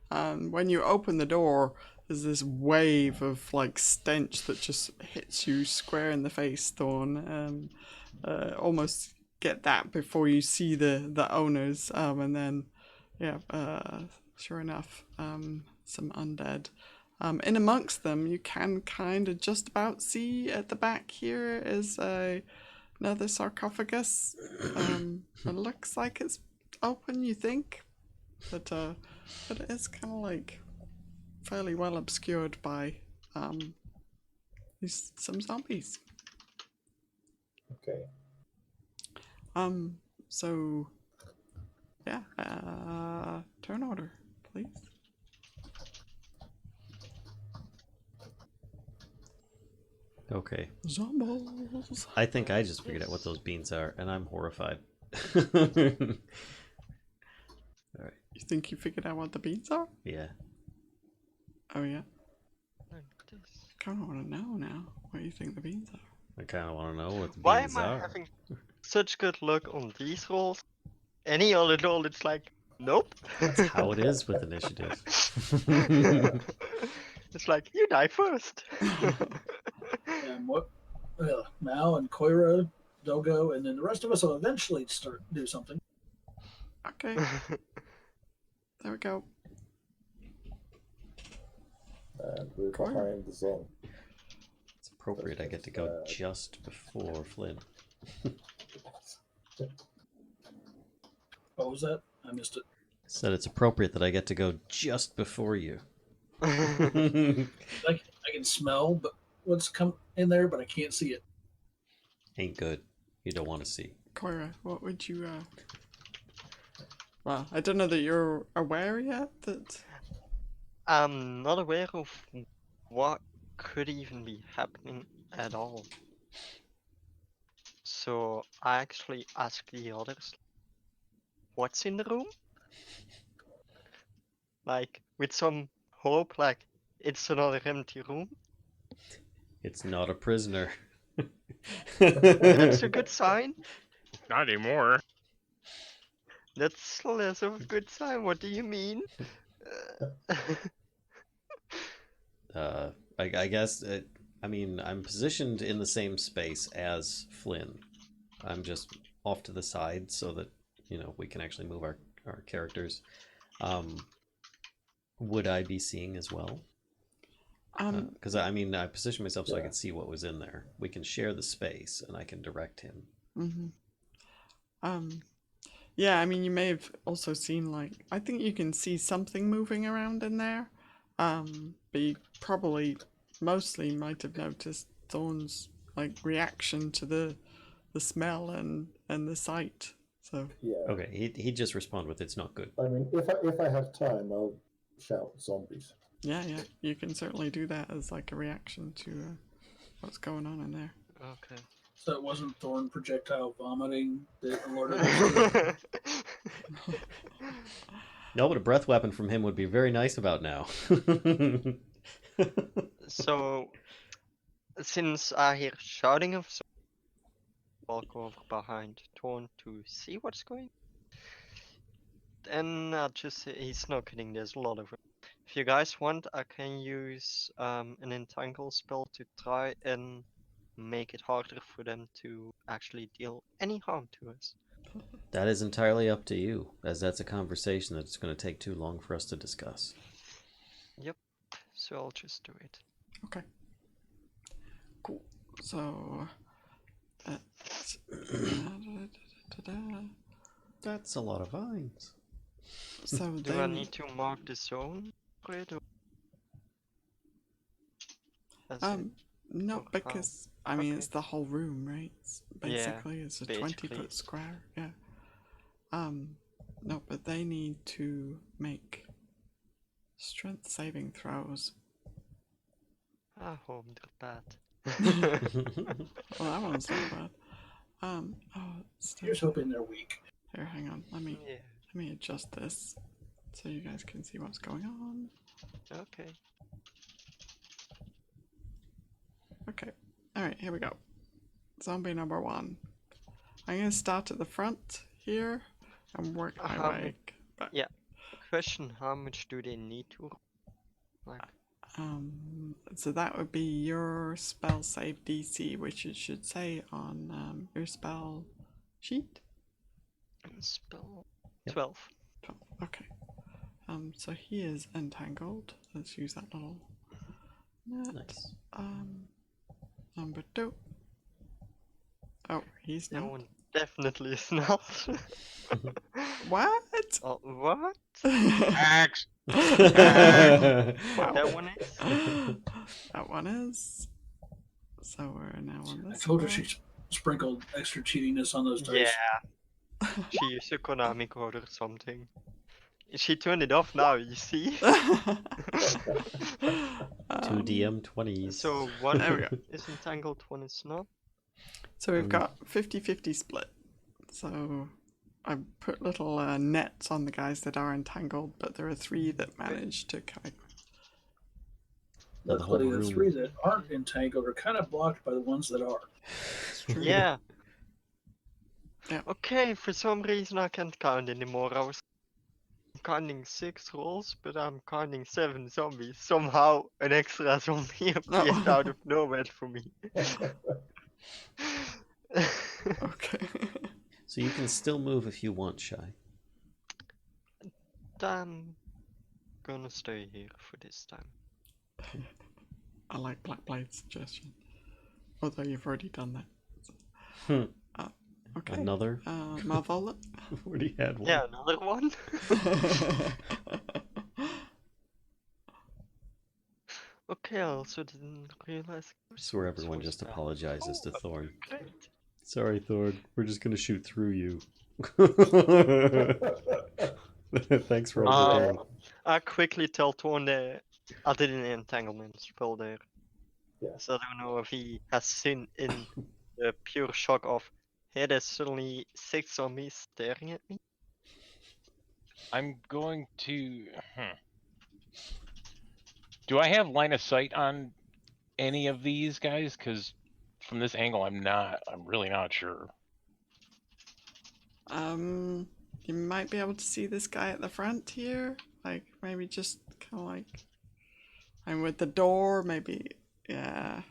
When you open the door, there's this wave of like stench that just hits you square in the face, Thorn. Almost get that before you see the owners, and then, yeah, sure enough, some undead. In amongst them, you can kind of just about see at the back here is another sarcophagus. It looks like it's open, you think, but it is kind of like fairly well obscured by some zombies. Okay. So yeah, turn order, please. Okay. Zombies. I think I just figured out what those beans are, and I'm horrified. Alright. You think you figured out what the beans are? Yeah. Oh yeah. Like this. Kind of want to know now what you think the beans are. I kind of want to know what the Why beans am I are. having such good luck on these rolls? Any other roll, it's like, nope. That's how it is with initiative. It's like, you die first. And what? Mal and Coyra, they'll go, and then the rest of us will eventually do something. Okay, there we go. And we're Cool. behind the zone. It's appropriate I get to go just before Flynn. What was that? I missed it. Said it's appropriate that I get to go just before you. I can smell, but what's come in there, but I can't see it. Ain't good. You don't want to see. Coyra, what would you well, I don't know that you're aware yet that I'm not aware of what could even be happening at all. So I actually asked the others, what's in the room? Like, with some hope, like, it's another empty room. It's not a prisoner. That's a good sign. Not anymore. That's less of a good sign. What do you mean? I guess, I mean, I'm positioned in the same space as Flynn. I'm just off to the side so that, you know, we can actually move our characters. Would I be seeing as well? Because I mean, I positioned myself so I could see what was in there. We can share the space, and I can direct him. yeah, I mean, you may have also seen, like, I think you can see something moving around in there. But you probably mostly might have noticed Thorn's, like, reaction to the smell and the sight. So Yeah. Okay, he just responded with, "It's not good." I mean, if I have time, I'll shout zombies. yeah, you can certainly do that as like a reaction to what's going on in there. Okay. So it wasn't Thorn projectile vomiting that alerted us. No, but a breath weapon from him would be very nice about now. So, since I hear shouting of some, walk over behind Thorn to see what's going. And just he's not kidding. There's a lot of it. If you guys want, I can use an entangle spell to try and make it harder for them to actually deal any harm to us. That is entirely up to you, as that's a conversation that's going to take too long for us to discuss. Yep. So I'll just do it. Okay. Cool. So that's That's a lot of vines. so Do they I need to mark the zone for it? Or... As in- no, Oh, because I mean okay. it's the whole room, right? It's basically it's a basically 20-foot it's- square. Yeah. No, but they need to make strength saving throws. Ah, home that. Well, that one's not bad. Oh, still. Here's hoping they're weak. Here, hang on. Let me Yeah. adjust this so you guys can see what's going on. Okay. Okay. All right. Here we go. Zombie number 1. I'm gonna start at the front here and work my way back. Yeah. Question: how much do they need to? Like, So that would be your spell save DC, which it should say on your spell sheet. spell Yep. 12. 12. Okay. So he is entangled. Let's use that little net. Nice. Number 2. Oh, he's That not. one definitely is not. What? Oh, what? Axe. Wow. That one is? That one is. So we're now on I this. told her one. she sprinkled extra cheatiness on those dice. Yeah. She used a Konami code or something. She turned it off now, you see? 2 DM 20s. So one There we go. is entangled, one is not. So we've got 50-50 split. So I put little nets on the guys that are entangled, but there are 3 that managed to kind of... The whole Luckily, the room. 3 that aren't entangled are kind of blocked by the ones that are. Yeah. Yeah. Okay, for some reason I can't count anymore. I was counting 6 rolls, but I'm counting 7 zombies. Somehow an extra zombie appeared out of nowhere for me. Okay. So you can still move if you want, Shy. I'm gonna stay here for this time. I like Black Blade's suggestion. Although you've already done that. Okay. Another? Malvola? Already had one. Yeah, another one? Okay, I also didn't realize. I swear everyone was just bad. apologizes to Oh, Thorn. Great. Sorry, Thorn. We're just gonna shoot through you. Thanks for overhearing. I quickly tell Thorn that I did an entanglement spell there. Yeah. So I don't know if he has seen in the pure shock of, hey, there's suddenly 6 zombies staring at me. I'm going to. Do I have line of sight on any of these guys? Because from this angle, I'm really not sure. You might be able to see this guy at the front here. Like, maybe just kind of like... And with the door, maybe... Yeah.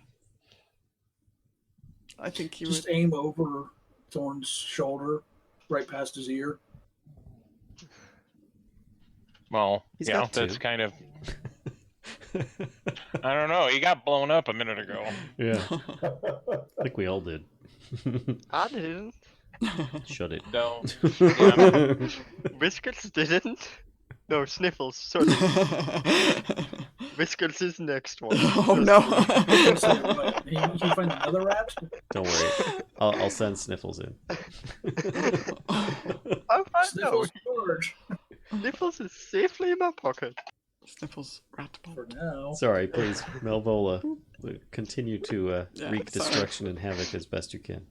I think you Just would... aim over Thorn's shoulder, right past his ear. Well, He's yeah, got that's 2. kind of. I don't know. He got blown up a minute ago. Yeah, I think we all did. I didn't. Shut it. So, yeah, Whiskers didn't. No, Sniffles, sorry. Whiskers is the next one. Oh Trust no! me. So, what, he find another rat? Don't worry. I'll send Sniffles in. Oh, I know. Sniffles George. Sniffles is safely in my pocket. Sniffles rat For now. Sorry, please, Malvola. Continue to Yeah, wreak sorry. destruction and havoc as best you can.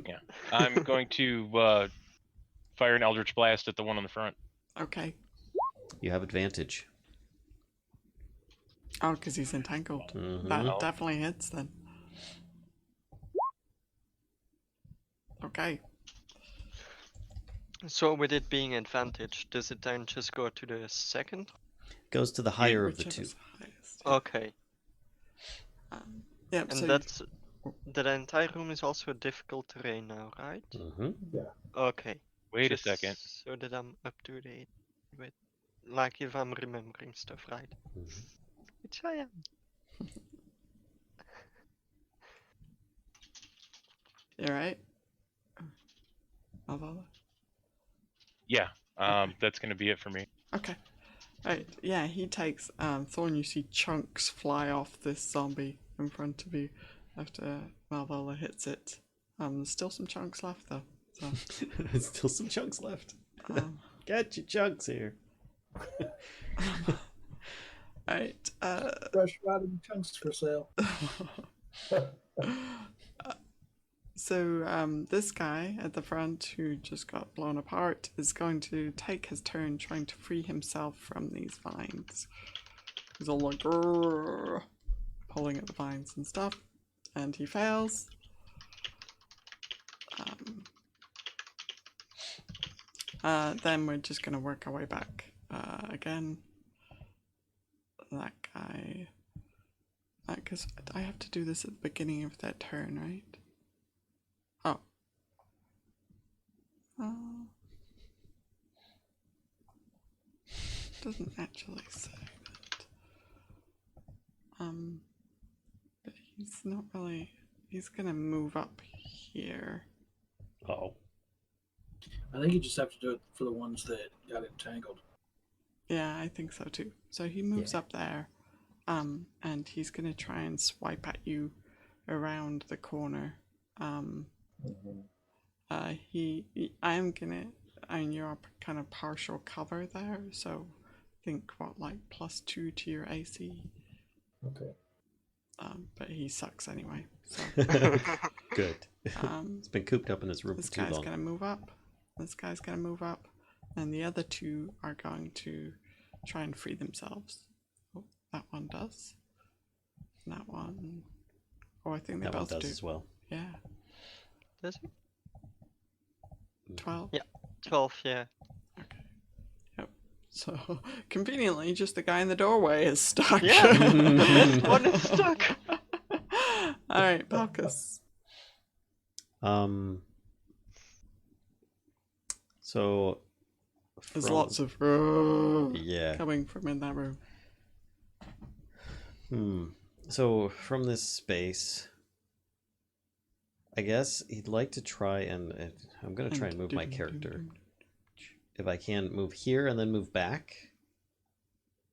yeah. I'm going to fire an Eldritch Blast at the one on the front. Okay. You have advantage. Oh, because he's entangled. Mhm. That definitely hits then. Okay. So with it being advantage, does it then just go to the second? Goes to the higher of the Whichever's 2. highest, yeah. Okay. Yeah, And so that's the entire room is also difficult terrain now, right? Mm-hmm. Okay. Wait Just a second. So that I'm up to date with, like, if I'm remembering stuff right, which I am. you right? Malvola? Yeah, that's going to be it for me. Okay. Right, yeah, he takes Thorn. You see chunks fly off this zombie in front of you after Malvola hits it. There's still some chunks left though. So, There's still some chunks left. um, Get your chunks here. right. Fresh rotted chunks for sale. So this guy at the front who just got blown apart is going to take his turn trying to free himself from these vines. He's all like "Grrr," pulling at the vines and stuff, and he fails. Then we're just gonna work our way back. Again, that guy. Because I have to do this at the beginning of their turn, right? Oh. Doesn't actually say that. But he's not really. He's gonna move up here. Oh. I think you just have to do it for the ones that got entangled. Yeah, I think so too. So he moves up there, and he's gonna try and swipe at you around the corner. You're up kind of partial cover there, so think like +2 to your AC. Okay. But he sucks anyway. So Good. It's been cooped up in his room this for too guy's long. gonna move up. This guy's gonna move up, and the other two are going to try and free themselves. Oh, that one does. And that one. Oh, I think they That one both does do. as well. Yeah. Does it? 12. Yeah. 12, yeah. Okay. Yep. So conveniently, just the guy in the doorway is stuck. Yeah. The best one is stuck. All right, Palkas. So There's from- lots of yeah. coming from in that room. So from this space, I guess he'd like to try and I'm gonna try and move my character. If I can move here and then move back,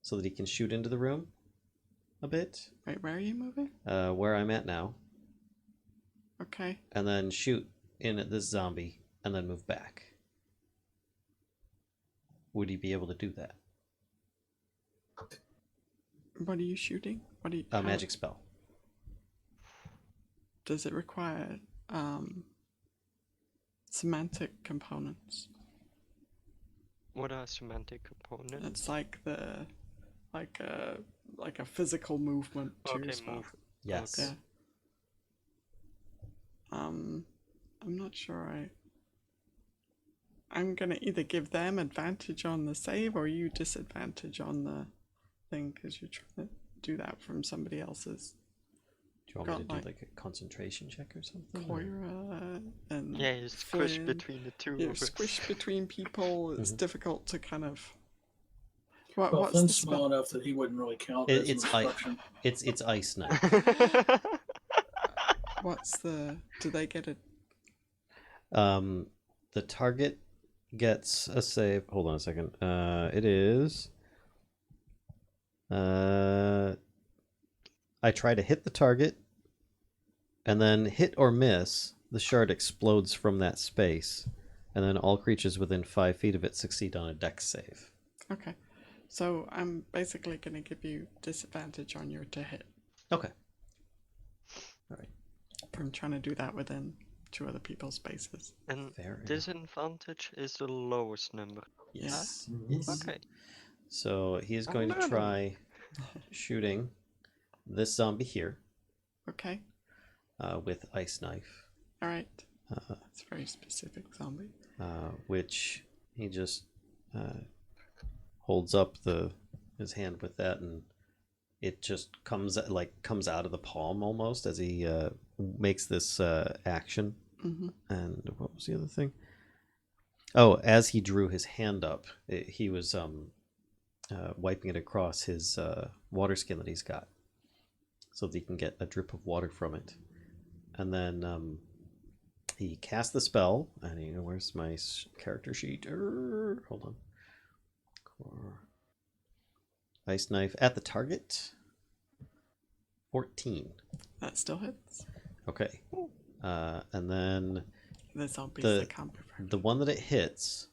so that he can shoot into the room a bit. Wait, where are you moving? Where I'm at now, Okay. and then shoot in at this zombie, and then move back. Would he be able to do that? What are you shooting? What are you? A magic spell. Does it require semantic components? What are semantic components? It's like a physical movement to your Okay, spell. move. Yes. Yeah. I'm not sure. I'm gonna either give them advantage on the save or you disadvantage on the thing because you're trying to do that from somebody else's. Do you want me to got, do like a concentration check or something? Coyra and Yeah, you're squished Flynn. between the two You're of us. squished between people. It's Mhm. difficult to kind of. Well, What's Flynn's the small spell? enough that he wouldn't really count It- as it's an I- obstruction. It's ice knife. What's the? Do they get it? The target gets a save. Hold on a second. It is. I try to hit the target, and then hit or miss. The shard explodes from that space, and then all creatures within 5 feet of it succeed on a dex save. Okay, so I'm basically going to give you disadvantage on your to hit Okay. All right. from trying to do that within 2 other people's spaces. And Fair enough. disadvantage is the lowest number. Yes. Mhm. Yes. Okay. So he is going to learning. try shooting this zombie here Okay, with ice knife, all right. That's very specific, zombie. which he just holds up his hand with that, and it just comes out of the palm almost as he makes this action. Mm-hmm. And what was the other thing? Oh, as he drew his hand up, he was wiping it across his water skin that he's got, so that he can get a drip of water from it. And then he casts the spell, and where's my character sheet? Hold on. Ice knife at the target. 14. That still hits. Okay. And then The zombies The- that can't be friendly. the one that it hits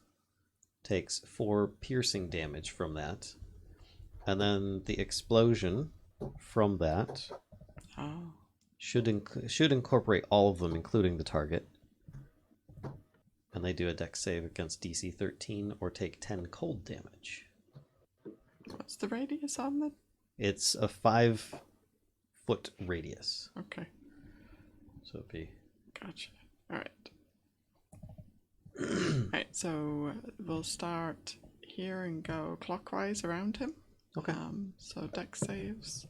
takes 4 piercing damage from that. And then the explosion from that Oh, should incorporate all of them, including the target. And they do a dex save against DC 13 or take 10 cold damage. what's the radius on that? It's a 5-foot radius. Okay, So it'd be... gotcha. All right. All right. Alright, so we'll start here and go clockwise around him. Okay. So dex saves.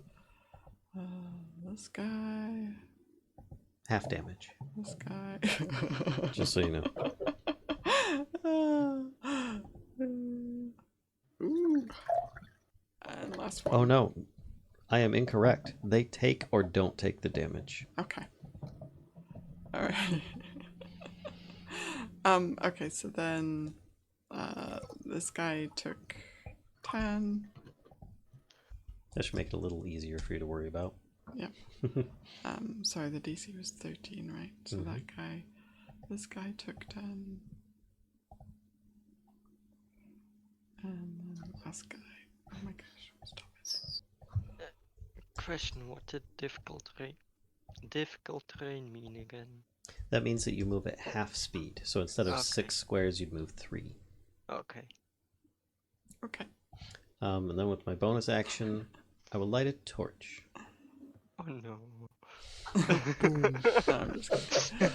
This guy. Half damage, This guy. just so you know. Ooh. And last one. Oh no, I am incorrect. They take or don't take the damage. Okay. Alright. Okay, so then this guy took 10. That should make it a little easier for you to worry about. Yeah. Sorry, the DC was 13, right? So that guy, this guy took 10. And then last guy. Oh my gosh, stop it. Question: what did difficult terrain mean again? That means that you move at half speed. So instead of Okay. 6 squares, you'd move 3. Okay. Okay. And then with my bonus action, I will light a torch. Oh no. No, I'm just kidding.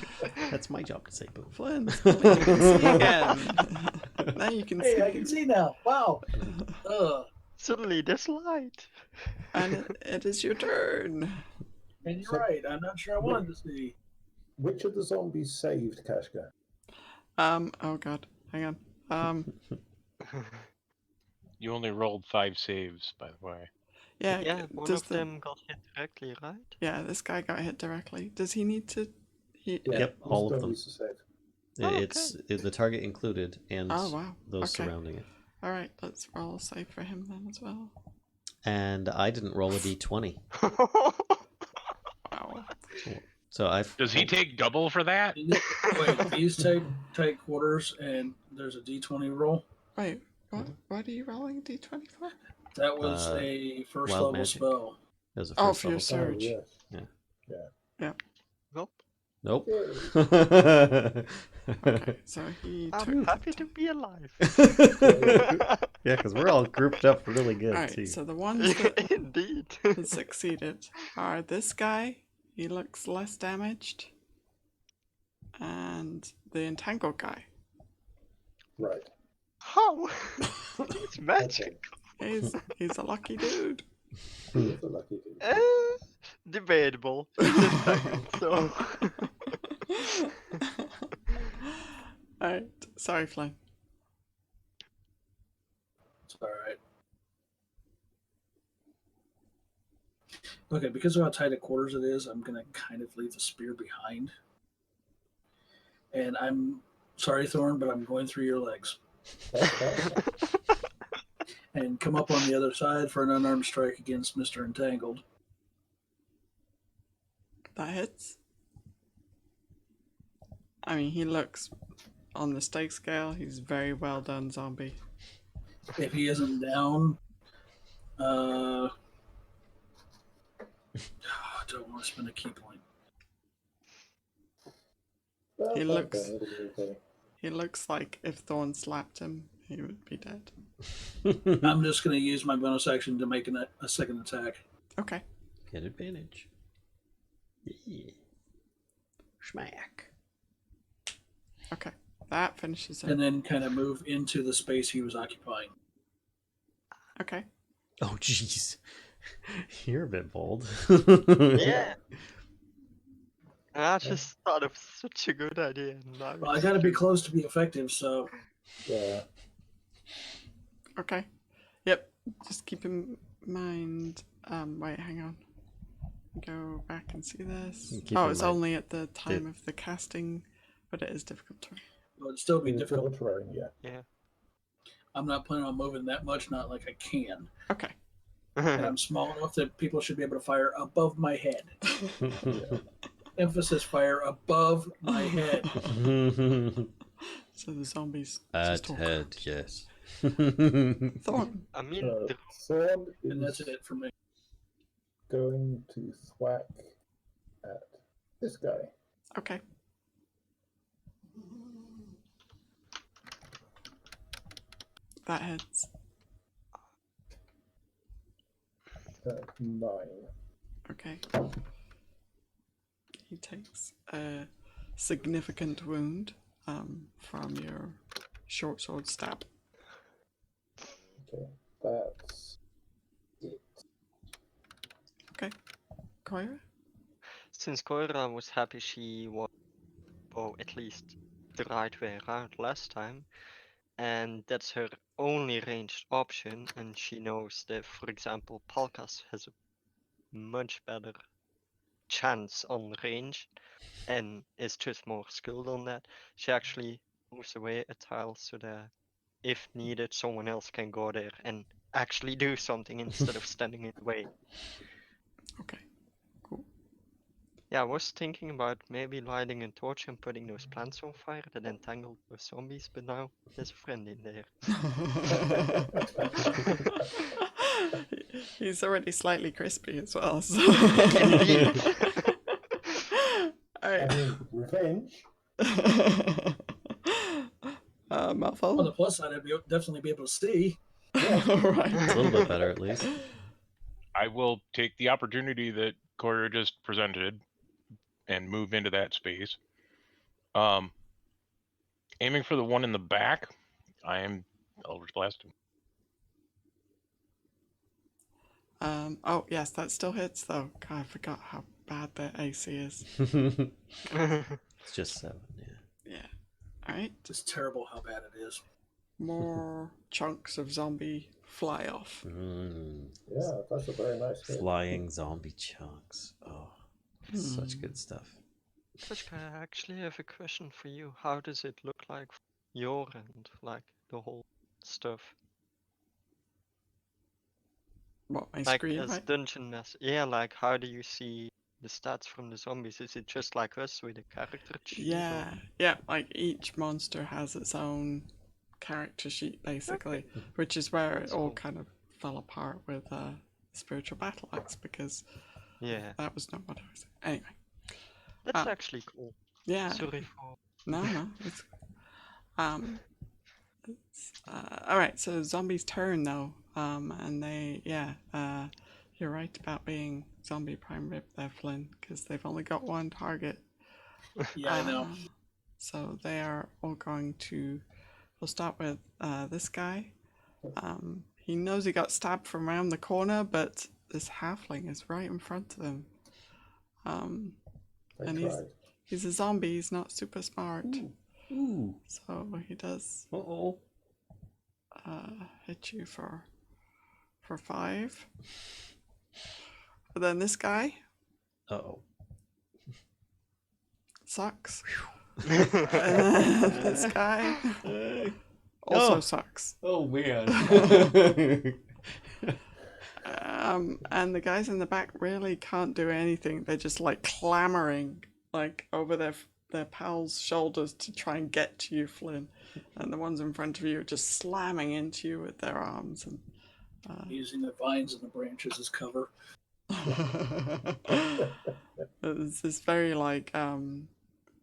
That's my job to say boom. Flynn, you can see again. Now you can Hey, see. I can see now. Wow. Suddenly there's light. And it is your turn. And you're right. I'm not sure I wanted to see. Which of the zombies saved Kashcah? Oh god, hang on. You only rolled 5 saves, by the way. Yeah, Yeah, one does of them got hit directly, right? Yeah, this guy got hit directly. Does he need to? Yeah, Yep, all of wisdom them. needs to save. Oh, It's the target included and Oh wow. those Okay. surrounding it. All right, let's roll save for him then as well. And I didn't roll a d20. Wow. So I've. Does he take double for that? Wait, these take quarters, and there's a D20 roll. Wait, what are you rolling a d20 for? That was Uh, a first wild level magic. spell. As a Oh, first for your level. surge. Oh, Nope. Nope. Okay, so he I'm took. happy to be alive. Yeah, because we're all grouped up really good, All right, too. so the ones that Indeed. succeeded are this guy. He looks less damaged, and the entangled guy. right. How? It's magic. He's a lucky dude. He is a lucky dude. Debatable. It's entangled, so. Alright, sorry, Flynn. It's all right. Okay, because of how tight at quarters it is, I'm going to kind of leave the spear behind. And I'm sorry, Thorn, but I'm going through your legs. And come up on the other side for an unarmed strike against Mr. Entangled. That hits. I mean, he looks on the stake scale. He's very well done, zombie. If he isn't down, I don't want to spend a key point. Well, He that's looks- okay, it'll be okay. He looks like if Thorn slapped him, he would be dead. I'm just going to use my bonus action to make a second attack. Okay. Get advantage. Yeah. Schmack. Okay. That finishes it. And then kind of move into the space he was occupying. Okay. Oh, jeez. You're a bit bold. Yeah. I just thought of such a good idea. And now Well, I it's got to be true. close to be effective, so Yeah. Okay. Yep. Just keep in mind. Wait, hang on. Go back and see this. Keep Oh, in it's mind only at the time of the casting, but it is difficult to read. it would still be In difficult. difficult terrain, yeah. I'm not planning on moving that much, not like I can. Okay. And I'm small enough that people should be able to fire above my head. Emphasis fire above my head. So the zombies At just all head, crunch. yes. Thorn. I mean, So the Thorn And that's is it for me. going to thwack at this guy. Okay. That hits. 9. Okay. He takes a significant wound from your short sword stab. Okay, that's it. Coyra? Since Coyra was happy she was, or at least the right way around last time, and that's her only ranged option, and she knows that, for example, Palkas has a much better chance on range and is just more skilled on that. She actually moves away a tile so that if needed, someone else can go there and actually do something instead of standing in the way. Okay, cool. Yeah, I was thinking about maybe lighting a torch and putting those plants on fire that entangled those zombies, but now there's a friend in there. He's already slightly crispy as well. So. Indeed. Alright. I mean, revenge. On the Malvola? plus side, I'd definitely be able to see. Alright. It's a little bit better, at least. I will take the opportunity that Coyra just presented and move into that space. Aiming for the one in the back, I am Eldritch Blast. Oh, yes, that still hits, though. God, I forgot how bad their AC is. It's just 7, yeah. Yeah. Alright. It's terrible how bad it is. More chunks of zombie fly off. Yeah, that's a very nice hit. Flying zombie chunks. Oh, such good stuff. Kashcah, I actually have a question for you. How does it look like from your end, like the whole stuff? What, my Like screen, as right? dungeon master, yeah. Like how do you see the stats from the zombies? Is it just like us with a character sheet? or- Yeah, yeah, like each monster has its own character sheet, basically, which is where it That's all cool. kind of fell apart with Spiritual Battle Axe, because Yeah, that was not what I was saying. Anyway, that's Ah. actually cool. yeah, Sorry for. no, it's, all right, so zombies' turn, though, and they, you're right about being zombie prime rib there, Flynn, because they've only got one target. Yeah, I know. So they are all going to. We'll start with this guy. He knows he got stabbed from around the corner, but this halfling is right in front of him. I And tried. he's a zombie. He's not super smart, Ooh. so he does Uh-oh. hit you for 5. But then this guy Uh-oh. sucks. And then this guy also Oh. sucks. Oh, man. And the guys in the back really can't do anything. They're just like clamoring like over their pals' shoulders to try and get to you, Flynn. And the ones in front of you are just slamming into you with their arms. And Using the vines and the branches as cover. it's this very like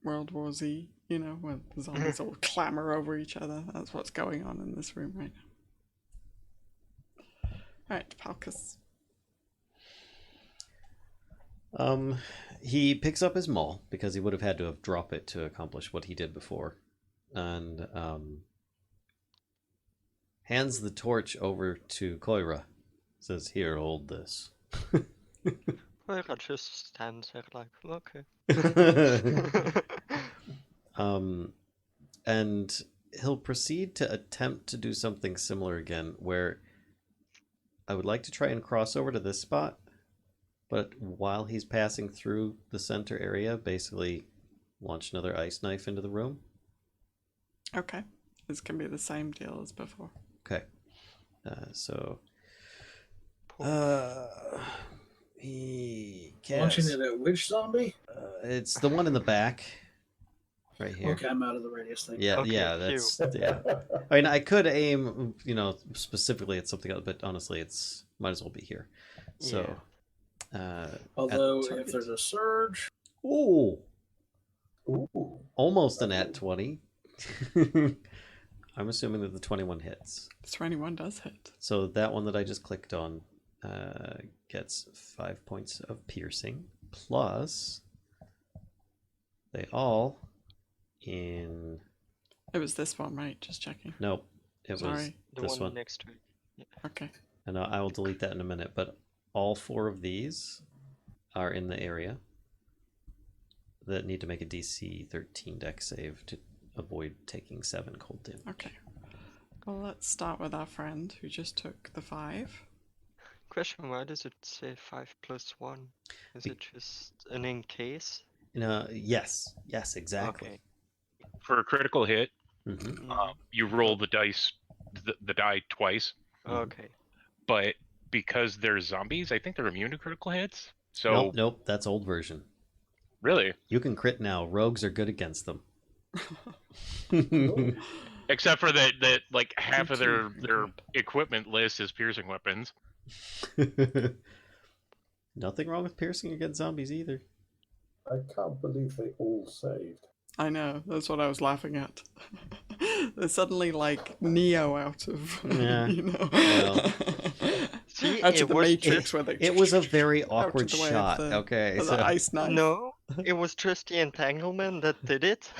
World War Z, you know, where the zombies all clamor over each other. That's what's going on in this room right now. Alright, Palkas. He picks up his maul because he would have had to have dropped it to accomplish what he did before, and hands the torch over to Coyra. Says, "Here, hold this." Coyra just stands there like, okay. And he'll proceed to attempt to do something similar again, where I would like to try and cross over to this spot, but while he's passing through the center area, basically launch another ice knife into the room. Okay. This can be the same deal as before. Okay. He Launching casts. it at which zombie? It's the one in the back, right here. Okay, I'm out of the radius thing. Yeah, Okay, yeah, that's yeah. I mean, I could aim, specifically at something else, but honestly, it's might as well be here. So, Although, target. if there's a surge, Ooh, Ooh. almost an at 20. I'm assuming that the 21 hits. 21 does hit. So that one that I just clicked on gets 5 points of piercing, plus they all in It was this one, right? Just checking. Nope. It was Sorry. The this one one. next to it. Okay. And I will delete that in a minute, but all 4 of these are in the area that need to make a DC 13 dex save to avoid taking 7 cold damage. Okay. Well, let's start with our friend who just took the 5. Question, why does it say 5 plus 1? Is it just an in case? Yes, exactly. Okay. For a critical hit, Mm-hmm. you roll the dice, the die twice. Okay. But because they're zombies, I think they're immune to critical hits. So Nope, that's old version. really, You can crit now. Rogues are good against them. except for that like half of their D2, equipment list is piercing weapons. Nothing wrong with piercing against zombies either. I can't believe they all saved. I know, that's what I was laughing at. They're suddenly like Neo out of, Yeah, you know, well. See, out it of the was Matrix where they. It was a very out of awkward the way of shot. the- Okay, of so the ice knife. No, it was just the entanglement that did it.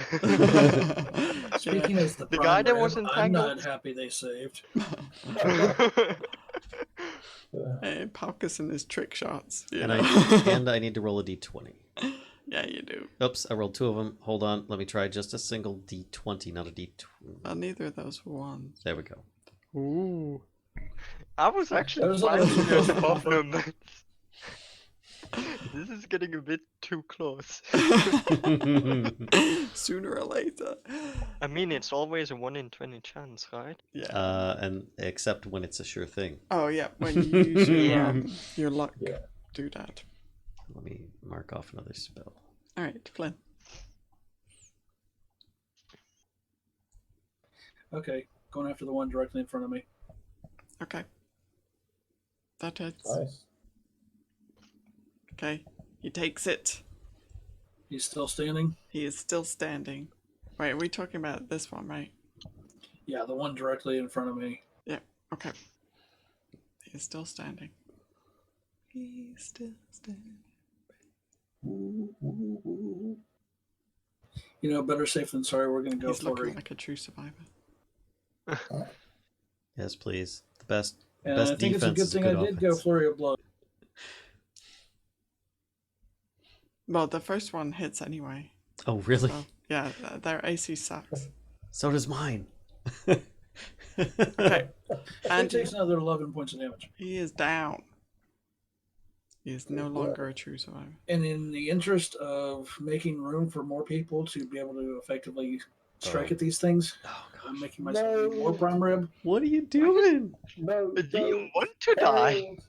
Speaking as the The guy that prime was rib, I'm not entangled. happy they saved. Hey, Palkas and his trick shots. You and know? I need to roll a d20. Yeah, you do. Oops, I rolled 2 of them. Hold on, let me try just a single d20, not a d20. Well, neither of those were ones. There we go. Ooh. I was actually Those trying are to the get most above them. This is getting a bit too close. Sooner or later. I mean, it's always a 1 in 20 chance, right? Yeah. And except when it's a sure thing. Oh yeah, when you use your Yeah. your luck, Yeah. do that. Let me mark off another spell. All right, Flynn. Okay, going after the one directly in front of me. Okay. That hits. Nice. Okay. He takes it. He's still standing. He is still standing. Wait, are we talking about this one, right? Yeah, the one directly in front of me. Yeah. Okay. He is still standing. He's still standing. You know, better safe than sorry. We're going to go He's for looking it. like a true survivor. Yes, please. The best And best I think it's a defense good is thing good I did go offense. flurry of blow. Well, the first one hits anyway. Oh, really? So, yeah, their AC sucks. So does mine. Okay. He And takes another 11 points of damage. he is down. He is no longer a true survivor. And in the interest of making room for more people to be able to effectively strike at these things, Oh, I'm gosh. making myself even more prime rib. What are you doing? No, Do you don't. want to die? Harold.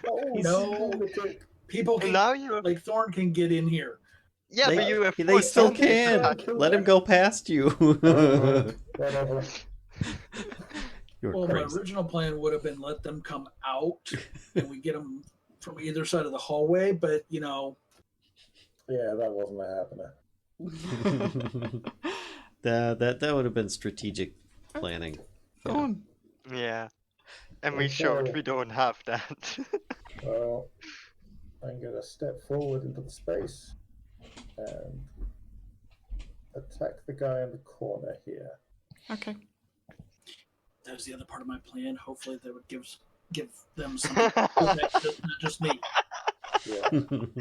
Oh, No. lunatic. People And can, now you're. like Thorn can get in here. Yeah, They- but you have. They still Don't can. kill Let him them. go past you. Whatever. You're Well, my crazy. original plan would have been let them come out and we get them from either side of the hallway, but you know, Yeah, that wasn't happening. that would have been strategic planning. Go on. Yeah. And we showed we don't have that. Well, I'm going to step forward into the space and attack the guy in the corner here. Okay. that was the other part of my plan. Hopefully, they would give them something, not just me. Yeah. I'm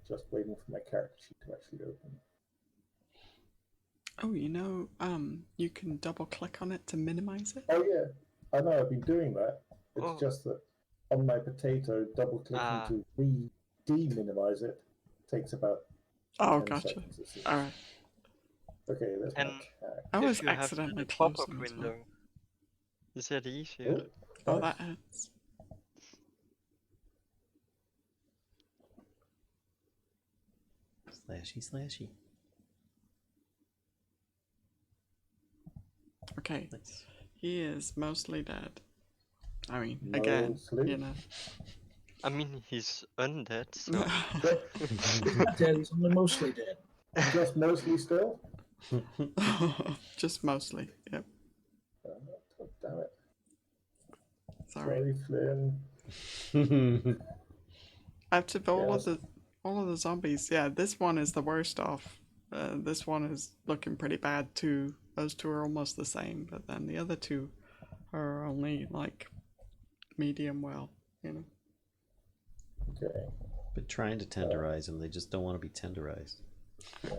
just waiting for my character sheet to actually open. Oh, you know, you can double click on it to minimize it. Oh yeah, I know. I've been doing that. It's Oh. just that on my potato, double clicking to de-minimize it takes about Oh, 10 gotcha. seconds. It seems. All right. Okay, there's my And- cat. I was If you have accidentally the pop-up closing as well. window. Is that easier? Oh, Nice. that hurts. Slashy. Okay. Nice. He is mostly dead. I mean, again, Mostly. you know. I mean, he's undead, so. He's not dead. He's only mostly dead. Just mostly still. Just mostly. Yep. Oh, damn it. Sorry. Sorry, Flynn. Out of all Yes. of the zombies, yeah, this one is the worst off. this one is looking pretty bad too. Those two are almost the same, but then the other two are only like medium well, you know. Okay. But trying to tenderize them, they just don't want to be tenderized. Yeah,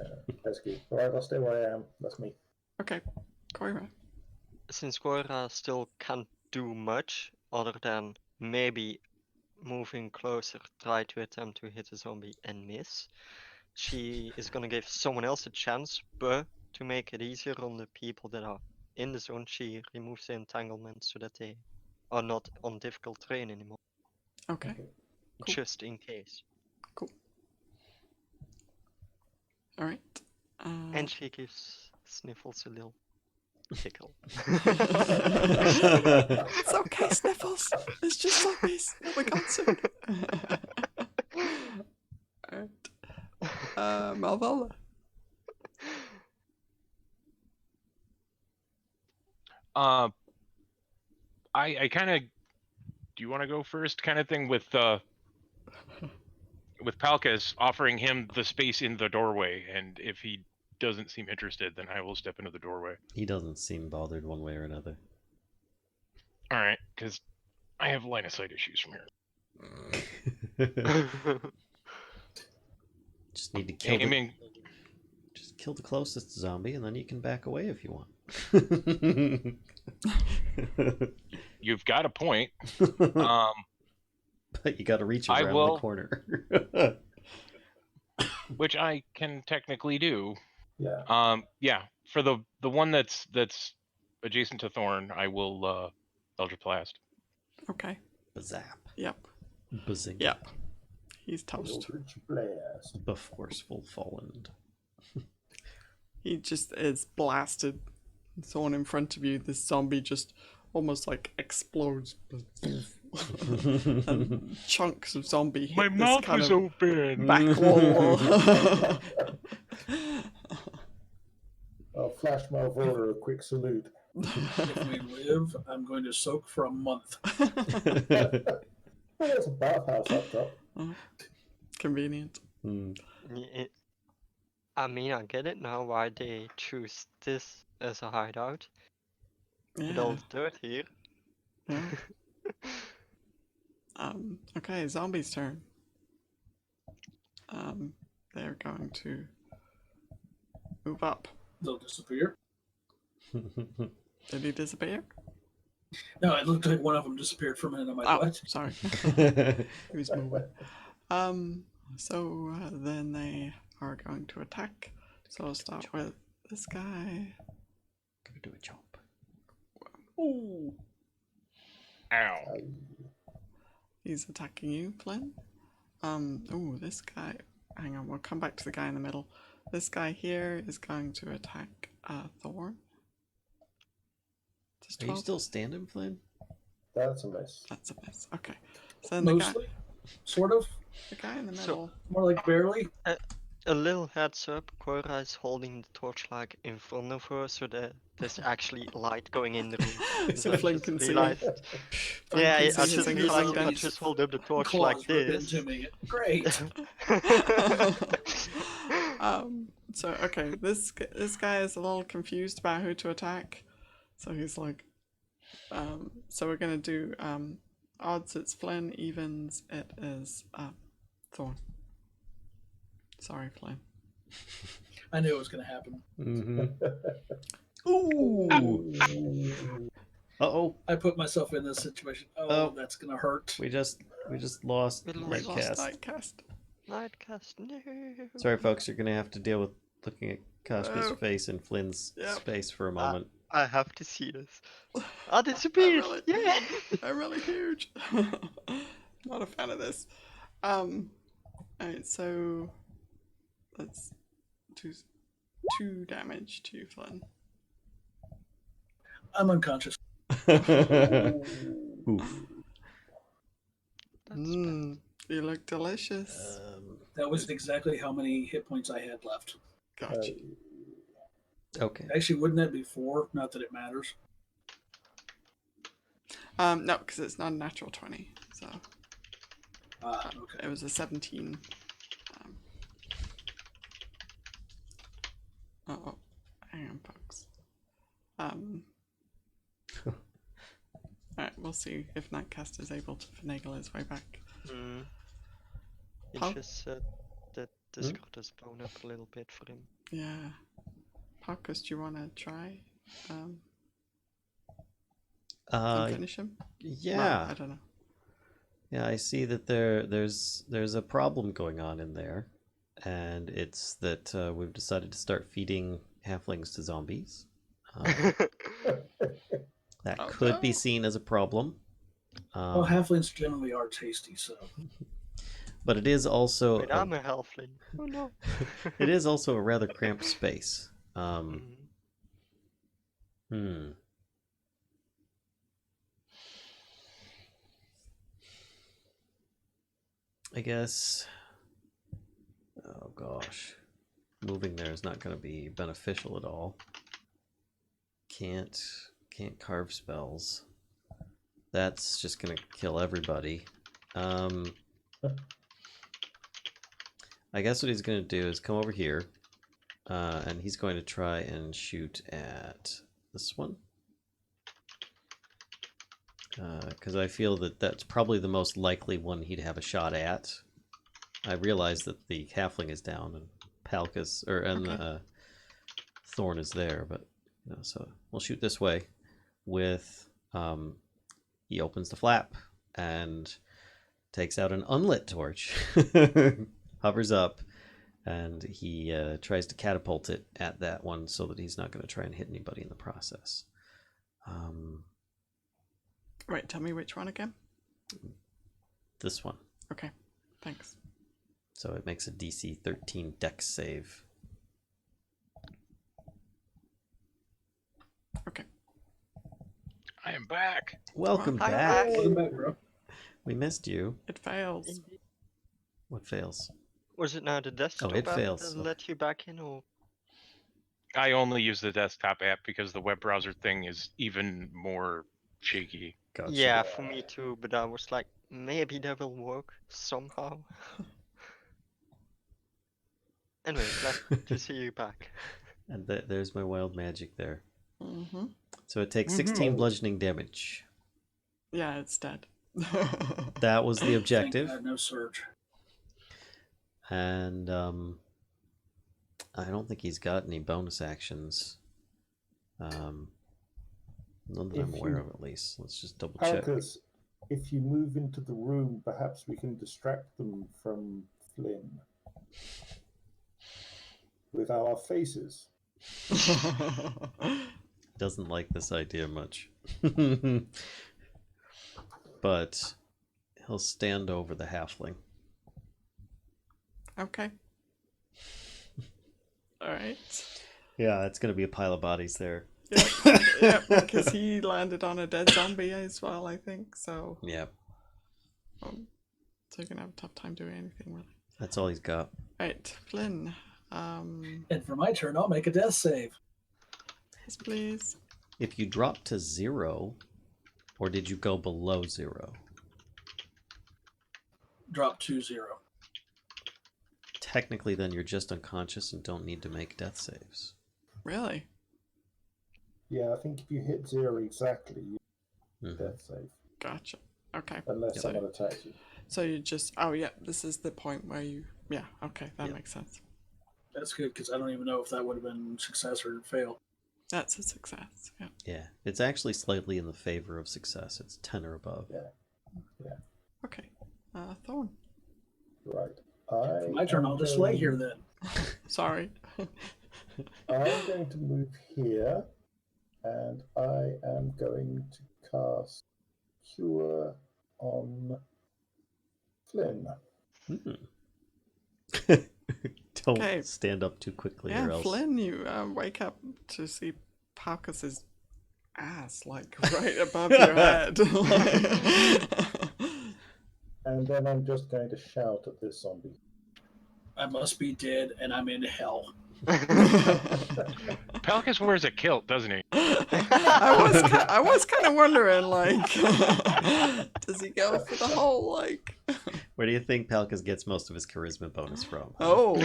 that's good. Alright, I'll stay where I am. That's me. Okay, Coyra. Since Coyra still can't do much other than maybe moving closer, try to attempt to hit a zombie and miss, she is gonna give someone else a chance, but to make it easier on the people that are in the zone, she removes the entanglement so that they are not on difficult terrain anymore, Okay, Cool. just in case. all right. And she gives Sniffles a little tickle. It's okay, Sniffles. It's just zombies. We got soon. Alright. Malvola. I kind of, do you want to go first kind of thing with Palkas, offering him the space in the doorway, and if he doesn't seem interested, then I will step into the doorway. He doesn't seem bothered one way or another. All right, because I have line of sight issues from here. Just need to kill Aiming. Just kill the closest zombie, and then you can back away if you want. You've got a point. But you got to reach I around will. the corner. Which I can technically do. Yeah. Yeah. For the one that's adjacent to Thorn, I will Eldritch Blast. Okay. Bazap. Yep. Bazinga. Yep. He's toast. Eldritch Blast. Beforceful Fallen. He just is blasted. Thorn in front of you. This zombie just almost like explodes. And chunks of zombie hit My this mouth kind was of open. back wall. I'll flash Malvola a quick salute. If we live, I'm going to soak for a month. Oh, there's a bathhouse up top. Convenient. I mean, I get it now why they choose this as a hideout. With all Yeah. the dirt here. Yeah. Okay, zombies' turn. They're going to move up. They'll disappear. Did he disappear? No, it looked like one of them disappeared for a minute. I'm like, Oh, what? sorry. He was moving. So then they are going to attack. So I'll start with this guy. Gonna do a jump. Ooh. Ow. He's attacking you, Flynn. Ooh, this guy. Hang on, we'll come back to the guy in the middle. This guy here is going to attack Thorn. Are you still standing, Flynn? That's a miss. That's a miss. Okay. So then the guy, Mostly. Sort of. the guy in the So- middle. More like barely. A little heads up, Coyra is holding the torchlight in front of her so that there's actually light going in the room. So I Flynn just can see. realized- Flynn Yeah, can I see his just fingers realized like I that. just hold up the torch Claws like rip this. into me. Great. So okay, this guy is a little confused about who to attack. So he's like, so we're gonna do odds. It's Flynn. Evens. It is Thorn. Sorry, Flynn. I knew it was going to happen. Mm-hmm. Ooh. Uh-oh. I put myself in this situation. Oh, that's going to hurt. We just lost We We lost Nightcaste. Nightcast. Nightcaste, no. Sorry, folks. You're gonna have to deal with looking at Kashka's Oh. face and Flynn's Yep. face for a moment. I have to see this. I disappeared! really- Yeah! I'm really huge. Not a fan of this. Alright, so let's do 2 damage to you, Flynn. I'm unconscious. Oof. That's You look delicious. That was exactly how many hit points I had left. Gotcha. Okay. Actually, wouldn't that be 4? Not that it matters. No, because it's not a natural 20. So Okay. it was a 17. Oh, hang on, folks. Alright, we'll see if Nightcaste is able to finagle his way back. He Pal- just said that this got us blown up a little bit for him. Yeah. Palkas, do you want to try and finish him? Yeah. Well, I don't know. Yeah, I see that there's a problem going on in there, and it's that we've decided to start feeding halflings to zombies. That Oh, could be no. seen as a problem. Well, halflings generally are tasty, so. But it is also Wait, I'm a halfling. Oh no. it is also a rather cramped space. I guess. Oh gosh, moving there is not going to be beneficial at all. Can't carve spells. That's just going to kill everybody. I guess what he's going to do is come over here, and he's going to try and shoot at this one. Because I feel that that's probably the most likely one he'd have a shot at. I realize that the halfling is down and Palkas Thorn is there, but you know, so we'll shoot this way. With he opens the flap and takes out an unlit torch, hovers up, and he tries to catapult it at that one so that he's not going to try and hit anybody in the process. Right, tell me which one again. This one. Okay, thanks. So it makes a DC 13 Dex save. Okay. I am back. Welcome Hi, back. Welcome back, bro. We missed you. It fails. What fails? Was it now the desktop it app fails. that let you back in, or? I only use the desktop app because the web browser thing is even more shaky. Gotcha. Yeah, for me too, but I was like, maybe that will work somehow. Anyway, glad to see you back. And there's my wild magic there. Mm-hmm. So it takes 16 bludgeoning damage. Yeah, it's dead. That was the Thank objective. God, no surge. And I don't think he's got any bonus actions. None that I'm aware of, at least. Let's just double check. Palkas, if you move into the room, perhaps we can distract them from Flynn with our faces. Doesn't like this idea much. But he'll stand over the halfling. Okay. Alright. Yeah, it's going to be a pile of bodies there. Yep, because he landed on a dead zombie as well, I think, so... Yeah, So you're going to have a tough time doing anything, really. that's all he's got. Right, Flynn. And for my turn, I'll make a death save. Yes, please. If you drop to 0, or did you go below 0? Drop to 0. Technically, then you're just unconscious and don't need to make death saves. Really? Yeah, I think if you hit 0 exactly, you Mhm. death save. Gotcha. Okay. Unless So- someone attacks you. So you just... Oh, yeah, this is the point where you... Yeah, okay, that Yeah. makes sense. That's good, because I don't even know if that would have been success or fail. That's a success, yeah. Yeah, it's actually slightly in the favor of success. It's 10 or above. Okay. Thorn. Right. For my turn, I'll just lay here then. Sorry. I'm going to move here, and I am going to cast Cure on Flynn. Don't Okay. stand up too quickly, or Yeah, else. Flynn, you wake up to see Palkas' ass, like, right above your head. And then I'm just going to shout at this zombie. I must be dead, and I'm in hell. Palkas wears a kilt, doesn't he? I was kind of wondering, like, does he go for the whole, like... Where do you think Palkas gets most of his charisma bonus from? Oh.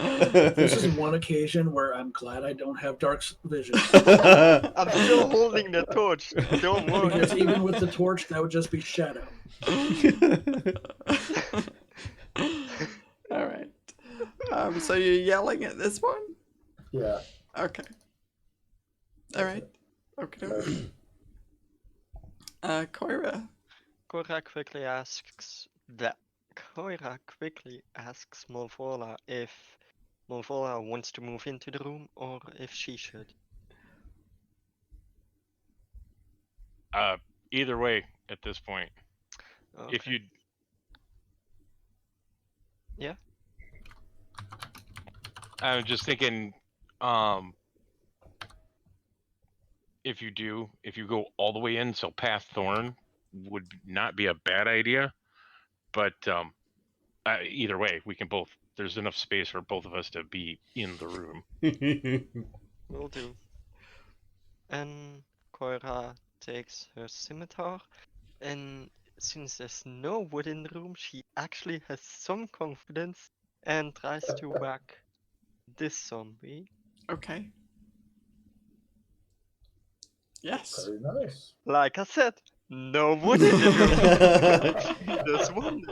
This is one occasion where I'm glad I don't have dark vision. I'm still holding the torch. Don't worry. Because even with the torch, that would just be shadow. All right. So you're yelling at this one? Yeah. Okay. All right. Okay. Coyra. Coyra quickly asks Malvola if Malvola wants to move into the room or if she should. Either way, at this point, if Okay. you, Yeah. I'm just thinking, if you go all the way in, so past Thorn would not be a bad idea. But either way, we can both. There's enough space for both of us to be in the room. Will do. And Coyra takes her scimitar, and since there's no wood in the room, she actually has some confidence and tries to whack this zombie. Okay. Yes. Very nice. Like I said, no wood in the room. There's one.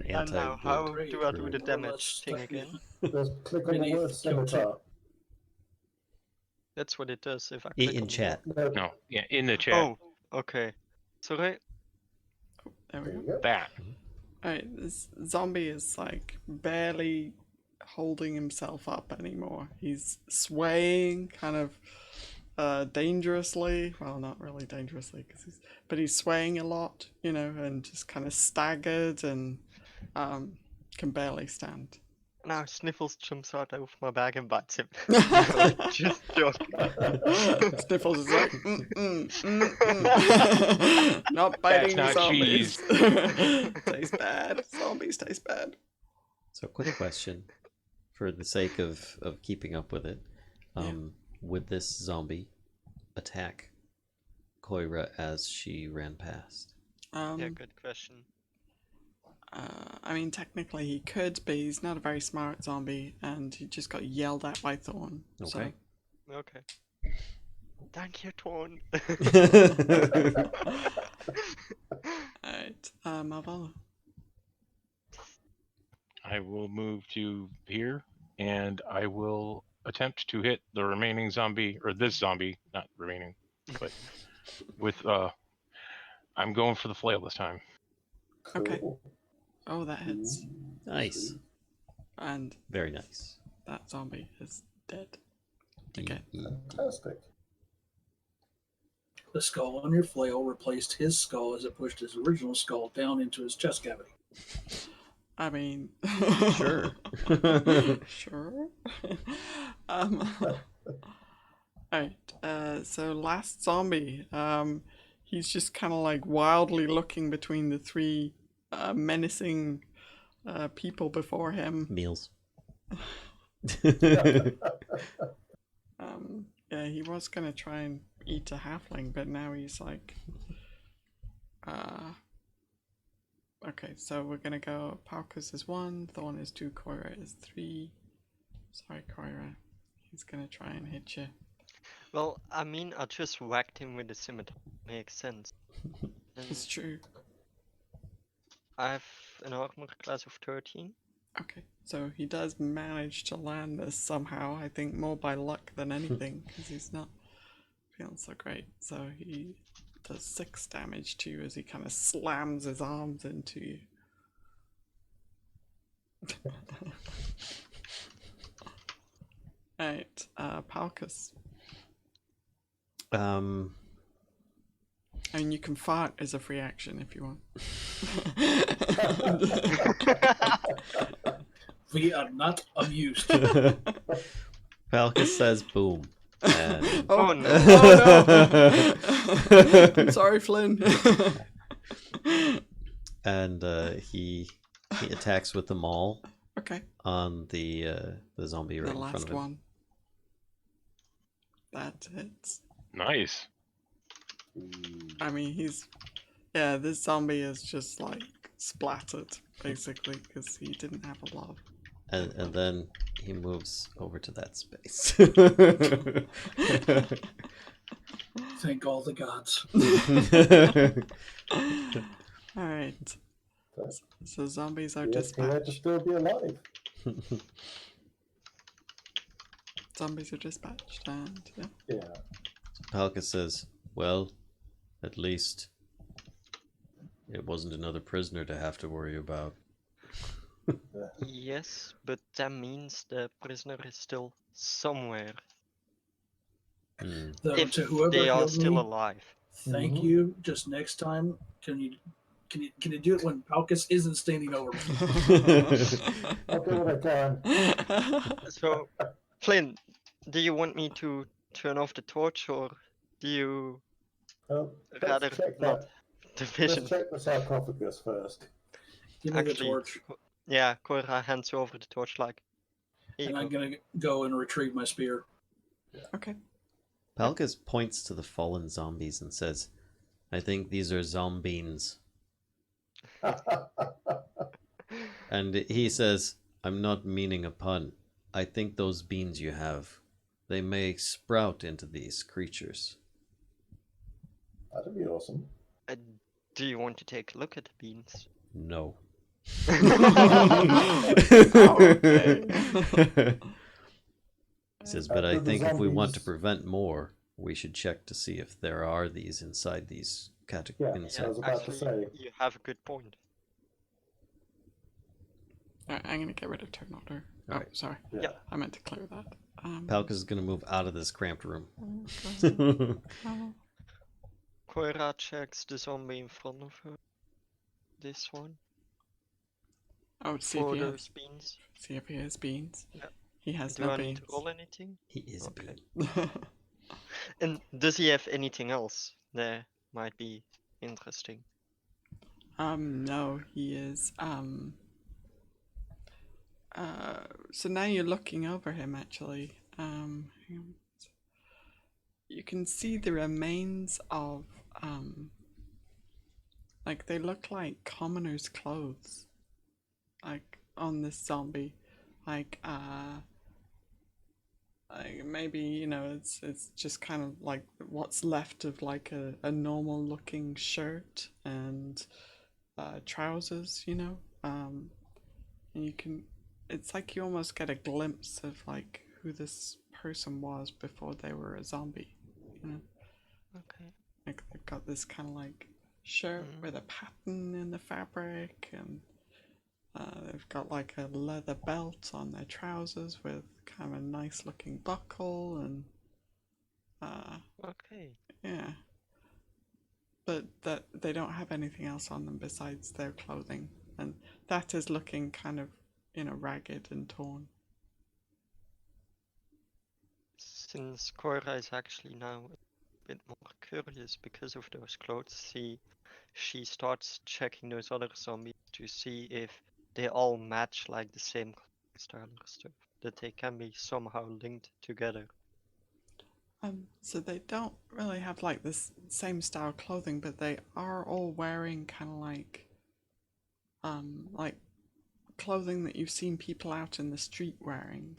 And now, how do I do the damage thing again? Just click on the word scimitar. That's what it does if I click In on chat. No, yeah, in the chat. Oh, okay. Sorry. There we There go. you go. That. Alright, this zombie is like barely holding himself up anymore. He's swaying kind of dangerously. Well, not really dangerously, but he's swaying a lot, you know, and just kind of staggered and can barely stand. Now Sniffles jumps out of my bag and bites him. Just joking. Sniffles is like, not biting That's not zombies. Tastes bad. Zombies taste bad. So, quick question, for the sake of keeping up with it, would this zombie attack Coyra as she ran past? Yeah, good question. I mean, technically he could, but he's not a very smart zombie, and he just got yelled at by Thorn. Okay. Okay. Thank you, Thorn. Alright, Malvola. I will move to here, and I will attempt to hit the remaining zombie, or this zombie, not remaining, but with I'm going for the flail this time. Okay. Cool. Oh, that hits. Nice. And Very nice. that zombie is dead. Okay. Fantastic. The skull on your flail replaced his skull as it pushed his original skull down into his chest cavity. I mean, Sure. sure. Alright, so last zombie. He's just kind of like wildly looking between the three menacing people before him. Meals. Yeah, he was gonna try and eat a halfling, but now he's like, okay, so we're gonna go. Palkas is 1, Thorn is 2, Coyra is 3. Sorry, Coyra. He's gonna try and hit you. Well, I mean, I just whacked him with a scimitar. Makes sense. It's And true. I have an armor class of 13. Okay, so he does manage to land this somehow. I think more by luck than anything, because he's not feeling so great. So he does 6 damage to you as he kind of slams his arms into you. Alright, Palkas. I mean, you can fart as a free action if you want. We are not amused. Palkas says boom. And... Oh no. Oh no! I'm sorry, Flynn. and he attacks with the maul Okay, on the zombie right the in front last of him. one. That hits. Nice. I mean, yeah, this zombie is just like splattered, basically, because he didn't have a lot of... And then he moves over to that space. Thank all the gods. Alright. So zombies are He appeared to dispatched. still be alive. Zombies are dispatched, and yeah. Yeah. Palkas says, well, at least it wasn't another prisoner to have to worry about. Yes, but that means the prisoner is still somewhere. Hmm. If To whoever they are healed still me, alive. thank Mhm. you. Just next time, can you do it when Palkas isn't standing over me? I'll do what I can. So, Flynn, do you want me to turn off the torch, or do you Well, rather let's check not that. the Let's vision? check the sarcophagus first. Give me the Actually, torch, yeah, Coyra hands you over the torch like, here you and I'm go. gonna go and retrieve my spear. Okay. Palkas points to the fallen zombies and says, I think these are zombeans. And he says, I'm not meaning a pun. I think those beans you have, they may sprout into these creatures. That'd be awesome. Do you want to take a look at the beans? No. Okay. He says, but I Do the think if we want to zombies- prevent more, we should check to see if there are these inside these Yeah, catacombs. I was about to Actually, say. you have a good point. Alright, I'm gonna get rid of turn order. Oh, Alright. sorry. Yeah. I meant to clear that. Palkas is going to move out of this cramped room. Oh. Coyra checks the zombie in front of her. This one. Oh, see For if he has, those beans. see if he has beans. Yeah. He has Do no I beans. need to roll anything? He is Okay. a bean. And does he have anything else that might be interesting? No, he is. So now you're looking over him actually. Hang on. You can see the remains of, like they look like commoners' clothes, like on this zombie, like maybe it's just kind of like what's left of like a normal looking shirt and trousers, and you can, it's like you almost get a glimpse of like who this person was before they were a zombie, Okay. like they've got this kind of like shirt with a pattern in the fabric, and they've got like a leather belt on their trousers with kind of a nice looking buckle, and Okay. yeah, but that they don't have anything else on them besides their clothing, and that is looking kind of ragged and torn. Since Coyra is actually now a bit more curious because of those clothes, she starts checking those other zombies to see if they all match like the same style or stuff, that they can be somehow linked together. So they don't really have like this same style clothing, but they are all wearing kind of like clothing that you've seen people out in the street wearing.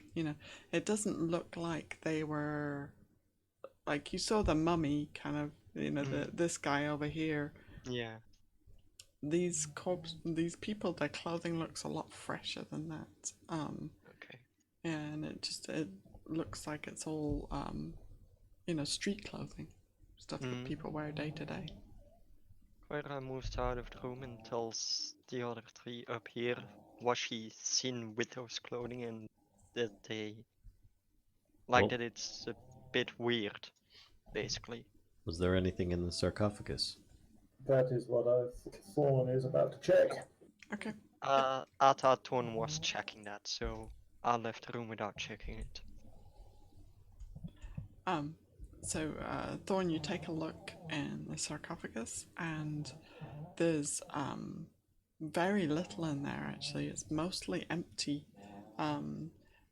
It doesn't look like they were, like you saw the mummy kind of, this guy over here. Yeah. These people, their clothing looks a lot fresher than that. Okay. And it looks like it's all street clothing, stuff that people wear day to day. Coyra moves out of the room and tells the other three up here what she's seen with those clothing, and that they like that it's a bit weird, basically. Was there anything in the sarcophagus? That is what Thorn is about to check. Okay. I thought Thorn was checking that, so I left the room without checking it. So Thorn, you take a look in the sarcophagus, and there's very little in there actually. It's mostly empty.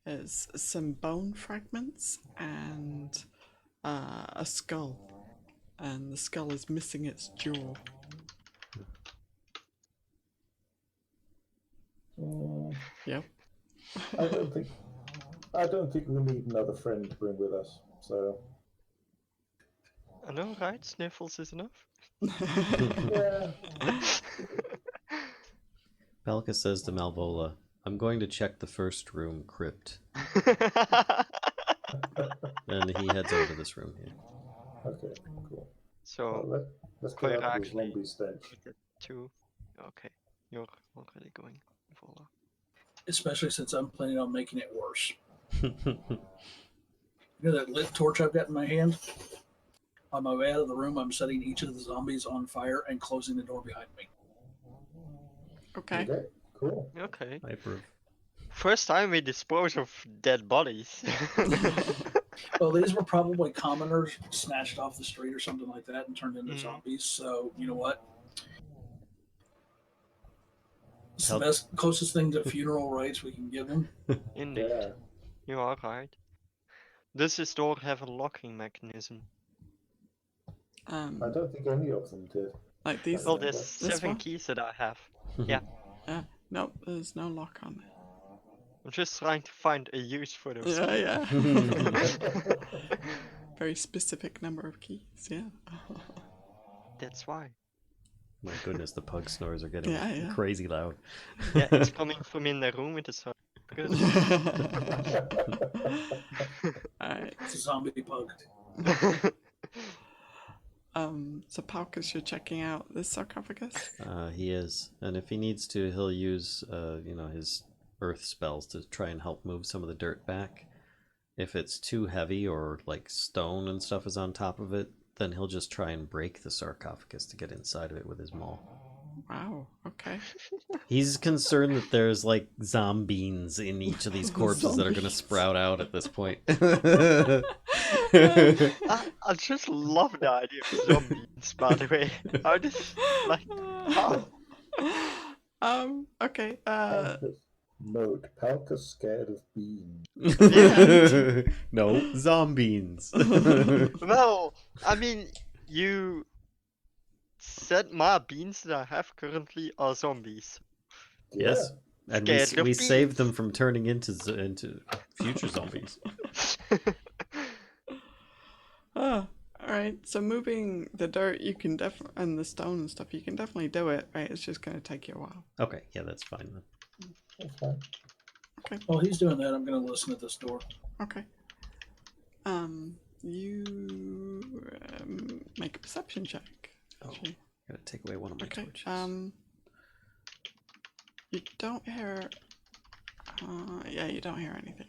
There's some bone fragments and a skull, and the skull is missing its jaw. Mm, Yep. I don't think I don't think we need another friend to bring with us. So I know, right? Sniffles is enough. yeah, Palkas says to Malvola, I'm going to check the first room crypt. And he heads over to this room here. okay, cool. So, Well, let's get Coyra out of the actually zombie stench. get two. Okay, you're already going. Vola. Especially since I'm planning on making it worse. You know that lit torch I've got in my hand? On my way out of the room, I'm setting each of the zombies on fire and closing the door behind me. Okay. Okay, cool. Okay. I approve. First time we dispose of dead bodies. Well, these were probably commoners snatched off the street or something like that and turned into Mhm. zombies. So, you know what? It's the Help. best, closest thing to funeral rites we can give them. Indeed, Yeah. you are right. Does this door have a locking mechanism? I don't think any of them did. Like these. Well, Remember. there's This 7 one? keys that I have. Nope, there's no lock on it. I'm just trying to find a use for those. Yeah, yeah. Very specific number of keys, yeah. That's why. My goodness, the pug snores are getting Yeah, yeah. crazy loud. Yeah, it's coming from in the room. It is so good. Alright. It's a zombie pug. So Palkas, you're checking out this sarcophagus? He is, and if he needs to, he'll use, his earth spells to try and help move some of the dirt back. If it's too heavy or like stone and stuff is on top of it, then he'll just try and break the sarcophagus to get inside of it with his maul. Wow, okay. He's concerned that there's like zombies in each of these corpses that are going to Zombies. sprout out at this point. I just love the idea of zombies, by the way. How this, like, how? Okay, Palkas. Note, Palkas scared of beans. No, zombies. Well, I mean, you said my beans that I have currently are zombies. Yes, and Scared of we saved them beans. from turning into future zombies. Alright, so moving the dirt you can definitely, and the stone and stuff, you can definitely do it, right? It's just going to take you a while. Okay, yeah, that's fine then. That's fine. While he's doing that, I'm going to listen at this door. Okay. You make a perception check. Oh, actually. gotta take away one of my Okay. torches. You don't hear. Yeah, you don't hear anything.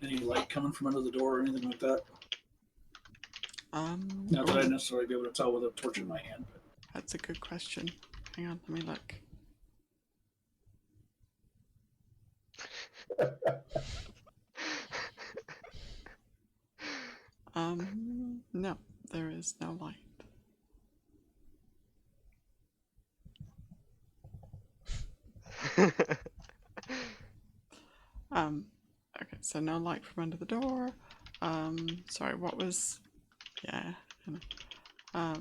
Any light coming from under the door or anything like that? Not that I'd necessarily be able to tell with a torch in my hand. But That's a good question. Hang on, let me look. No, there is no light. Okay, so no light from under the door. Sorry, what was? Yeah.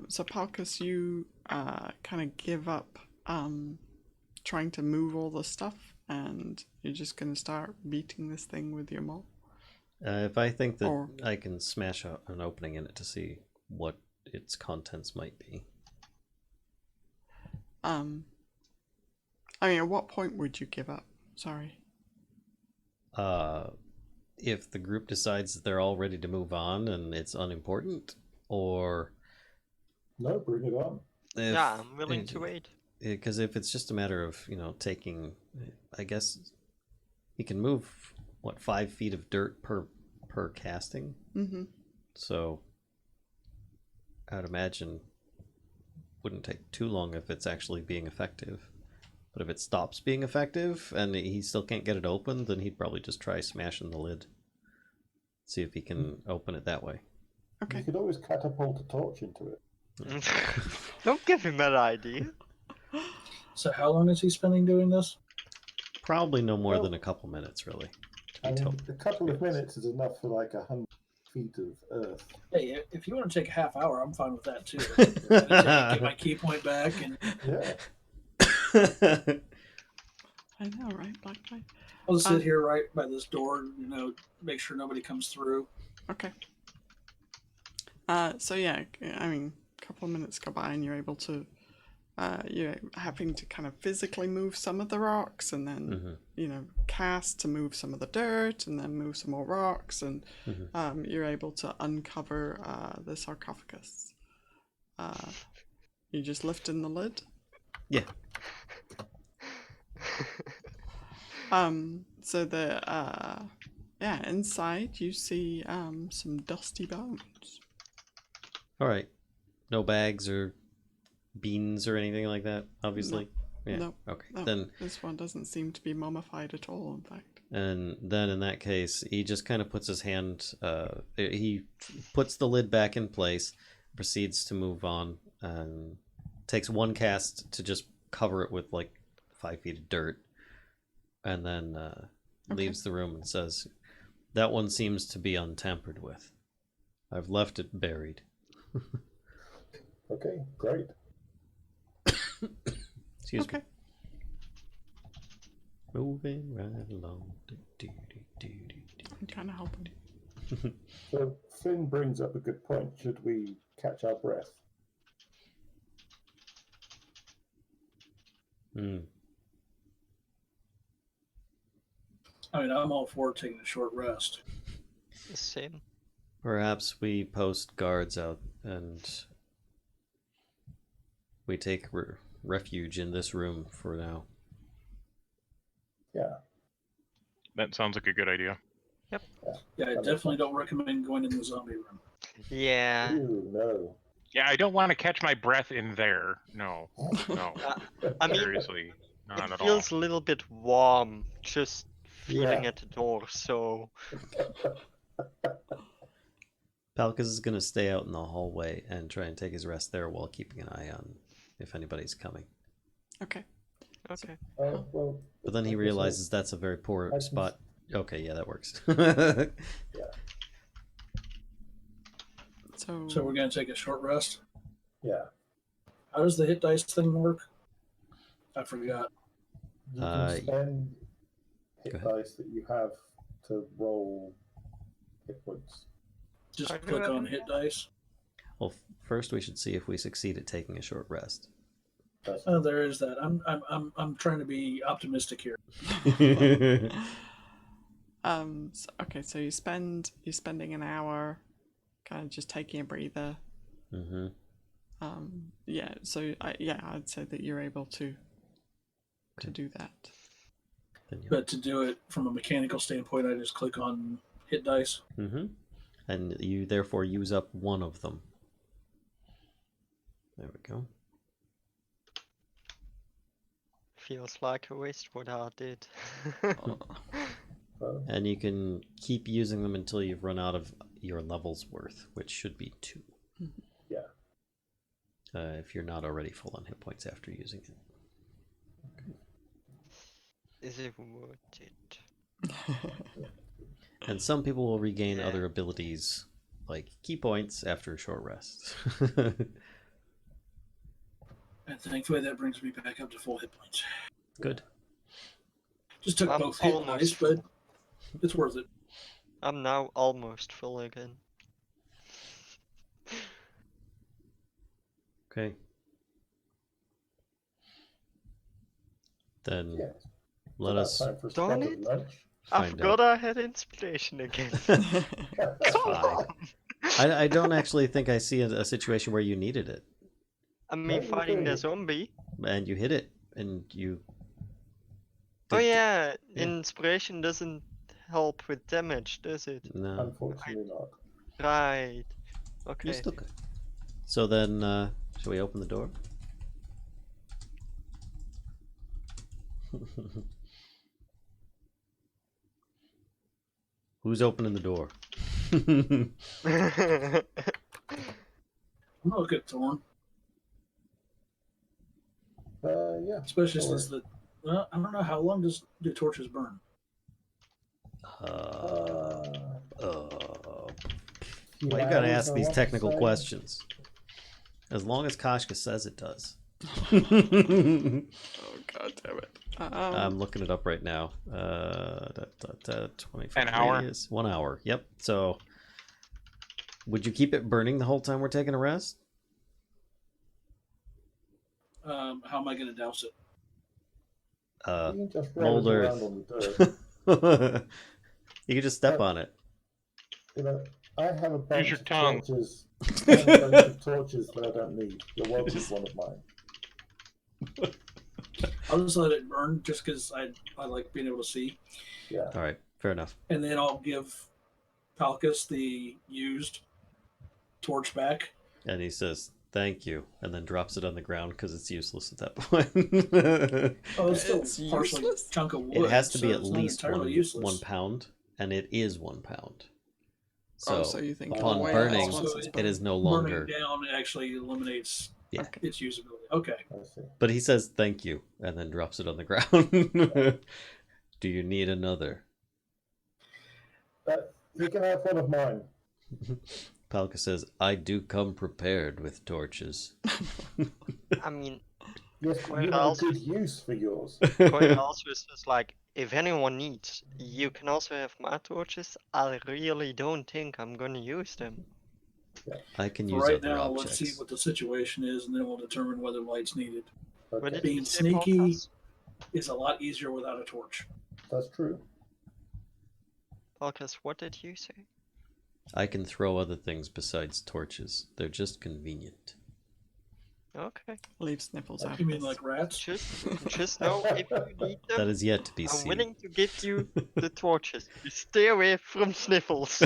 So Palkas, you kind of give up trying to move all the stuff, and you're just gonna start beating this thing with your maul. If I think that Or- I can smash out an opening in it to see what its contents might be. I mean, at what point would you give up? Sorry. If the group decides that they're all ready to move on and it's unimportant, or No, bring it on. if, Yeah, I'm willing to wait. Because if it's just a matter of taking, I guess you can move 5 feet of dirt per casting. Mm-hmm. So I'd imagine wouldn't take too long if it's actually being effective. But if it stops being effective and he still can't get it open, then he'd probably just try smashing the lid. See if he can open it that way. Okay. You could always catapult a torch into it. Don't give him that idea. so how long is he spending doing this? Probably no more Well, than a couple minutes, really. I mean, total. a couple of minutes is enough for like 100 feet of earth. Hey, if you want to take a half hour, I'm fine with that too. Get my key point back and Yeah. I know, right? Black die. I'll just sit here right by this door, make sure nobody comes through. Okay. So yeah, I mean, a couple of minutes go by and you're able to, you're having to kind of physically move some of the rocks and then, cast to move some of the dirt and then move some more rocks and you're able to uncover the sarcophagus. You just lifting the lid? Yeah. So inside you see some dusty bones. All right. No bags or beans or anything like that, obviously? No. Yeah. No. Okay. No. Then this one doesn't seem to be mummified at all, in fact. And then in that case, he just kind of puts his hand, he puts the lid back in place, proceeds to move on, and takes one cast to just cover it with like 5 feet of dirt, and then leaves the room and says, "That one seems to be untampered with. I've left it buried." Okay, great. Excuse me. Moving right along. I'm trying to help him. So Flynn brings up a good point. Should we catch our breath? I mean, I'm all for taking a short rest. Same. Perhaps we post guards out and we take refuge in this room for now. Yeah. That sounds like a good idea. Yep. Yeah, I definitely don't recommend going in the zombie room. Yeah. Ooh, no. Yeah, I don't want to catch my breath in there. No. No. I mean, Seriously. Not it at feels a little bit warm just feeling Yeah. at the door, so... Palkas is going to stay out in the hallway and try and take his rest there while keeping an eye on if anybody's coming. Okay. Okay. Well, But then he like I realizes that's a very poor I can- spot. Okay, yeah, that works. said, So we're going to take a short rest. yeah. How does the hit dice thing work? I forgot. You can spend hit go ahead. dice that you have to roll hit points. Just I click do on that. hit dice. Well, first we should see if we succeed at taking a short rest. Oh, there is that. I'm trying to be optimistic here. So you're spending an hour kind of just taking a breather. Mm-hmm. I'd say that you're able to do that. But to do it from a mechanical standpoint, I just click on hit dice. Mm-hmm. And you therefore use up one of them. There we go. Feels like a waste what I did. And you can keep using them until you've run out of your level's worth, which should be 2. Yeah. If you're not already full on hit points after using it. Is it worth it? And some people will regain Yeah. other abilities, like key points, after a short rest. And thankfully, that brings me back up to full hit points. Good. Just took I'm both hit almost dice, but full. it's worth it. I'm now almost full again. Okay. Then Yeah. let So us. that's time for Darn strawberry it. lunch. I Find forgot I had inspiration again. It's fine. I don't actually think I see a situation where you needed it, I mean, No, fighting the okay. zombie. and you hit it, and you. Oh did- yeah, yeah. inspiration doesn't help with damage, does it? No, Unfortunately not. Right. you Okay. still could. So then, shall we open the door? Who's opening the door? I'm gonna look at Thorn, Yeah. especially Sure. since I don't know how long do torches burn. Few Why you gotta hours, ask I these want to technical say. questions? As long as Kashka says it does. Oh god damn it. I'm looking it up right now. 25 An hour? radius, 1 hour. Yep. So, would you keep it burning the whole time we're taking a rest? How am I going to douse it? You can just roll Mold it earth. around on the dirt. You can just step on it. You know, I have a bunch your of tongue. torches. I have a bunch of torches that I don't need. You're welcome to one of mine. I'll just let it burn just because I like being able to see. Yeah. All right, fair enough. And then I'll give Palkas the used torch back. And he says, "Thank you," and then drops it on the ground because it's useless at that point. Oh, it's still It's partially useless? chunk of wood. It has to be so at it's not least entirely useless. 1 pound, and it is 1 pound. Oh, So, so you think upon it'll weigh burning, less once it's it is burned. no longer. Burning down actually eliminates Yeah. Okay. its usability. Okay. I see. But he says thank you and then drops it on the ground. Do you need another? You can have one of mine. Palka says, I do come prepared with torches. I mean, Yes, Well, you have a also- good use for yours. Coyra also is just like, if anyone needs, you can also have my torches. I really don't think I'm gonna use them. I can For use right other now, objects. let's see what the situation is, and then we'll determine whether light's needed. What Okay, did Being you say, sneaky Palkas? is a lot easier without a torch. that's true. Palkas, what did you say? I can throw other things besides torches. They're just convenient. Okay. Leave Sniffles out. You of mean this. like rats? Just know if you need them, That is yet to be I'm seen. willing to give you the torches. You stay away from Sniffles.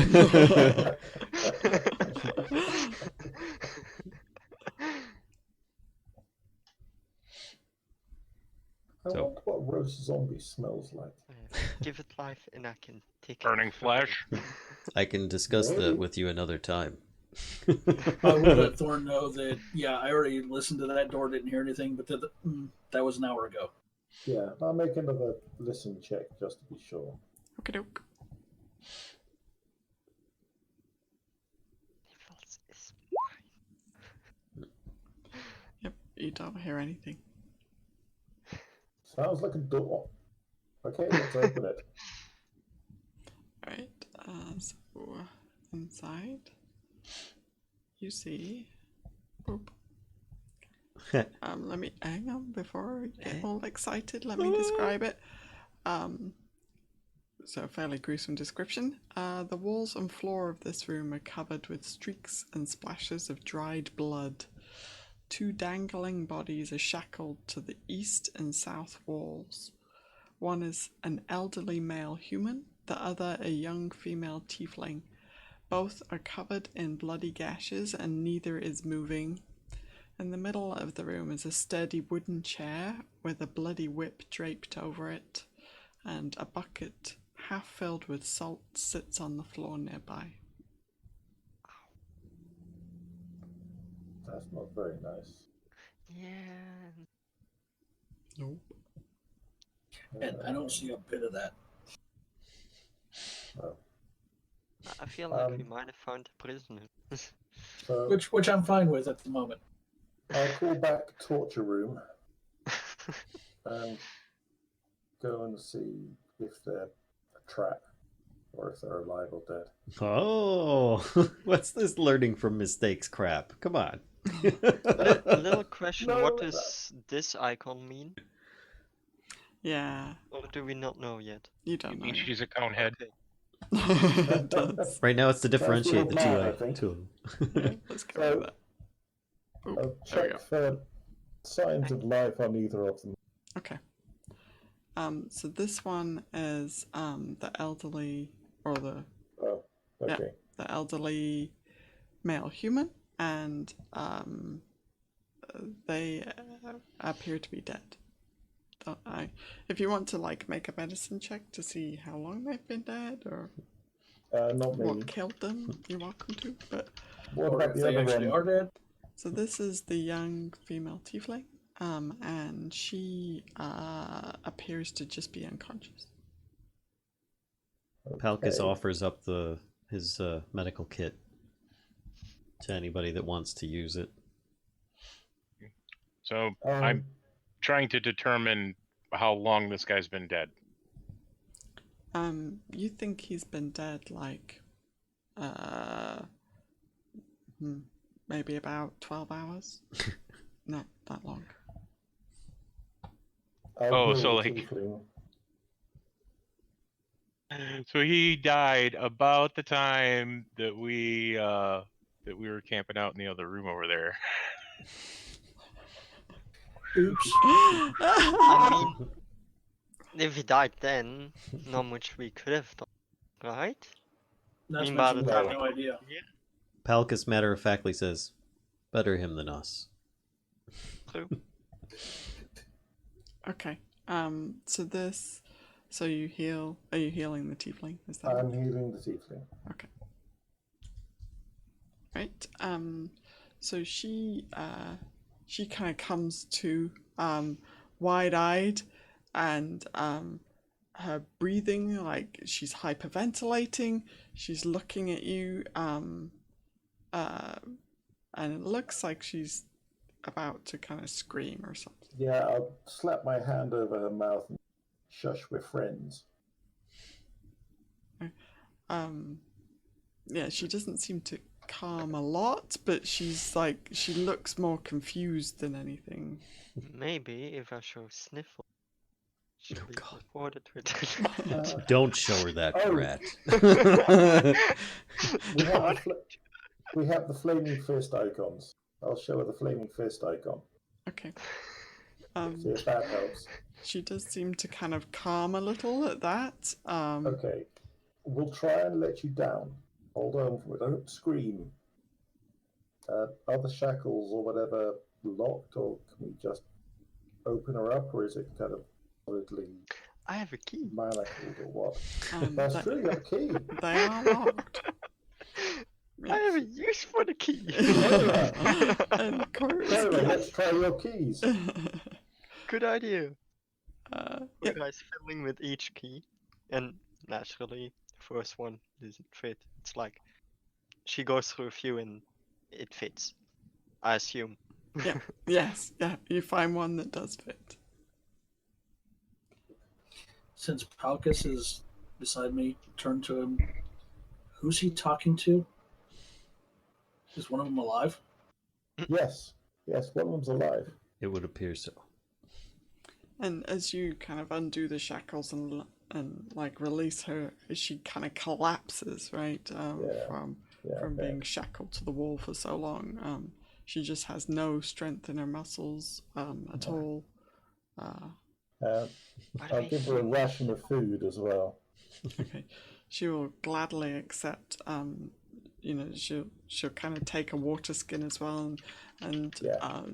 I So- wonder what roast zombie smells like. Give it life and I can take Burning it. flesh. I can discuss that Maybe. with you another time. I will let Thorn know that, yeah, I already listened to that door, didn't hear anything, but that was an hour ago. Yeah, I'll make another listen check just to be sure. Okie doke. Sniffles is Yep, you don't hear anything. Sounds like a door. Okay, let's open it. Alright, so inside you see. Boop. Let me hang on before I get all excited. Let me describe it. So fairly gruesome description. The walls and floor of this room are covered with streaks and splashes of dried blood. 2 dangling bodies are shackled to the east and south walls. One is an elderly male human, the other a young female tiefling. Both are covered in bloody gashes and neither is moving. In the middle of the room is a sturdy wooden chair with a bloody whip draped over it, and a bucket half filled with salt sits on the floor nearby. That's not very nice. Yeah. Nope. And I don't see a bit of that. I feel like we Um, might have found a prisoner. So Which I'm fine with at the moment. I'll call back torture room and go and see if they're a trap or if they're alive or dead. Oh, what's this learning from mistakes crap? Come on. Little question, No, what does this icon mean? Yeah, Or do we not know yet? you You don't know. mean she's a cone head? Okay. It does. Right now, it's to differentiate the That's two. what I think. Two. Yeah, let's go with that. Oop, I'll there we check go. for signs of life on either of them. Okay. So this one is the elderly, or the Oh, Yeah. okay. elderly male human, and they appear to be dead. If you want to like make a medicine check to see how long they've been dead or Not me. what killed them, you're welcome to. But What Or about if the they other actually one? are dead. so this is the young female tiefling, and she appears to just be unconscious. Palkas Okay. offers up his medical kit to anybody that wants to use it. So I'm trying to determine how long this guy's been dead. You think he's been dead like, maybe about 12 hours? Not that long. Oh, so, like- Tiefling. So he died about the time that we were camping out in the other room over there. Oops. I mean, if he died then, not much we could have done, right? That's mean, by mentioned, the I have time- no idea. Palkas matter-of-factly says, better him than us. True. Okay. So you heal. Are you healing the tiefling? Is that I'm healing the tiefling. okay? Right. So she kind of comes to, wide-eyed, and her breathing, like she's hyperventilating. She's looking at you, and it looks like she's about to kind of scream or something. Yeah, I'll slap my hand over her mouth and shush, we're friends. Yeah, she doesn't seem to calm a lot, but she looks more confused than anything. Maybe if I show sniffle, she'll Oh, be God. rewarded with Don't show her that Oh. rat. We have the flaming fist icons. I'll show her the flaming fist icon. Okay. See if that helps. She does seem to kind of calm a little at that. Okay. We'll try and let you down. Hold on for it. Don't scream. Are the shackles or whatever locked, or can we just open her up, or is it kind of solidly I have a key. manacled or what? Um, That's that- true, you got a key. They are locked. I have a use for the key. And Coyra's Coyra, let's try your keys. Good idea. Yep. Guys filling with each key, and naturally, first one doesn't fit. It's like she goes through a few and it fits. I assume. Yes, yeah, you find one that does fit. Since Palkas is beside me, turn to him. Who's he talking to? Is one of them alive? Yes, one of them's alive. It would appear so. And as you kind of undo the shackles and like release her, she kind of collapses, right? From being shackled to the wall for so long. She just has no strength in her muscles at all. I'll give her a ration of food as well. Okay, she will gladly accept. She'll kind of take a water skin as well, and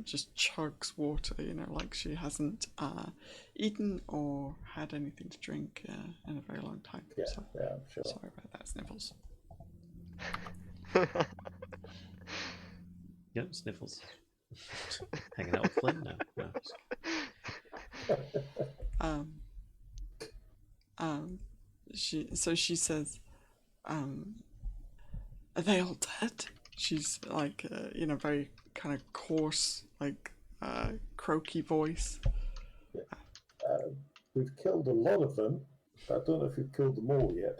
just chugs water. Like she hasn't eaten or had anything to drink in a very long time. Yeah, So, I'm sure. sorry about that, Sniffles. Yep, Sniffles. Hanging out with Flynn now. No, She says, are they all dead? She's like, very kind of coarse, like, croaky voice. We've killed a lot of them. I don't know if we've killed them all yet.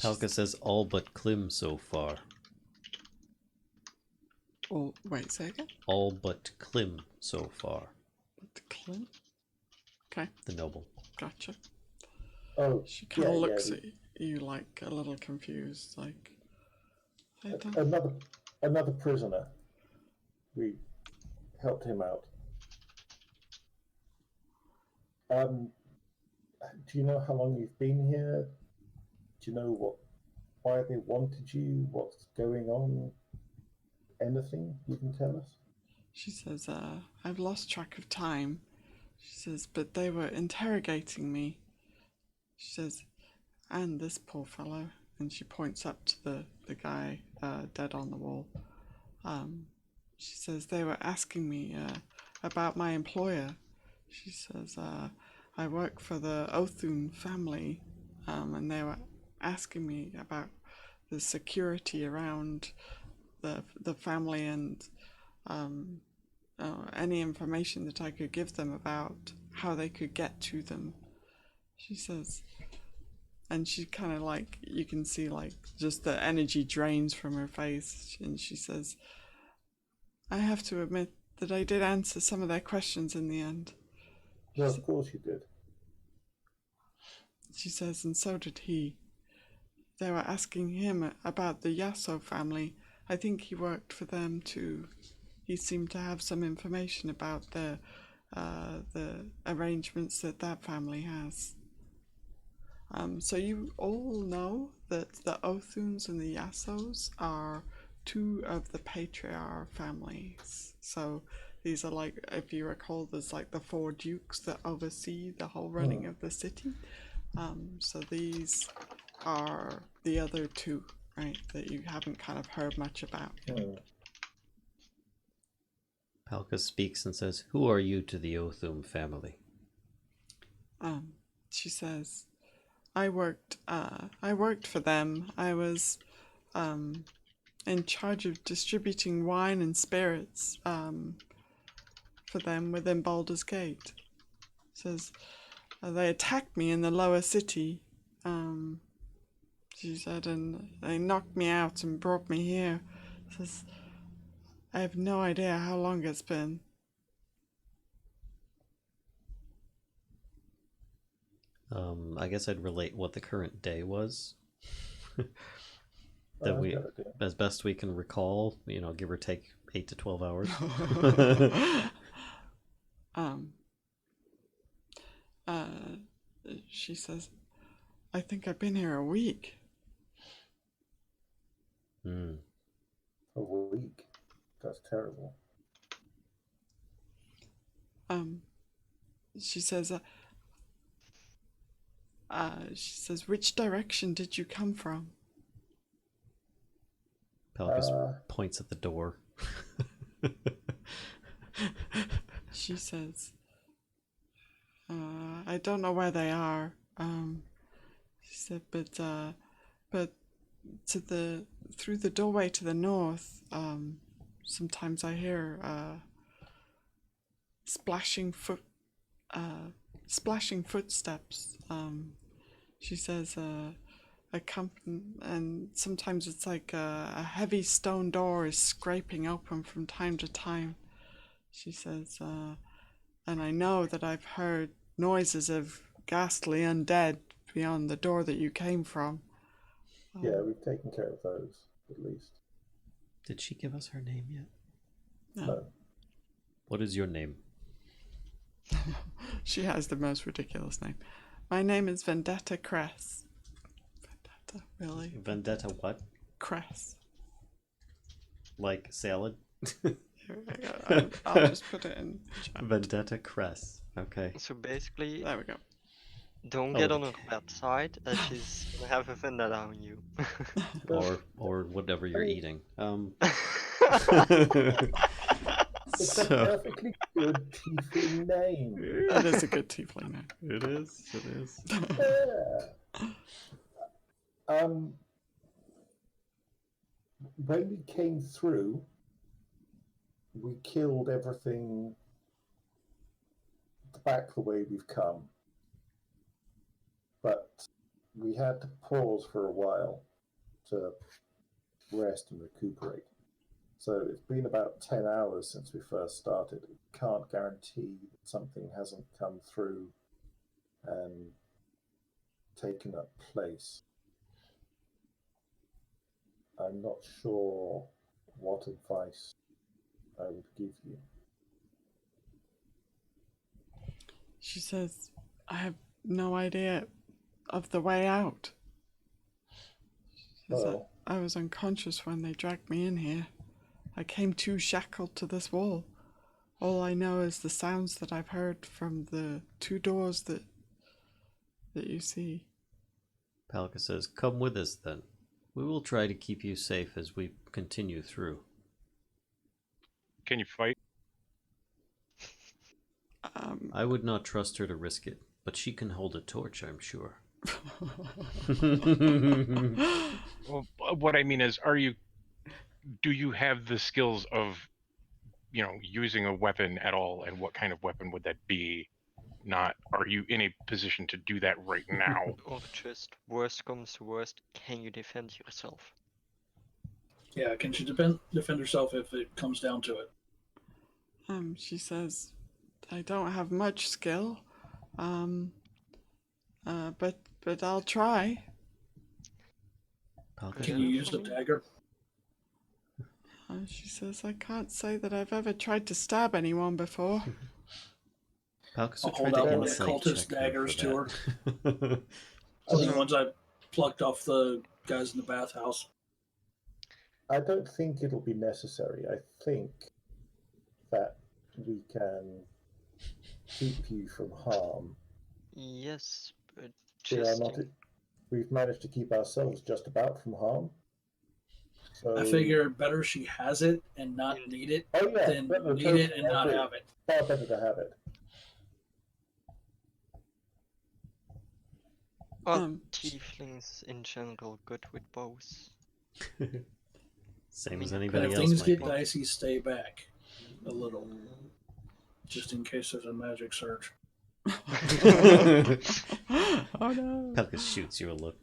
Palka says all but Klim so far. Oh, wait, say again? All but Klim so far. The Clint? Okay, The noble. gotcha. Oh, She kind of looks at you like a little confused, like, I don't... Another prisoner. We helped him out. Do you know how long you've been here? Do you know why they wanted you? What's going on? Anything you can tell us? She says, I've lost track of time. She says, but they were interrogating me. She says, and this poor fellow. And she points up to the guy dead on the wall. She says, they were asking me about my employer. She says, I work for the Othun family, and they were asking me about the security around the family, and any information that I could give them about how they could get to them. She says, and she kind of like, you can see like just the energy drains from her face, and she says, I have to admit that I did answer some of their questions in the end. No, of course you did. She says, and so did he. They were asking him about the Yasso family. I think he worked for them too. He seemed to have some information about the arrangements that family has. So you all know that the Othuns and the Yassos are two of the patriarch families. So these are like, if you recall, there's like the 4 dukes that oversee the whole running of the city. So these are the other 2, right, that you haven't kind of heard much about. Palkas speaks and says, "Who are you to the Othum family?" She says, I worked for them. I was in charge of distributing wine and spirits for them within Baldur's Gate. Says, they attacked me in the lower city, she said, and they knocked me out and brought me here. Says, I have no idea how long it's been. I guess I'd relate what the current day was. That we, as best we can recall, give or take 8 to 12 hours. She says, I think I've been here a week. A week? That's terrible. She says, which direction did you come from? Palkas points at the door. She says, I don't know where they are. She said, but through the doorway to the north, sometimes I hear splashing footsteps. She says, and sometimes it's like a heavy stone door is scraping open from time to time. She says, and I know that I've heard noises of ghastly undead beyond the door that you came from. Yeah, we've taken care of those, at least. Did she give us her name yet? No. What is your name? She has the most ridiculous name. My name is Vendetta Cress. Vendetta, really? Vendetta what? Cress. Like salad? Here we go. I'll just put it in chat. Vendetta Cress. Okay. So basically, There we go. don't get on her website as she's gonna have a vendetta on you. or whatever you're eating. It's a perfectly good tiefling name. That is a good tiefling name. It is. Yeah. When we came through, we killed everything back the way we've come. But we had to pause for a while to rest and recuperate. So it's been about 10 hours since we first started. We can't guarantee that something hasn't come through and taken up place. I'm not sure what advice I would give you. She says, I have no idea of the way out. She says, I was unconscious when they dragged me in here. I came too shackled to this wall. All I know is the sounds that I've heard from the 2 doors that you see. Palkas says, "Come with us then. We will try to keep you safe as we continue through." Can you fight? I would not trust her to risk it, but she can hold a torch, I'm sure. Well, what I mean is, do you have the skills of, using a weapon at all, and what kind of weapon would that be? Not, are you in a position to do that right now? Or just worst comes to worst, can you defend yourself? Yeah, can she defend herself if it comes down to it? She says, I don't have much skill, but I'll try. Can you use the dagger? She says, I can't say that I've ever tried to stab anyone before. Palkas I'll will hold try out to one of the insight cultist check daggers to her. her. The ones I plucked off the guys in the bathhouse. I don't think it'll be necessary. I think that we can keep you from harm. Yes, but We are just not. We've managed to keep ourselves just about from harm. So I figure better she has it and not need it Oh yeah, than no, need totally, it and I not agree. have it. Far better to have it. are tieflings in general good with bows? Same as And anybody if else things might get be. dicey, stay back a little, just in case there's a magic surge. Oh no. Palkas shoots you a look.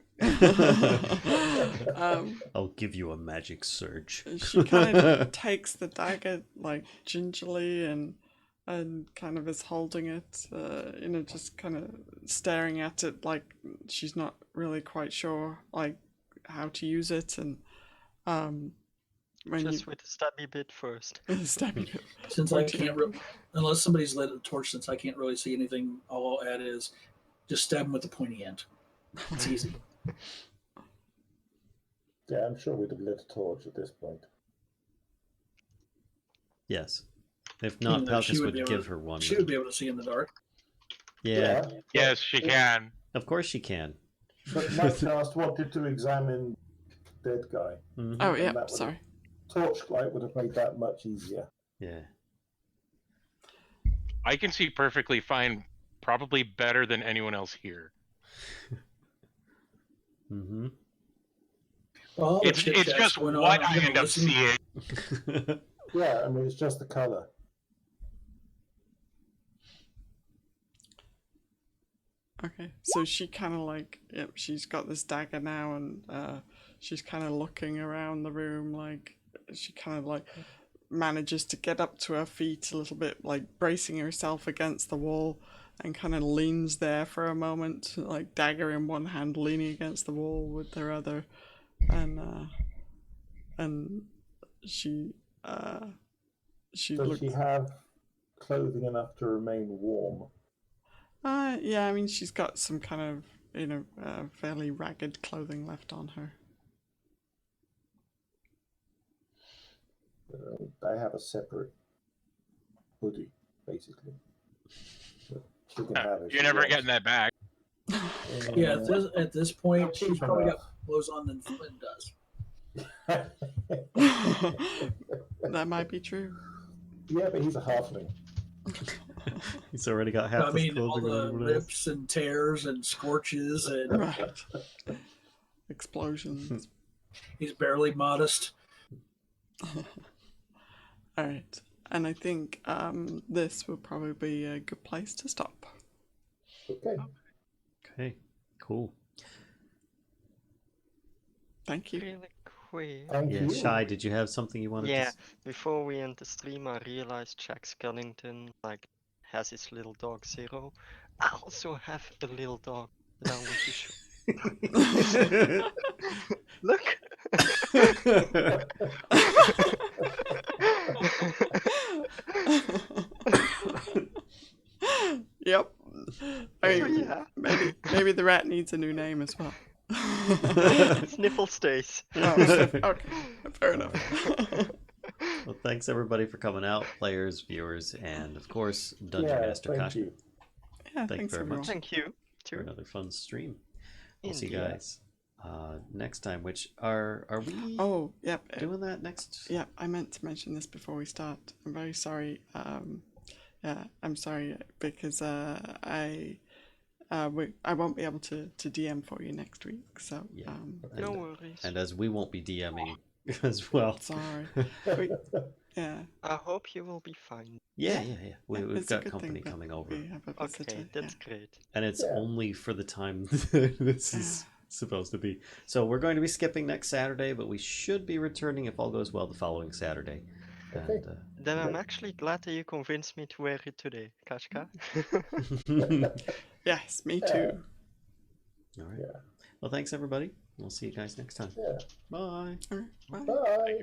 I'll give you a magic surge. She kind of takes the dagger like gingerly and kind of is holding it, just kind of staring at it like she's not really quite sure like how to use it, and when Just with a stabby bit first. stabbing it. Since I can't, unless somebody's lit a torch, since I can't really see anything, all I'll add is just stab him with the pointy end. It's easy. Yeah, I'm sure we'd have lit a torch at this point. Yes. If not, Even though she Palkas would would be able give to- her one. She would be able to see in the dark. Yeah, Yes, she can. of course she can. But Nightcaste wanted to examine dead guy. Mhm. Oh And yeah, that would- sorry. Torchlight would have made that much easier. Yeah. I can see perfectly fine, probably better than anyone else here. Mm-hmm. Well, It's just what I end up seeing. Yeah, I mean, it's just the color. Okay, so she kind of like, yep, she's got this dagger now, and she's kind of looking around the room, like she kind of like manages to get up to her feet a little bit, like bracing herself against the wall, and kind of leans there for a moment, like dagger in one hand, leaning against the wall with her other, and she Does looks. she have clothing enough to remain warm? Yeah, I mean, she's got some kind of, fairly ragged clothing left on her. I have a separate hoodie, basically. But she can have it. You're never getting that back. Yeah, at this point, Not she's cheap probably got enough. more clothes on than Flynn does. That might be true. Yeah, but he's a halfling. He's already got half I his mean, all clothing on the everyone else. rips and tears and scorches, and Right. Explosions. he's barely modest. All right. And I think this will probably be a good place to stop. Okay. Okay, cool. Thank you. Really quick. Thank Yeah, you. Shy, did you have something you wanted Yeah, to before we end the stream, I realized Jack Skellington has his little dog Zero. I also have a little dog that I want to show. Look. Yep. I mean, Yeah. maybe the rat needs a new name as well. Sniffle stays. Oh, okay, fair enough. Well, thanks everybody for coming out, players, viewers, and of course, Dungeon Yeah, Master thank Kashcah, you. Yeah, Thank you thanks very everyone. much. Thank you. for Too. another fun stream. We'll see you Indeed. guys next time. Which are we Oh, yep. doing that next? Yeah, I meant to mention this before we start. I'm very sorry. Yeah, I'm sorry because I won't be able to DM for you next week. So Yeah. No worries. And as we won't be DMing as well. sorry. We, Yeah. I hope you will be fine. Yeah. Yeah, We've it's a got good company thing that coming over. we have a visitor. Okay, that's great. And it's Yeah. only for the time this is supposed to be. So we're going to be skipping next Saturday, but we should be returning if all goes well the following Saturday. Okay. And, Then I'm actually glad that you convinced me to wear it today, Kashcah. Yes, me Yeah. too. all right. Yeah. Well, thanks everybody. We'll see you guys next time. Yeah. Bye. All right, bye. Bye.